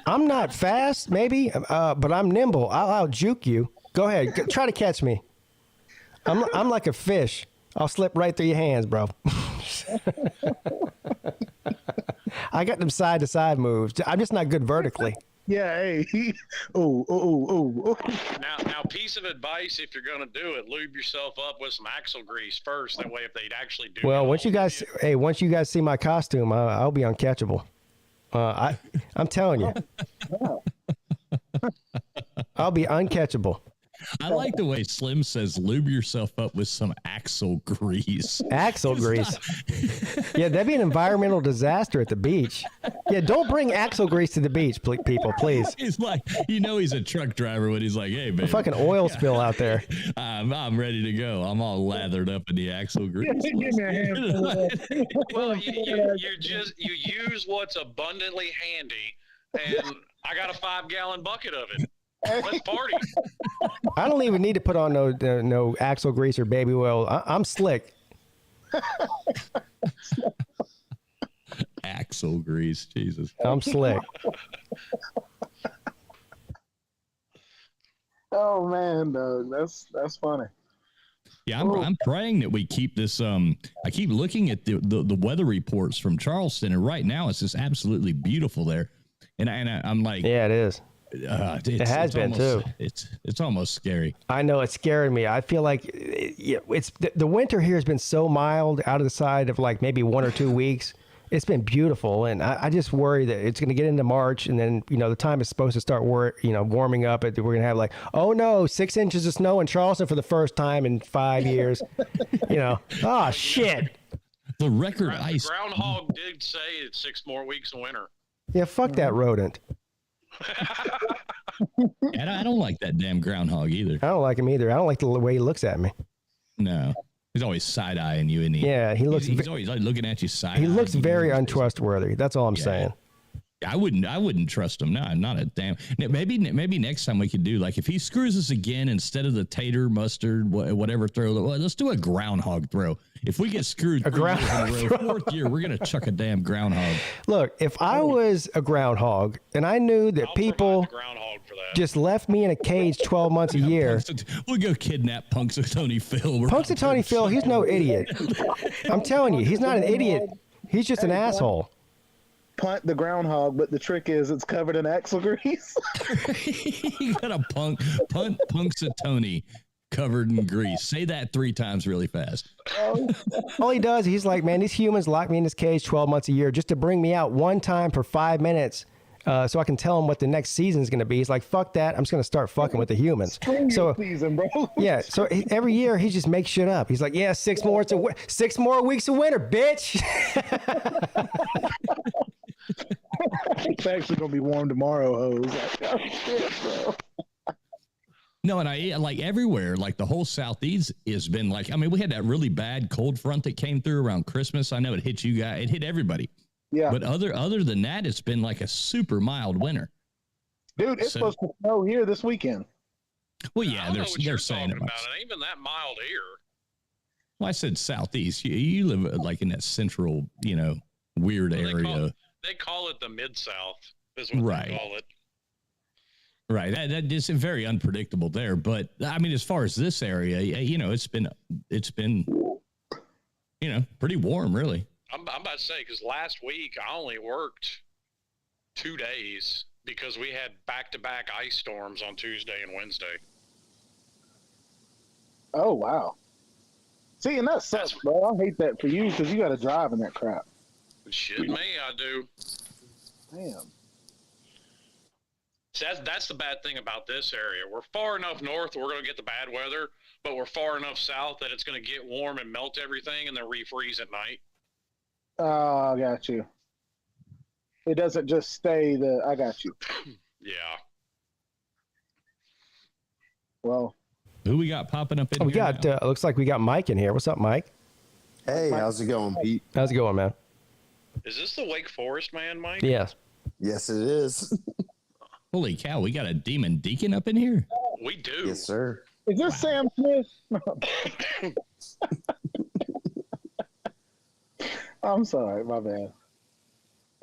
I'm not fast, maybe, but I'm nimble. I'll juke you. Go ahead. Try to catch me. I'm like a fish. I'll slip right through your hands, bro. I got them side-to-side moves. I'm just not good vertically. Yeah, hey. Ooh. Now, piece of advice: if you're gonna do it, lube yourself up with some axle grease first. That way, if they'd actually do. Well, once you guys see my costume, I'll be uncatchable. I'm telling you, I'll be uncatchable. I like the way Slim says, lube yourself up with some axle grease. Axle grease. Yeah, that'd be an environmental disaster at the beach. Yeah, don't bring axle grease to the beach, people, please. He's like, he's a truck driver when he's like, hey, man. A fucking oil spill out there. I'm ready to go. I'm all lathered up in the axle grease. Well, you use what's abundantly handy. And I got a 5-gallon bucket of it. Let's party. I don't even need to put on no axle grease or baby oil. I'm slick. Axle grease, Jesus. I'm slick. Oh man, Doug, that's funny. Yeah, I'm praying that we keep this. I keep looking at the weather reports from Charleston, and right now it's just absolutely beautiful there. And I'm like, yeah, it is. It has been almost, too. It's almost scary. I know, it's scaring me. I feel like it's the winter here has been so mild out of the side of like maybe 1 or 2 weeks. It's been beautiful, and I just worry that it's going to get into March, and then the time is supposed to start warming up. We're going to have like, oh no, 6 inches of snow in Charleston for the first time in 5 years. Oh shit. The record ice. Groundhog did say it's 6 more weeks of winter. Yeah, fuck that rodent. And I don't like that damn groundhog either. I don't like him either. I don't like the way he looks at me. No. He's always side-eyeing you, and he looks. He's always like looking at you side. He looks very untrustworthy. That's all I'm saying. I wouldn't trust him. No, not a damn. Maybe next time we could do like if he screws us again, instead of the tater mustard whatever throw, let's do a groundhog throw. If we get screwed, a groundhog throw. 4th year, we're gonna chuck a damn groundhog. Look, if I was a groundhog and I knew that people just left me in a cage 12 months a year, we'll go kidnap Punxsutawney Phil. Punxsutawney Phil, he's no idiot. I'm telling you, he's not an idiot. He's just an asshole. Punt the groundhog, but the trick is it's covered in axle grease. You got a punt Punxsutawney covered in grease. Say that 3 times really fast. All he does, he's like, man, these humans lock me in this cage 12 months a year just to bring me out one time for 5 minutes so I can tell them what the next season is going to be. He's like, fuck that. I'm just going to start fucking with the humans. Season, bro. Yeah, so every year he just makes shit up. He's like, yeah, 6 more weeks of winter, bitch. It's actually gonna be warm tomorrow, hoes. Like, oh, shit, bro. No, and I like everywhere, like the whole Southeast has been like, I mean, we had that really bad cold front that came through around Christmas. I know it hit you guys, it hit everybody. Yeah. But other than that, it's been like a super mild winter. Dude, it's supposed to snow here this weekend. Well, yeah, they're saying it. It ain't even that mild here. Well, I said Southeast. You live like in that central, weird area. They call it the Mid-South, is what they call it. Right. That is very unpredictable there. But, I mean, as far as this area, it's been pretty warm, really. I'm about to say, because last week I only worked 2 days because we had back-to-back ice storms on Tuesday and Wednesday. Oh, wow. See, and that sucks, bro. I hate that for you because you got to drive in that crap. Shit me, I do. Damn. See, that's the bad thing about this area. We're far enough north we're going to get the bad weather, but we're far enough south that it's going to get warm and melt everything and then refreeze at night. Oh, I got you. It doesn't just stay I got you. Yeah. Well. Who we got popping up in we here got, looks like we got Mike in here. What's up, Mike? Hey, how's it going, Pete? How's it going, man? Is this the Wake Forest man, Mike? Yes. Yes, it is. Holy cow, we got a demon deacon up in here? We do. Yes, sir. Is this Sam Smith? I'm sorry, my bad.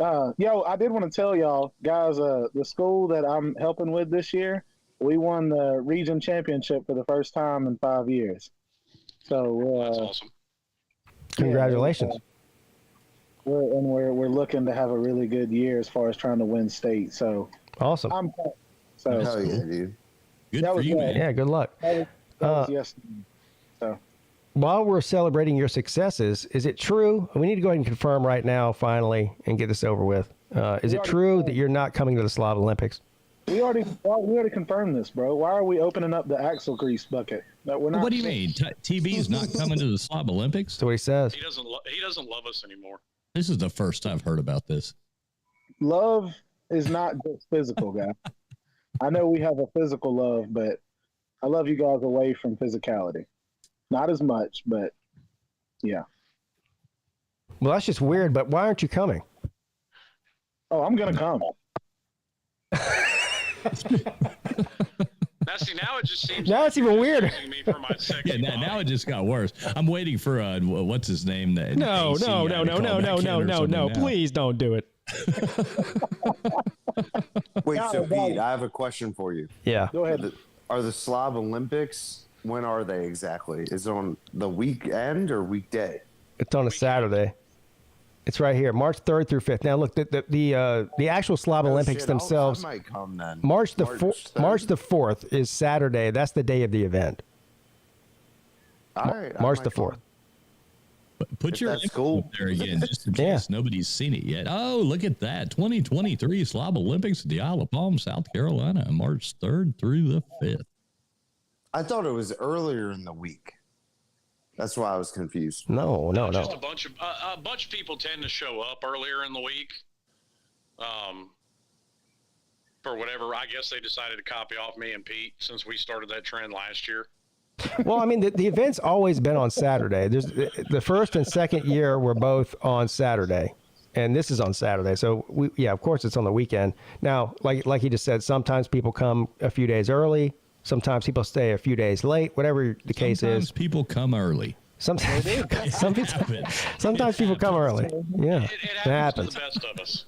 I did want to tell y'all, guys, the school that I'm helping with this year, we won the region championship for the first time in 5 years. So that's awesome. Congratulations. We're looking to have a really good year as far as trying to win state. So awesome. Hell yeah, dude. Good for you, man. Yeah, good luck. That was yesterday. So while we're celebrating your successes, is it true? We need to go ahead and confirm right now, finally, and get this over with. Is it true that you're not coming to the Slob Olympics? We already confirmed this, bro. Why are we opening up the axle grease bucket? We're not. What do you mean? TB is not coming to the Slob Olympics? That's what he says. He doesn't love us anymore. This is the first I've heard about this. Love is not just physical, guys. I know we have a physical love, but I love you guys away from physicality. Not as much, but yeah. Well, that's just weird, but why aren't you coming? Oh, I'm going to come. Now, see, now it just seems. Now it's even weirder. Me for my second Now it just got worse. I'm waiting for what's his name? No. Please don't do it. Wait, so Pete, I have a question for you. Yeah. Go ahead. Are the Slob Olympics? When are they exactly? Is it on the weekend or weekday? It's on a Saturday. It's right here, March 3rd through 5th. Now, look, the actual Slob Olympics themselves. I might come then. March the 4th is Saturday. That's the day of the event. All right, March the 4th. Put your that's cool. up there again, just in case nobody's seen it yet. Oh, look at that. 2023 Slob Olympics at the Isle of Palm, South Carolina, March 3rd through the 5th. I thought it was earlier in the week. That's why I was confused. No. Just a bunch of people tend to show up earlier in the week. For whatever, I guess they decided to copy off me and Pete since we started that trend last year. Well, I mean, the event's always been on Saturday. There's the first and second year were both on Saturday, and this is on Saturday. So of course it's on the weekend. Now, like he just said, sometimes people come a few days early. Sometimes people stay a few days late. Whatever the case is. Sometimes people come early. Sometimes people come early. Yeah, it happens to the best of us.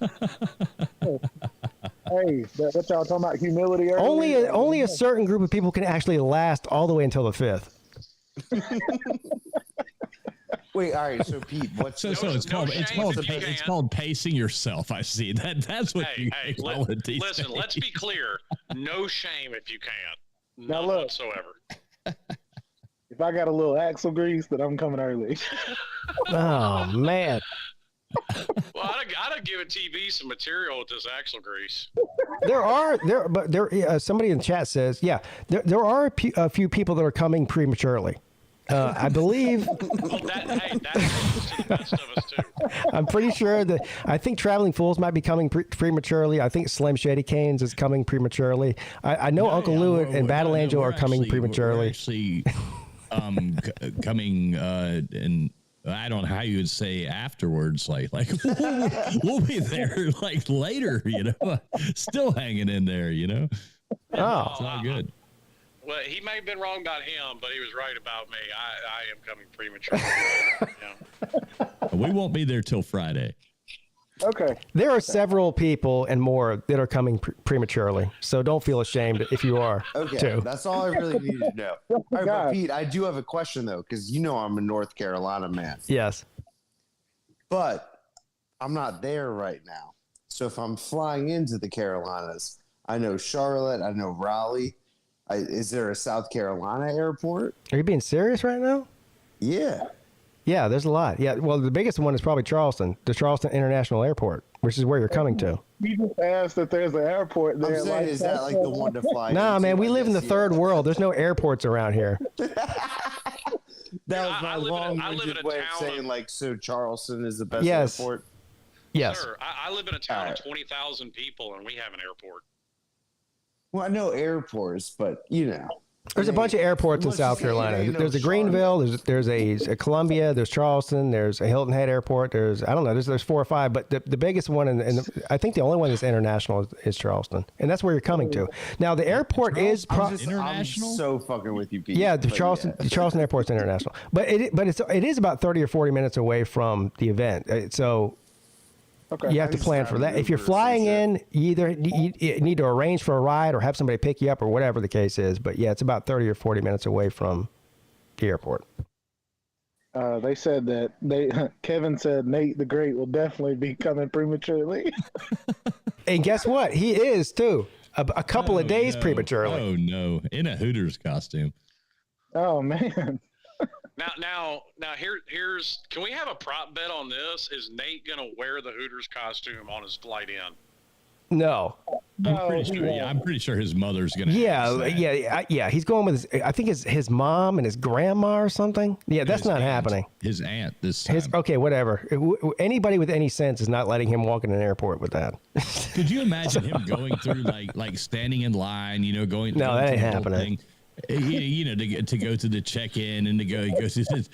Hey, what y'all talking about? Humility early? Only a certain group of people can actually last all the way until the 5th. Wait, all right. So Pete, what's it's called pacing yourself. I see that's what call it. Listen, let's be clear. No shame if you can't. Now None look. whatsoever. If I got a little axle grease, then I'm coming early. Oh man. Well, I'd have given TV some material with this axle grease. Somebody in the chat says, there are a few people that are coming prematurely. I believe. That happens to the best of us too. I'm pretty sure I think Traveling Fools might be coming prematurely. I think Slim Shady Canes is coming prematurely. I know Uncle Lou and Battle Angel are coming prematurely. We're actually coming and I don't know how you would say afterwards, like we'll be there like later, still hanging in there, Oh, it's all good. Well, he may have been wrong about him, but he was right about me. I am coming prematurely. We won't be there till Friday. Okay. There are several people and more that are coming prematurely, so don't feel ashamed if you are. Okay, too. that's all I really needed to know. All right, but Pete, I do have a question though, because I'm a North Carolina man. Yes. But I'm not there right now. So if I'm flying into the Carolinas, I know Charlotte, I know Raleigh. Is there a South Carolina airport? Are you being serious right now? Yeah. Yeah, there's a lot. Yeah, well, the biggest one is probably Charleston, the Charleston International Airport, which is where you're coming to. You just asked if there's an airport there. I'm saying, is that like the one to fly Nah, into? man, we live in the third world. There's no airports around here. That was my long-winded way of saying, so Charleston is the best Yes. airport? Yes. Sir, I live in a town of 20,000 people, and we have an airport. Well, I know airports, but There's a bunch of airports in South Carolina. There's a Greenville, there's a Columbia, there's Charleston, there's a Hilton Head Airport. There's 4 or 5, but the biggest one and I think the only one that's international is Charleston, and that's where you're coming to. Now the airport is international. I'm so fucking with you, Pete. Yeah, the Charleston Airport's international, but it is about 30 or 40 minutes away from the event. So. Okay. You have to plan for that. If you're flying in, you either need to arrange for a ride or have somebody pick you up or whatever the case is. But yeah, it's about 30 or 40 minutes away from the airport. They said that Kevin said Nate the Great will definitely be coming prematurely. And guess what? He is too. A couple of days prematurely. Oh no, in a Hooters costume. Oh man. Now, here's. Can we have a prop bet on this? Is Nate gonna wear the Hooters costume on his flight in? No. I'm pretty sure his mother's gonna. Yeah. He's going with I think his mom and his grandma or something. Yeah, that's not happening. His aunt this time. Okay, whatever. Anybody with any sense is not letting him walk in an airport with that. Could you imagine him going through like standing in line? Going. No, that ain't happening. To go to the check-in and to go to this.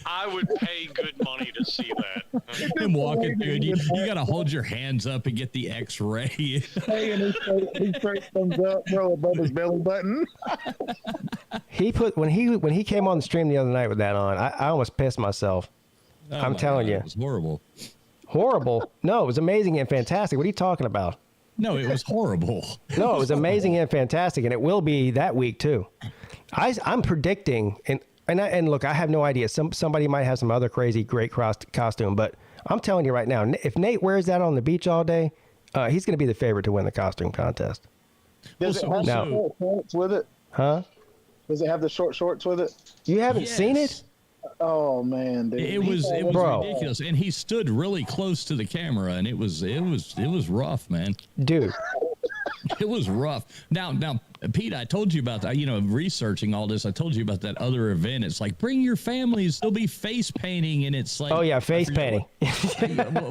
I would pay good money to see that. Him walking through, and you got to hold your hands up and get the X-ray. Hey, and he straight thumbs up, bro, above his belly button. When he came on the stream the other night with that on, I almost pissed myself. Oh I'm telling you, it was horrible. Horrible? No, it was amazing and fantastic. What are you talking about? No, it was horrible. No, it was amazing and fantastic, and it will be that week too. I'm predicting, and look, I have no idea. Somebody might have some other crazy great costume, but I'm telling you right now, if Nate wears that on the beach all day, he's going to be the favorite to win the costume contest. Does it have short shorts with it? Huh? Does it have the short shorts with it? You haven't seen it? Oh man, dude. It was ridiculous, and he stood really close to the camera, and it was rough, man. Dude, it was rough. Now, Pete, I told you about that. Researching all this, I told you about that other event. It's like, bring your families. There'll be face painting, and it's like, oh yeah, face painting.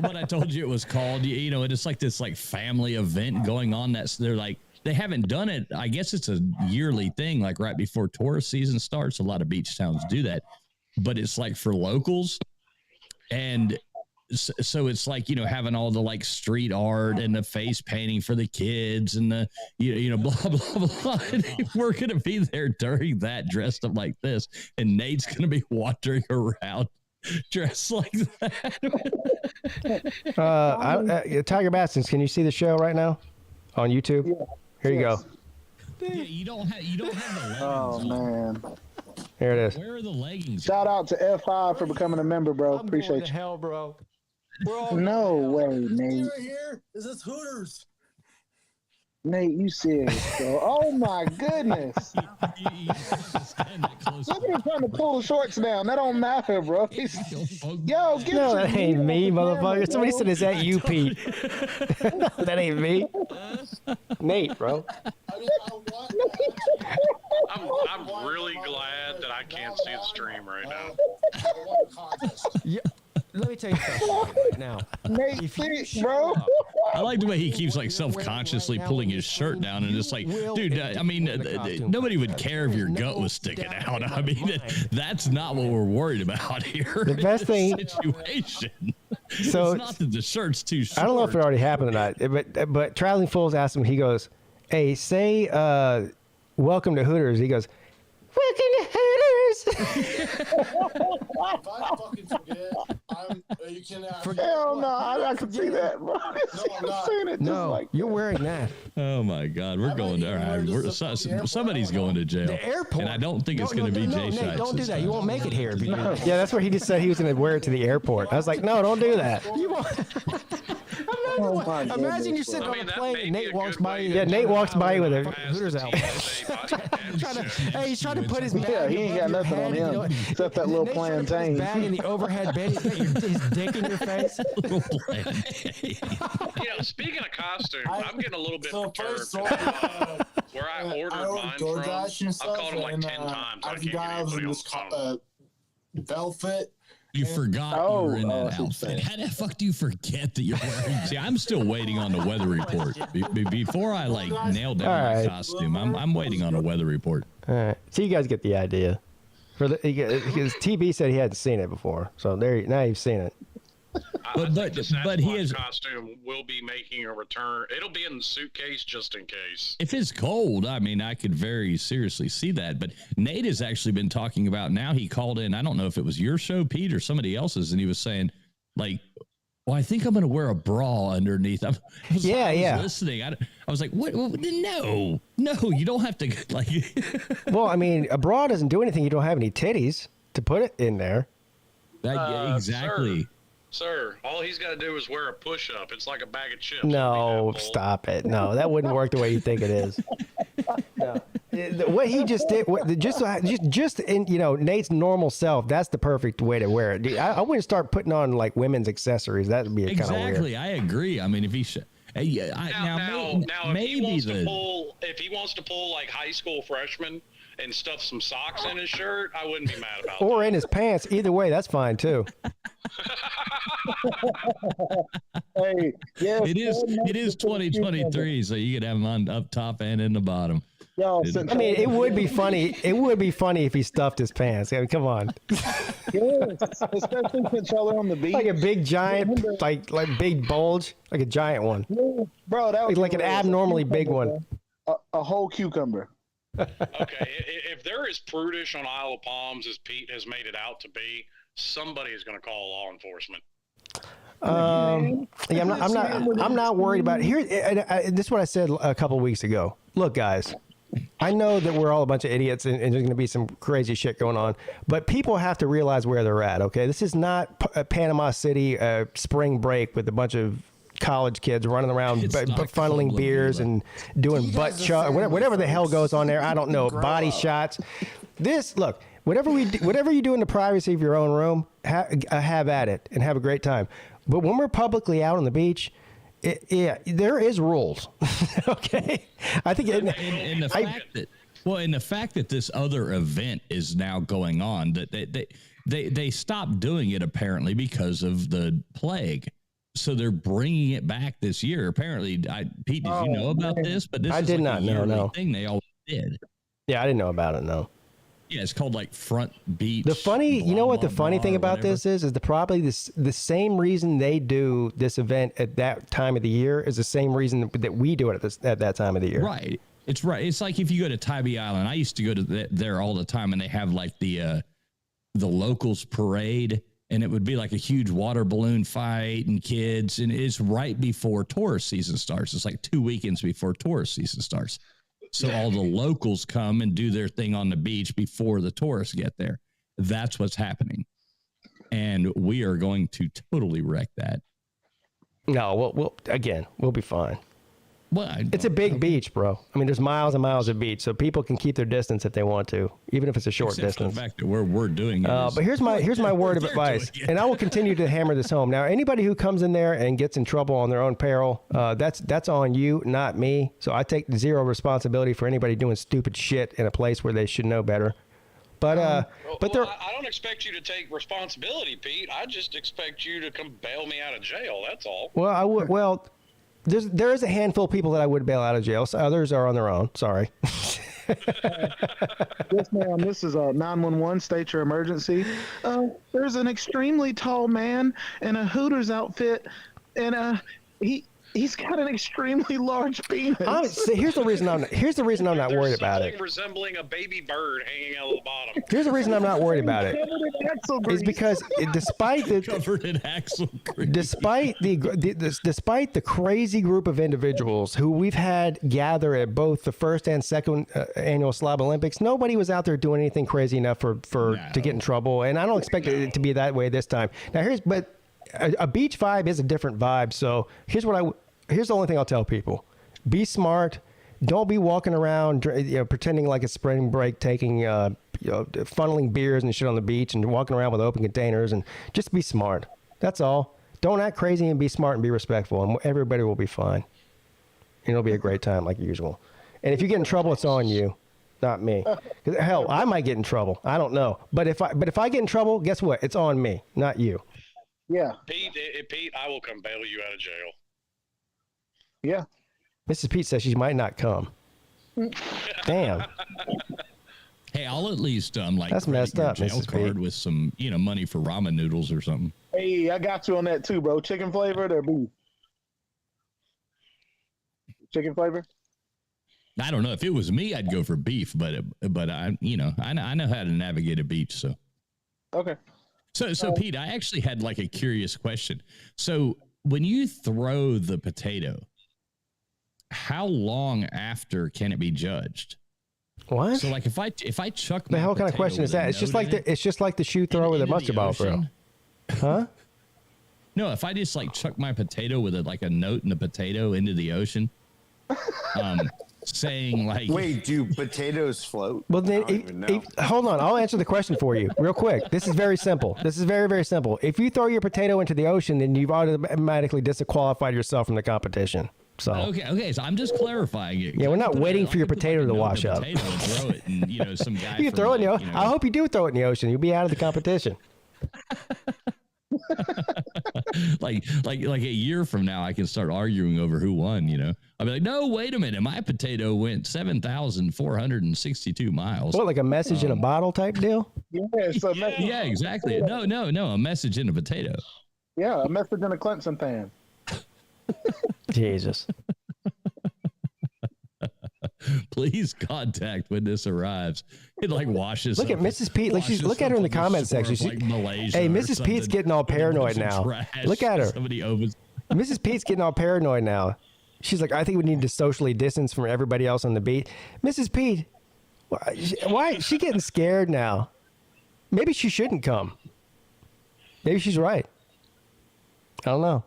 What I told you it was called. It's like this family event going on. They're like. They haven't done it. I guess it's a yearly thing, like right before tourist season starts. A lot of beach towns do that, but it's like for locals. And so it's like, having all the street art and the face painting for the kids and the, blah, blah, blah. And we're going to be there during that dressed up like this. And Nate's going to be wandering around dressed like that. Tiger Baskins, can you see the show right now on YouTube? Yeah. Here you go. Yeah, you don't have the leggings. Oh man. Here it is. Where are the leggings? Shout out to F5 for becoming a member, bro. Appreciate you. Hell, bro. No way, Nate. Here is this Hooters. Nate, you serious, bro? Oh my goodness. Look at him trying to pull the shorts down. That don't matter, bro. Yo, get no, that ain't me, motherfucker. Somebody said, is that you, Pete? No, that ain't me. Nate, bro. I'm really glad that I can't see the stream right now. Yeah. Let me tell you something right now. Nate, bro. I like the way he keeps self-consciously pulling his shirt down, and it's like, dude, nobody would care if your gut was sticking out. I mean, that's not what we're worried about here. The best thing situation. So it's not that the shirt's too short. I don't know if it already happened or not, but Traveling Fools asked him. He goes, "Hey, say welcome to Hooters." He goes, "Welcome to Hooters." Hell no, I can see that, bro. No, you're wearing that. Oh my God, we're going to. All right, somebody's going to jail. The airport. And I don't think it's going to be Jay Shites. Don't do that. You won't make it here. Yeah, that's where he just said he was going to wear it to the airport. I was like, no, don't do that. You won't. Imagine you're sitting on a plane and Nate walks by you. Yeah, Nate walks by you with a Hooters outfit. He's trying to put his bag. Yeah, he ain't got nothing on him except that little plantain. Bag in the overhead bin. He's got his dick in your face. Speaking of costume, I'm getting a little bit perturbed. Where I ordered mine from, I've called him like 10 times. I can't get anybody on the phone. Velvet. You forgot you were in that outfit. How the fuck do you forget that you're wearing? See, I'm still waiting on the weather report. Before I nail down my costume, I'm waiting on a weather report. All right, so you guys get the idea. Because TB said he hadn't seen it before, so now you've seen it. But his costume will be making a return. It'll be in the suitcase just in case. If it's cold, I mean, I could very seriously see that. But Nate has actually been talking about, now he called in, I don't know if it was your show, Pete, or somebody else's, and he was saying, well, I think I'm going to wear a bra underneath. I was listening. I was like, what? No, you don't have to. Well, I mean, a bra doesn't do anything. You don't have any titties to put it in there. Exactly. Sir, all he's got to do is wear a push-up. It's like a bag of chips. No, stop it. No, that wouldn't work the way you think it is. No. What he just did, just in Nate's normal self, that's the perfect way to wear it. I wouldn't start putting on women's accessories. That would be kind of weird. Exactly, I agree. I mean, if he should. If he wants to pull like high school freshman and stuff some socks in his shirt, I wouldn't be mad about or in his pants. Either way, that's fine too. Hey, yes, it is 2023, so you could have them on up top and in the bottom. Yo, I mean, it would be funny. It would be funny if he stuffed his pants. I mean, come on. Yes, especially since y'all are on the beach. Like a big giant, like big bulge, like a giant one. Yeah, bro, that was Like an abnormally big one. A whole cucumber. Okay, if they're as prudish on Isle of Palms as Pete has made it out to be, somebody is going to call law enforcement. Yeah, I'm not worried about it. Here. This is what I said a couple weeks ago. Look, guys, I know that we're all a bunch of idiots and there's going to be some crazy shit going on, but people have to realize where they're at. Okay, this is not Panama City spring break with a bunch of college kids running around funneling beers and doing butt shot, whatever the hell goes on there. I don't know. Body shots. Look, whatever you do in the privacy of your own room, have at it and have a great time. But when we're publicly out on the beach, there is rules. Okay, I think the fact that this other event is now going on, that they stopped doing it apparently because of the plague. So they're bringing it back this year. Apparently, Pete, did you know about this? But this I did not know. No thing they all did. Yeah, I didn't know about it. No. Yeah, it's called like Front Beach. The funny, you know what the funny thing about this is probably the same reason they do this event at that time of the year is the same reason that we do it at that time of the year. Right. It's right. It's like if you go to Tybee Island. I used to go to there all the time, and they have like the locals parade, and it would be like a huge water balloon fight and kids, and it's right before tourist season starts. It's like 2 weekends before tourist season starts. So all the locals come and do their thing on the beach before the tourists get there. That's what's happening. And we are going to totally wreck that. No, we'll be fine. Well, it's a big beach, bro. I mean, there's miles and miles of beach, so people can keep their distance if they want to, even if it's a short distance. The fact that we're doing it. But here's my word of advice, and I will continue to hammer this home. Now, anybody who comes in there and gets in trouble on their own peril, that's on you, not me. So I take zero responsibility for anybody doing stupid shit in a place where they should know better. But I don't expect you to take responsibility, Pete. I just expect you to come bail me out of jail. That's all. Well, I would. Well. There is a handful of people that I would bail out of jail. So others are on their own. Sorry. Yes, ma'am. This is a 911. State your emergency. There's an extremely tall man in a Hooters outfit, and he's got an extremely large penis. Here's the reason I'm not worried about it. Resembling a baby bird hanging out of the bottom. Here's the reason I'm not worried about it. Is because despite the crazy group of individuals who we've had gather at both the first and second annual Slob Olympics, nobody was out there doing anything crazy enough to get in trouble, and I don't expect it to be that way this time. Now a beach vibe is a different vibe. So here's the only thing I'll tell people: be smart. Don't be walking around, pretending like it's spring break, taking, funneling beers and shit on the beach, and walking around with open containers. And just be smart. That's all. Don't act crazy, and be smart and be respectful, and everybody will be fine. And it'll be a great time like usual. And if you get in trouble, it's on you, not me. Hell, I might get in trouble. I don't know. But if I get in trouble, guess what? It's on me, not you. Yeah. Pete, I will come bail you out of jail. Yeah. Mrs. Pete says she might not come. Damn. Hey, I'll at least that's messed up, jail Mrs. card Pete. with some money for ramen noodles or something. Hey, I got you on that too, bro. Chicken flavored or beef? Chicken flavor? I don't know. If it was me, I'd go for beef, but I know how to navigate a beach, so. Okay. So Pete, I actually had like a curious question. So when you throw the potato, how long after can it be judged? What? So like if I chuck the hell kind of question is that? It's just like the shoe throw with a mustard ball throw. Huh? No, if I just like chuck my potato with a note in the potato into the ocean, saying like, wait, do potatoes float? Well, then, hold on. I'll answer the question for you real quick. This is very simple. This is very, very simple. If you throw your potato into the ocean, then you've automatically disqualified yourself from the competition. So okay. So I'm just clarifying it. Yeah, we're not waiting for your potato to wash up. And throw it, and some guy. You can throw it in the ocean. I hope you do throw it in the ocean. You'll be out of the competition. like a year from now, I can start arguing over who won. I'd be like, no, wait a minute. My potato went 7,462 miles. What, like a message in a bottle type deal? Yeah, exactly. No, a message in a potato. Yeah, a message in a Clemson fan. Jesus. Please contact when this arrives. It like washes. Look at Mrs. Peete. Like look at her in the comment section. Like Malaysia hey, or Mrs. Pete's something. getting all paranoid now. Trash. Look at her. Somebody opens. Mrs. Pete's getting all paranoid now. She's like, I think we need to socially distance from everybody else on the beat. Mrs. Peete, why is she getting scared now? Maybe she shouldn't come. Maybe she's right. I don't know.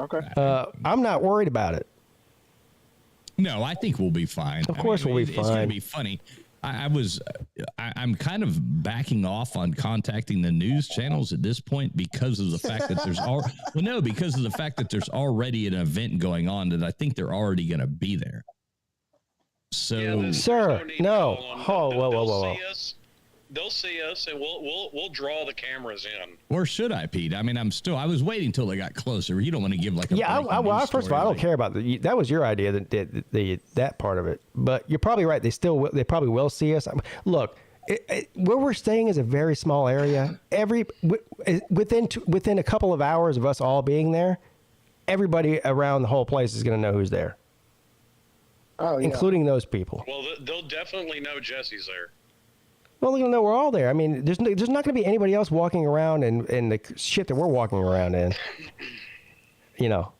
Okay. I'm not worried about it. No, I think we'll be fine. Of course we'll be It's going to fine. be funny. I'm kind of backing off on contacting the news channels at this point because of the fact that because of the fact that there's already an event going on that I think they're already going to be there. So, sir, no. Whoa. They'll see us, and we'll draw the cameras in. Or should I, Pete? I mean, I was waiting till they got closer. You don't want to give like a first of all, I don't care about that was your idea, that part of it. But you're probably right. They probably will see us. Look, where we're staying is a very small area. Within a couple of hours of us all being there, everybody around the whole place is going to know who's there. Oh, yeah. Including those people. Well, they'll definitely know Jesse's there. Well, they're going to know we're all there. I mean, there's not going to be anybody else walking around in the shit that we're walking around in. You know,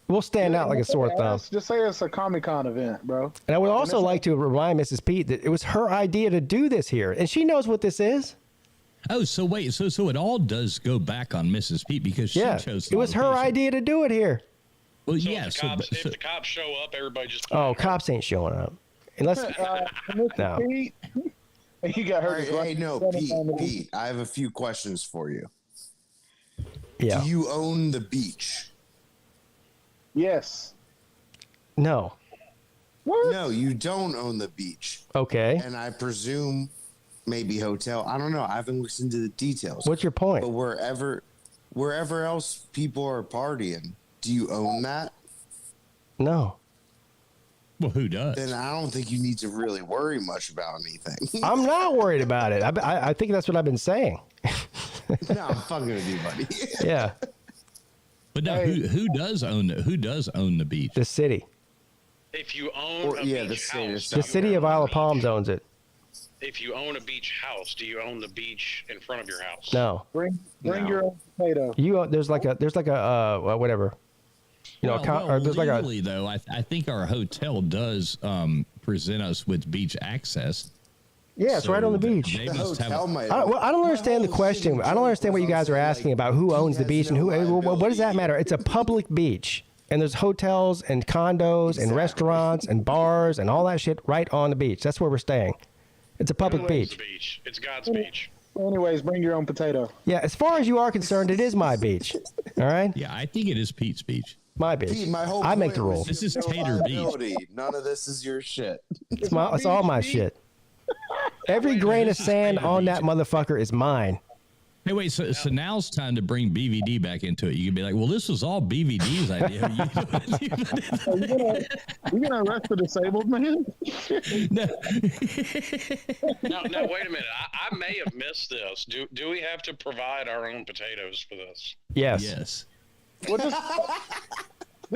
we'll stand out like a sore thumb. Just say it's a Comic-Con event, bro. And I would also like to remind Mrs. Peete that it was her idea to do this here, and she knows what this is. Oh, so wait, so it all does go back on Mrs. Peete because she chose. It was her idea to do it here. Well, so if the cops show up, everybody just. Oh, cops ain't showing up unless. No. Pete, you got her. Hey, no, Pete. I have a few questions for you. Yeah. Do you own the beach? Yes. No. What? No, you don't own the beach. Okay. And I presume maybe hotel. I don't know. I haven't listened to the details. What's your point? But wherever else people are partying, do you own that? No. Well, who does? Then I don't think you need to really worry much about anything. I'm not worried about it. I think that's what I've been saying. No, I'm fucking with you, buddy. Yeah. But no, who does own the beach? The city. If you own beach house, The city of Isle of Palms owns it. if you own a beach house, do you own the beach in front of your house? No. Bring your own potato. There's like a whatever. You know, or there's like a. Legally, though, I think our hotel does present us with beach access. Yeah, it's right on the beach. They must have I don't understand the question. I don't understand what you guys are asking about who owns the beach and who. What does that matter? It's a public beach, and there's hotels and condos and restaurants and bars and all that shit right on the beach. That's where we're staying. It's a public beach. It's God's beach. Anyways, bring your own potato. Yeah, as far as you are concerned, it is my beach. All right. Yeah, I think it is Pete's beach. My beach. Pete, my whole I make the point rules. was This is Tater Beach. liability. None of this is your shit. It's all my shit. Every grain of sand on that motherfucker is mine. Hey, wait, so now's time to bring BVD back into it. You can be like, well, this was all BVD's idea. You gonna arrest the disabled man? No. No, wait a minute. I may have missed this. Do we have to provide our own potatoes for this? Yes. Yes.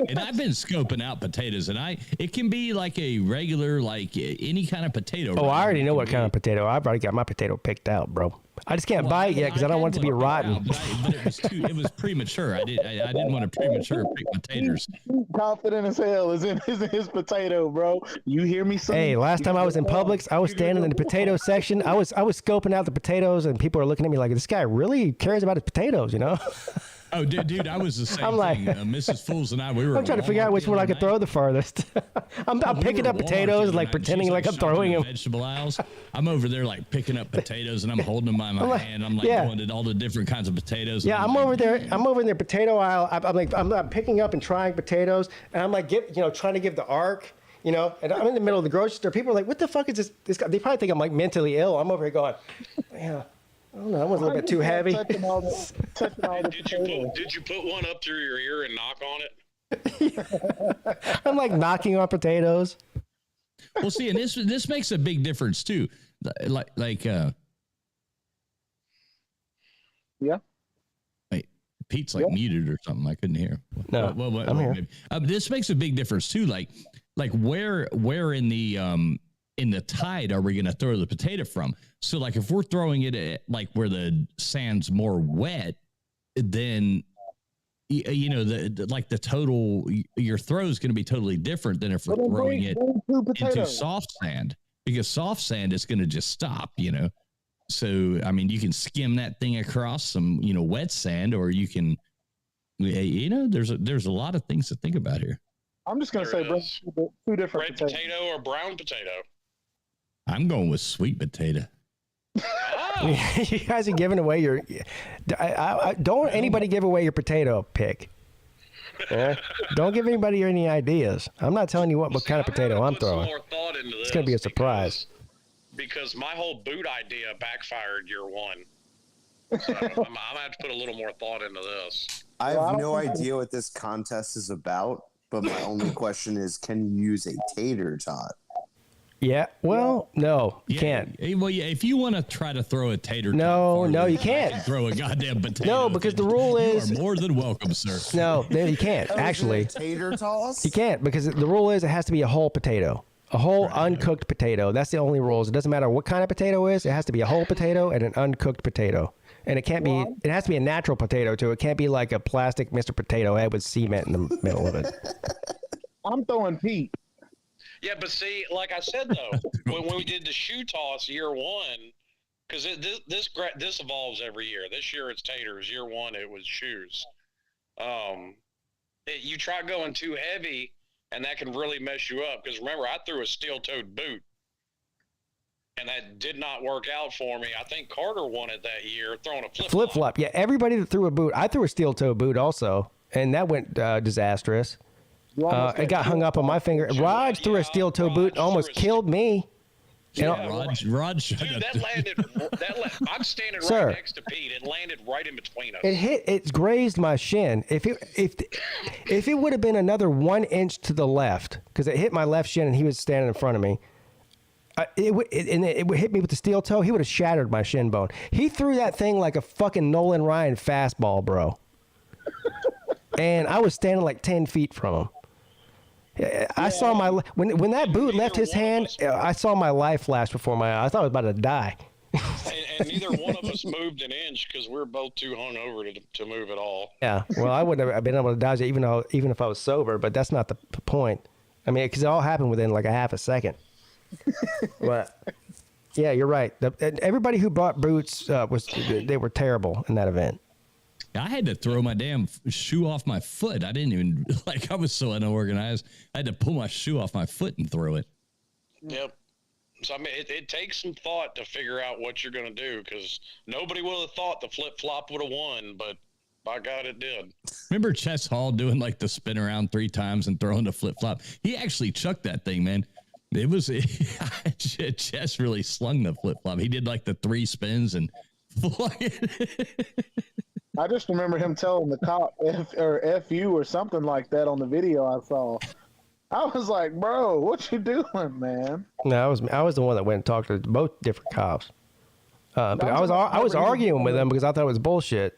And I've been scoping out potatoes, and it can be like a regular, like any kind of potato. Oh, I already know what kind of potato. I've already got my potato picked out, bro. I just can't buy it yet because I don't want it to be rotten. But it was premature. I didn't want to premature pick my taters. Confident as hell is in his potato, bro. You hear me? Son? Hey, last time I was in Publix, I was standing in the potato section. I was scoping out the potatoes, and people are looking at me like, this guy really cares about his potatoes, you know? Oh, dude, I was the same I'm like, thing. Mrs. Fools and I, we were. I'm trying to figure out which one I could throw the farthest. I'm picking up potatoes, like pretending like I'm throwing them. Vegetable aisles. I'm over there like picking up potatoes, and I'm holding them in my hand. I'm like going to all the different kinds of potatoes. Yeah, I'm over there. I'm over in the potato aisle. I'm picking up and trying potatoes, and I'm like, trying to give the arc. And I'm in the middle of the grocery store. People are like, "What the fuck is this guy?" They probably think I'm like mentally ill. I'm over here going, "Yeah, I don't know. That was a little bit too heavy." Did you put one up through your ear and knock on it? I'm like knocking on potatoes. Well, see, and this makes a big difference too. Yeah. Wait, Pete's like muted or something. I couldn't hear. No, I'm here. Maybe. This makes a big difference too. Like where in the tide are we going to throw the potato from? So like if we're throwing it at like where the sand's more wet, then the total your throw is going to be totally different than if we're throwing it into soft sand, because soft sand is going to just stop. So I mean, you can skim that thing across some wet sand, or you can there's a lot of things to think about here. I'm just going to say two different red potato or brown potato. I'm going with sweet potato. You guys are giving away your. Don't anybody give away your potato pick. Don't give anybody any ideas. I'm not telling you what kind of potato I'm throwing. It's going to be a surprise. Because my whole boot idea backfired year one. So I'm going to have to put a little more thought into this. I have no idea what this contest is about, but my only question is, can you use a tater tot? Yeah. Well, no, you can't. Well, yeah. If you want to try to throw a tater, no, you can't throw a goddamn potato. No, because the rule is you are more than welcome, sir. No, you can't actually. Tater toss? You can't, because the rule is it has to be a whole potato, a whole uncooked potato. That's the only rules. It doesn't matter what kind of potato it is. It has to be a whole potato and an uncooked potato, and it can't be. It has to be a natural potato too. It can't be like a plastic Mr. Potato Head with cement in the middle of it. I'm throwing Peete. Yeah, but see, like I said though, when we did the shoe toss year one, because this evolves every year. This year it's taters. Year one it was shoes. You try going too heavy, and that can really mess you up. Because remember, I threw a steel-toed boot, and that did not work out for me. I think Carter won it that year, throwing a flip-flop. Flip-flop. Yeah, everybody that threw a boot. I threw a steel-toe boot also, and that went disastrous. It got hung up on my finger. Raj threw a steel-toe boot and almost killed me. Raj shut Dude, up. that landed. I'm standing Sir. right next to Pete. It landed right in between us. It grazed my shin. If it would have been another 1 inch to the left, because it hit my left shin and he was standing in front of me, it would hit me with the steel toe. He would have shattered my shin bone. He threw that thing like a fucking Nolan Ryan fastball, bro. And I was standing like 10 feet from him. I saw when that boot left his hand, I saw my life flash before my eyes. I thought I was about to die. and neither one of us moved an inch because we were both too hungover to move at all. Yeah, well, I wouldn't have been able to dodge it even if I was sober, but that's not the point. I mean, because it all happened within like a half a second. But yeah, you're right. Everybody who bought boots they were terrible in that event. I had to throw my damn shoe off my foot. I didn't even, I was so unorganized. I had to pull my shoe off my foot and throw it. Yep. So, I mean, it takes some thought to figure out what you're going to do, because nobody would have thought the flip-flop would have won, but by God, it did. Remember Chess Hall doing like the spin around 3 times and throwing the flip-flop? He actually chucked that thing, man. It was, Chess really slung the flip-flop. He did like the 3 spins and flung it. I just remember him telling the cop F you or something like that on the video I saw. I was like, bro, what you doing, man? No, I was the one that went and talked to both different cops. But I was arguing with them because I thought it was bullshit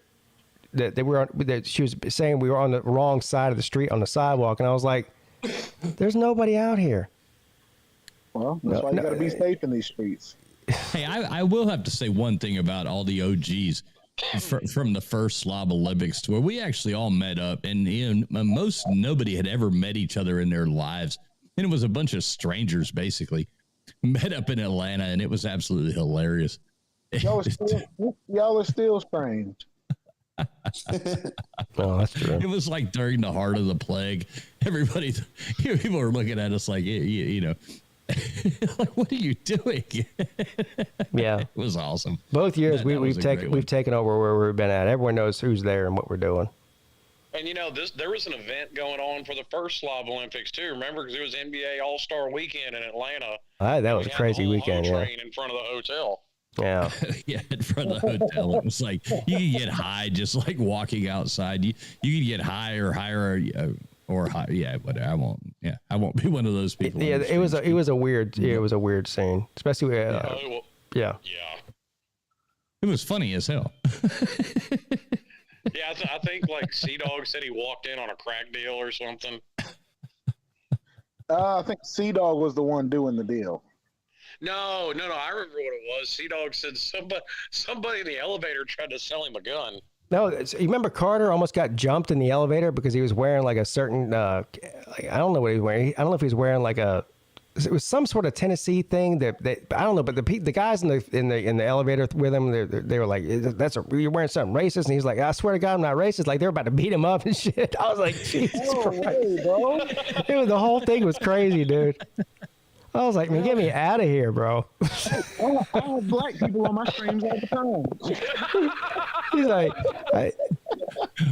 that she was saying we were on the wrong side of the street on the sidewalk, and I was like, there's nobody out here. Well, that's why you got to be safe in these streets. Hey, I will have to say one thing about all the OGs. From the first Slob Olympics tour, we actually all met up, and nobody had ever met each other in their lives, and it was a bunch of strangers basically met up in Atlanta, and it was absolutely hilarious. Y'all are still strange. Oh, that's true. It was like during the heart of the plague. Everybody, people were looking at us like, like, what are you doing? Yeah, it was awesome. Both years we've taken over where we've been at. Everyone knows who's there and what we're doing. And there was an event going on for the first Slob Olympics too. Remember, because it was NBA All-Star Weekend in Atlanta. That was a crazy weekend. Yeah, in front of the hotel. Yeah, yeah, in front of the hotel. It was like you could get high just like walking outside. You could get high or or hot. Yeah, whatever. I won't. Yeah, I won't be one of those people. Yeah, it was a weird scene, especially. Yeah. It was funny as hell. Yeah, I think like Sea-Dog said he walked in on a crack deal or something. I think Sea-Dog was the one doing the deal. No. I remember what it was. Sea-Dog said somebody in the elevator tried to sell him a gun. No, you remember Carter almost got jumped in the elevator because he was wearing like a certain, I don't know what he was wearing. I don't know if he was wearing like it was some sort of Tennessee thing that I don't know, but the guys in the elevator with him, they were like, you're wearing something racist, and he's like, I swear to God, I'm not racist. Like they're about to beat him up and shit. I was like, Jesus Christ, bro. The whole thing was crazy, dude. I was like, man, get me out of here, bro. I have black people on my streams all the time. He's like,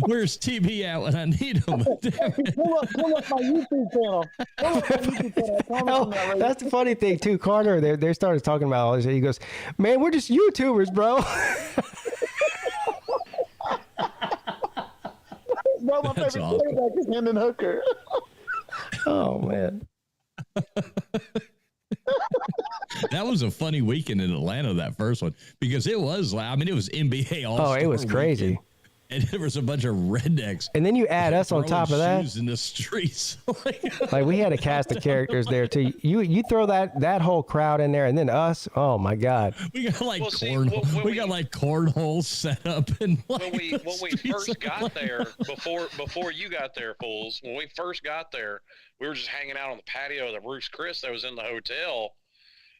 where's TB at when I need him? pull up my YouTube channel. That's the funny thing too. Carter, they started talking about all this. He goes, man, we're just YouTubers, bro. Bro, my favorite quarterback is Hendon Hooker. Oh man. That was a funny weekend in Atlanta, that first one, because it was it was NBA All-Star. Oh, it was crazy. Weekend, and there was a bunch of rednecks. And then you add us on top of that. In the streets. Like we had a cast of characters there too. You throw that whole crowd in there, and then us. Oh my God. We got like cornholes set up, and when we first got there, before you got there, fools. When we first got there, we were just hanging out on the patio of the Bruce Chris that was in the hotel.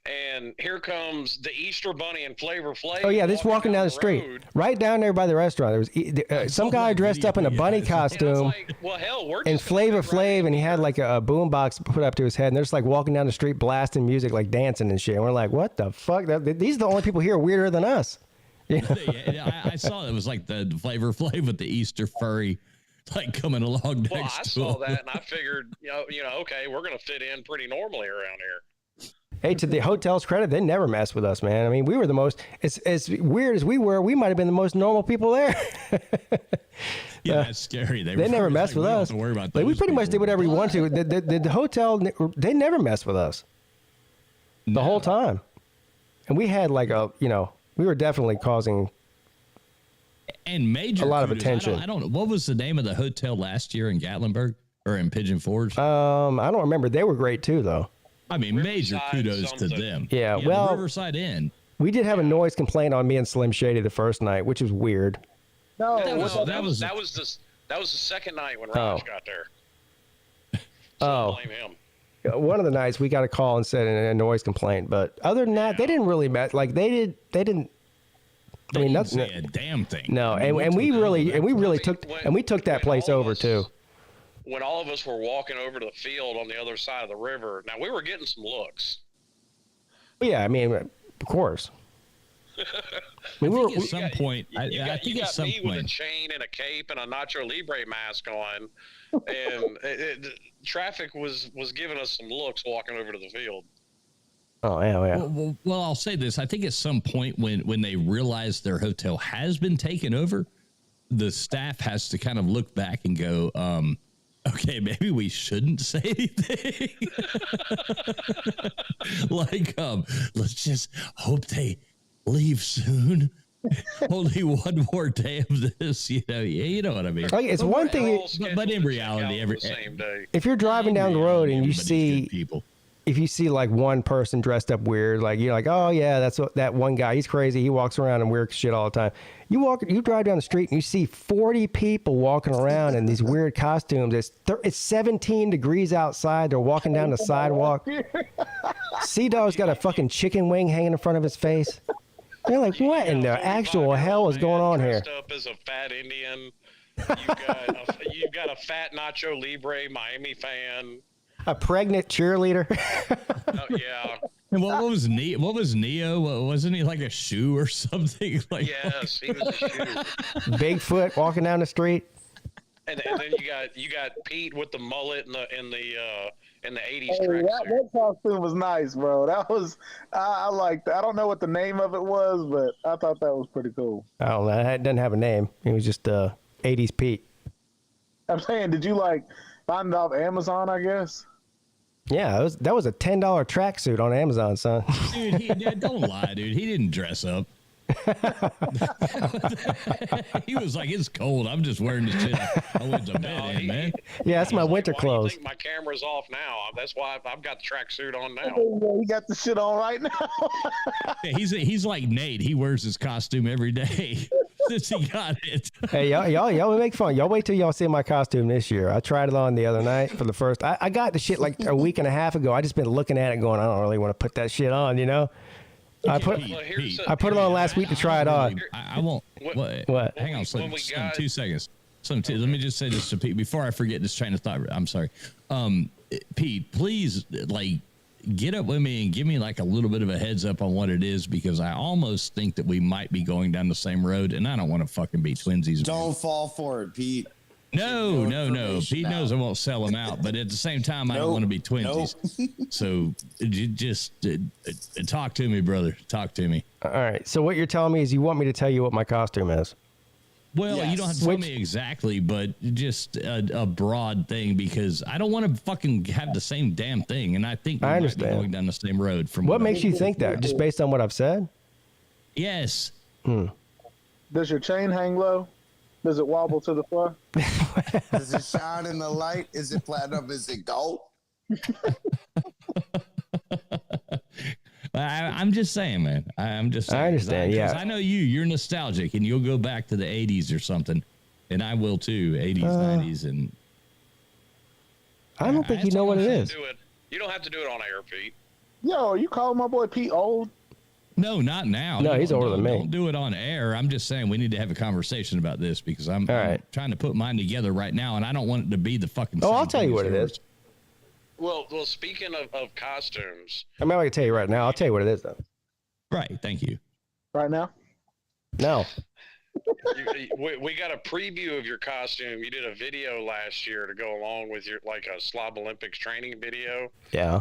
And here comes the Easter Bunny and Flavor Flav. Oh yeah, this walking down the street, right down there by the restaurant. There was some guy dressed up in a bunny costume, like, well, hell, we're and Flavor Flav, and he had like a boom box put up to his head, and they're just like walking down the street, blasting music, like dancing and shit. And we're like, what the fuck? These are the only people here weirder than us. Yeah. I saw it was like the Flavor Flav with the Easter furry, like coming along next to him. Well, I saw that, and I figured, okay, we're gonna fit in pretty normally around here. Hey, to the hotel's credit, they never messed with us, man. I mean, we were the most, as weird as we were, we might have been the most normal people there. Yeah, that's scary. They never messed with us. Like, we pretty much did whatever we wanted to. The hotel, they never messed with us the whole time. And we had like we were definitely causing and major a lot of kudos. attention. I don't know. What was the name of the hotel last year in Gatlinburg or in Pigeon Forge? I don't remember. They were great too, though. I mean, major kudos to them. Yeah, well, Riverside Inn. We did have a noise complaint on me and Slim Shady the first night, which was weird. No, that was the second night when Raj got there. So blame him. One of the nights we got a call and said a noise complaint, but other than that, they didn't really mess. Like they didn't. I mean, nothing. Say a damn thing. No, and we took that place over too. When all of us were walking over to the field on the other side of the river, now we were getting some looks. Yeah, I mean, of course. I think at some point, you got me with a chain and a cape and a Nacho Libre mask on, and traffic was giving us some looks walking over to the field. Oh yeah. Well, I'll say this: I think at some point when they realize their hotel has been taken over, the staff has to kind of look back and go, okay, maybe we shouldn't say anything. Like, let's just hope they leave soon. Only one more day of this, you know what I mean? Like, it's one thing, but in reality, if you're driving down the road and you see people, if you see like one person dressed up weird, like you're like, oh yeah, that's that one guy. He's crazy. He walks around in weird shit all the time. You drive down the street and you see 40 people walking around in these weird costumes. It's 17 degrees outside. They're walking down the sidewalk. Sea-Dog's got a fucking chicken wing hanging in front of his face. They're like, what in the actual hell is going on here? Dressed up as a fat Indian. You've got a fat Nacho Libre Miami fan. A pregnant cheerleader. Oh yeah. And what was Neo? Wasn't he like a shoe or something? Like, yes, he was a shoe. Bigfoot walking down the street. And then you got Peete with the mullet and the 80s Hey, that costume was nice, bro. That was I liked that. I don't know what the name of it was, but I thought that was pretty cool. I don't know. It doesn't have a name. It was just 80s Peete. I'm saying, did you like Find it off Amazon, I guess. Yeah, that was a $10 tracksuit on Amazon, son. Dude, don't lie, dude. He didn't dress up. He was like, it's cold. I'm just wearing this shit. I went to bed, man. Yeah, that's my winter Why do you clothes. think my camera's off now? That's why I've got the tracksuit on now. He got the shit on right now. Yeah, he's like Nate. He wears his costume every day since he got it. Hey, y'all make fun. Y'all wait till y'all see my costume this year. I tried it on the other night for the first. I got the shit like a week and a half ago. I just been looking at it going, I don't really want to put that shit on, you know? I put it on last week to try it on. I won't. What? Hang on, Slim, 2 seconds. Let me just say this to Pete before I forget this train of thought. I'm sorry. Pete, please, like, get up with me and give me like a little bit of a heads up on what it is, because I almost think that we might be going down the same road, and I don't want to fucking be twinsies. Don't fall for it, Pete. No. Pete knows I won't sell them out, but at the same time, I don't want to be twinsies. So just talk to me, brother. Talk to me. All right. So what you're telling me is you want me to tell you what my costume is? Well, you don't have to tell me exactly, but just a broad thing, because I don't want to fucking have the same damn thing. And I think we might be going down the same road. From what makes you think that? Just based on what I've said? Yes. Does your chain hang low? Does it wobble to the floor? Does it shine in the light? Is it platinum? Is it gold? I'm just saying, man. I'm just saying. I understand, yeah. I know you're nostalgic, and you'll go back to the 80s or something, and I will too, 80s, 90s. And I don't think you know what it is. You don't have to do it on air, Pete. Yo, you calling my boy Pete old? No, not now. No, he's older than me. Don't do it on air. I'm just saying we need to have a conversation about this, because I'm trying to put mine together right now, and I don't want it to be the fucking Oh, same I'll tell you what it is. Well, speaking of costumes. I mean, I can tell you right now. I'll tell you what it is, though. Right. Thank you. Right now? No. We got a preview of your costume. You did a video last year to go along with your, like, a Slob Olympics training video. Yeah.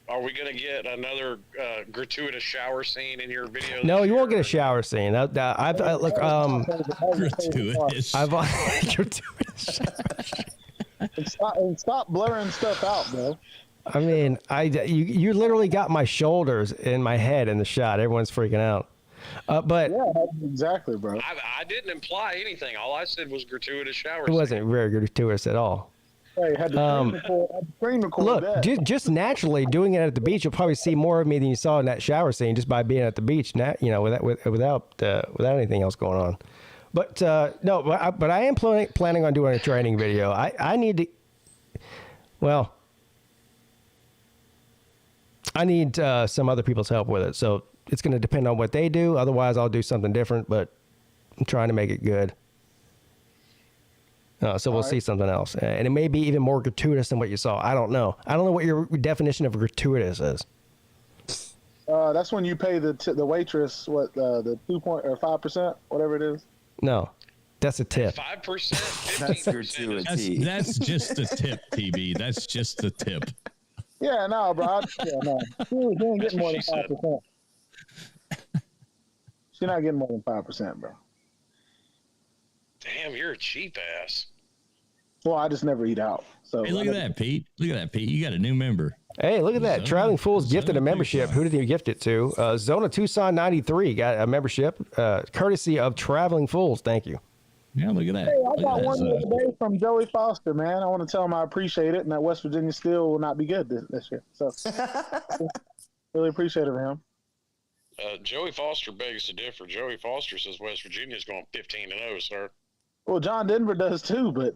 Are we going to get another gratuitous shower scene in your video? No, you won't get a shower scene. I've look. Gratuitous. Gratuitous. And stop blurring stuff out, bro. I mean, you literally got my shoulders in my head in the shot. Everyone's freaking out. But yeah, exactly, bro. I didn't imply anything. All I said was gratuitous shower. It wasn't very gratuitous at all. Hey, had to screen record look, that. just naturally doing it at the beach, you'll probably see more of me than you saw in that shower scene just by being at the beach. Without anything else going on. But no, but I am planning on doing a training video. I need to. Well, I need some other people's help with it, so it's going to depend on what they do. Otherwise, I'll do something different. But I'm trying to make it good. So we'll see something else, and it may be even more gratuitous than what you saw. I don't know. I don't know what your definition of gratuitous is. That's when you pay the waitress the 2.5%, whatever it is. No, that's a tip. 5%. That's gratuity. That's just the tip, TB. That's just the tip. Yeah, no, bro. No. She ain't getting more than 5%. She's not getting more than 5%, bro. Damn, you're a cheap ass. Well, I just never eat out. So hey, look at that, Pete. Look at that, Pete. You got a new member. Hey, look at that. Traveling Fools gifted a membership. Who did he gift it to? Zona Tucson 93 got a membership, courtesy of Traveling Fools. Thank you. Yeah, look at that. Hey, I got one today from Joey Foster, man. I want to tell him I appreciate it, and that West Virginia still will not be good this year. So, really appreciate it for him. Joey Foster begs to differ. Joey Foster says West Virginia is going 15-0, sir. Well, John Denver does too, but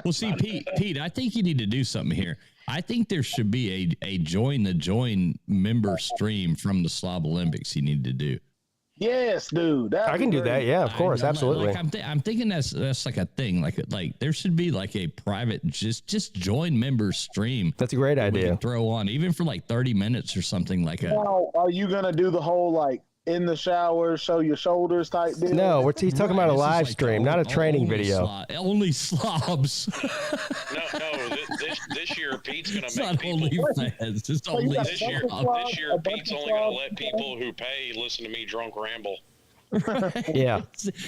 well, see, Pete, I think you need to do something here. I think there should be a join member stream from the Slob Olympics. You need to do. Yes, dude. I can do that. Yeah, of course, absolutely. Like, I'm thinking that's like a thing. Like there should be like a private just join member stream. That's a great idea. We can throw on even for like 30 minutes or something like that. Now, are you gonna do the whole like in the shower, show your shoulders type deal? No, he's talking about a live stream, not a training video. Only slobs. No. This year Pete's going to It's make not people. OnlyFans. It's only This year Pete's only going to let people who pay listen to me drunk ramble. Yeah,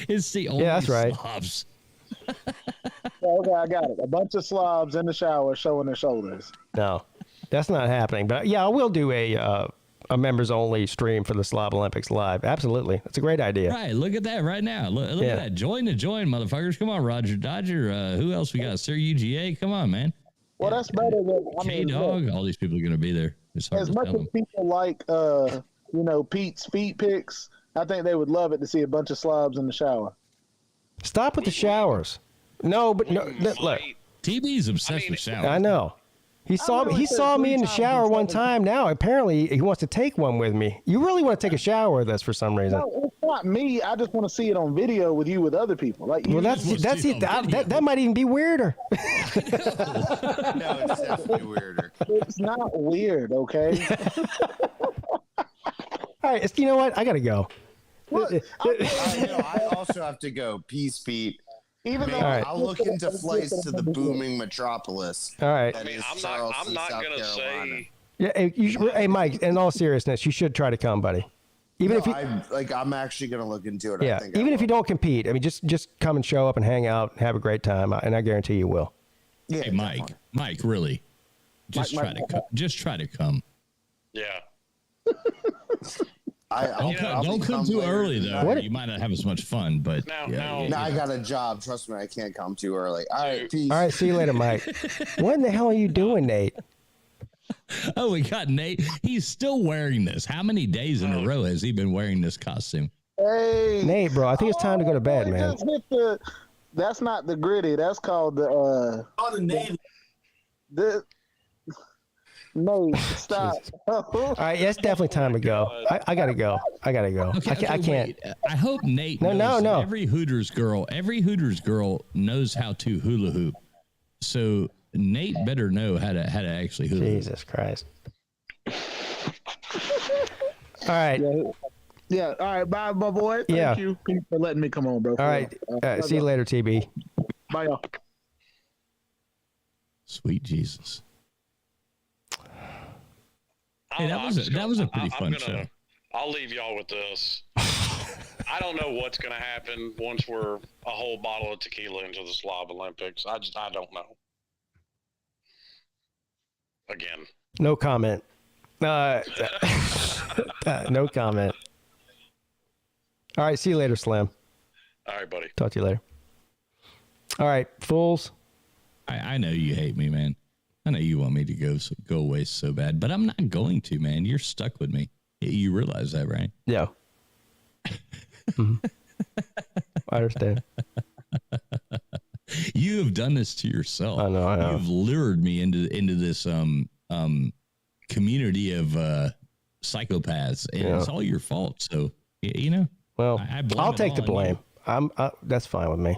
it's the only that's right. slobs. Okay, I got it. A bunch of slobs in the shower showing their shoulders. No, that's not happening. But yeah, I will do a members only stream for the Slob Olympics live. Absolutely, that's a great idea. Right, look at that right now. Look at that. Join, motherfuckers. Come on, Roger Dodger. Who else we got? Sir UGA. Come on, man. Well, that's better than J-Dog. All these people are going to be there. It's hard as to much tell as them. people like Pete's feet pics. I think they would love it to see a bunch of slobs in the shower. Stop with the showers. No, but no. Look, TB's obsessed with showers. I know. He saw me in the shower one time. Now apparently he wants to take one with me. You really want to take a shower with us for some reason? No, it's not me. I just want to see it on video with you with other people. Like, Well, that's it. That might even be weirder. No, it's definitely weirder. It's not weird, okay? All right, you know what? I gotta go. I also have to go. Peace, Pete. Even though I'll look into flights to the booming metropolis. All right. That is I'm Charleston, not South going to Carolina. say. Yeah, hey, Mike. In all seriousness, you should try to come, buddy. Even if you, I'm actually going to look into it. yeah, I think even if you don't compete, I mean, just come and show up and hang out, and have a great time, and I guarantee you will. Yeah, hey, Mike, really, just try to come. Yeah. Don't come too early though. You might not have as much fun, but now I got a job. Trust me, I can't come too early. All right, peace. All right, see you later, Mike. What in the hell are you doing, Nate? Oh, we got Nate. He's still wearing this. How many days in a row has he been wearing this costume? Hey, Nate, bro, I think it's time to go to bed, man. That's not the gritty. That's called the the Navy. No, stop. All right, yeah, it's definitely time to go. I gotta go. Okay, I can't. Wait. I hope Nate No. that every Hooters girl knows how to hula hoop. So Nate better know how to actually hula hoop. Jesus Christ. All right. Yeah. All right. Bye, my boy. Thank you for letting me come on, bro. All right. See you later, TB. Bye, y'all. Sweet Jesus. Hey, that was a pretty fun show. I'll leave y'all with this. I don't know what's going to happen once we're a whole bottle of tequila into the Slob Olympics. I don't know. Again. No comment. No comment. All right. See you later, Slim. All right, buddy. Talk to you later. All right, fools. I know you hate me, man. I know you want me to go away so bad, but I'm not going to, man. You're stuck with me. You realize that, right? Yeah. Mm-hmm. I understand. You have done this to yourself. I know. You've lured me into this community of psychopaths, and it's all your fault. So you know. Well, I'll take the blame. You. That's fine with me.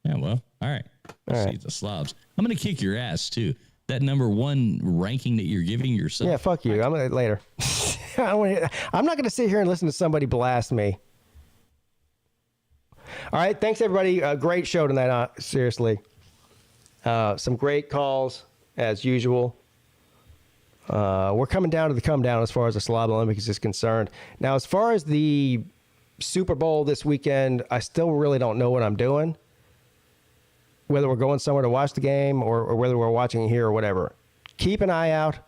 Yeah. Well. All right. See the slobs. I'm going to kick your ass too. That number one ranking that you're giving yourself. Yeah, fuck you. I'm gonna later. I'm not going to sit here and listen to somebody blast me. All right, thanks everybody. Great show tonight. Seriously, some great calls as usual. We're coming down to the come down as far as the Slob Olympics is concerned. Now, as far as the Super Bowl this weekend, I still really don't know what I'm doing. Whether we're going somewhere to watch the game or whether we're watching it here or whatever. Keep an eye out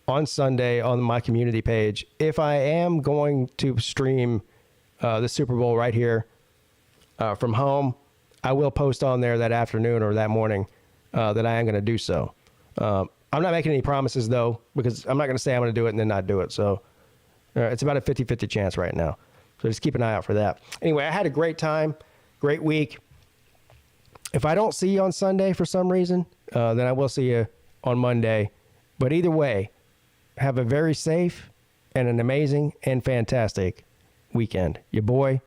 on Sunday on my community page. If I am going to stream the Super Bowl right here from home, I will post on there that afternoon or that morning that I am going to do so. I'm not making any promises, though, because I'm not going to say I'm going to do it and then not do it. So it's about a 50-50 chance right now. So just keep an eye out for that. Anyway, I had a great time, great week. If I don't see you on Sunday for some reason, then I will see you on Monday. But either way, have a very safe and an amazing and fantastic weekend. Your boy,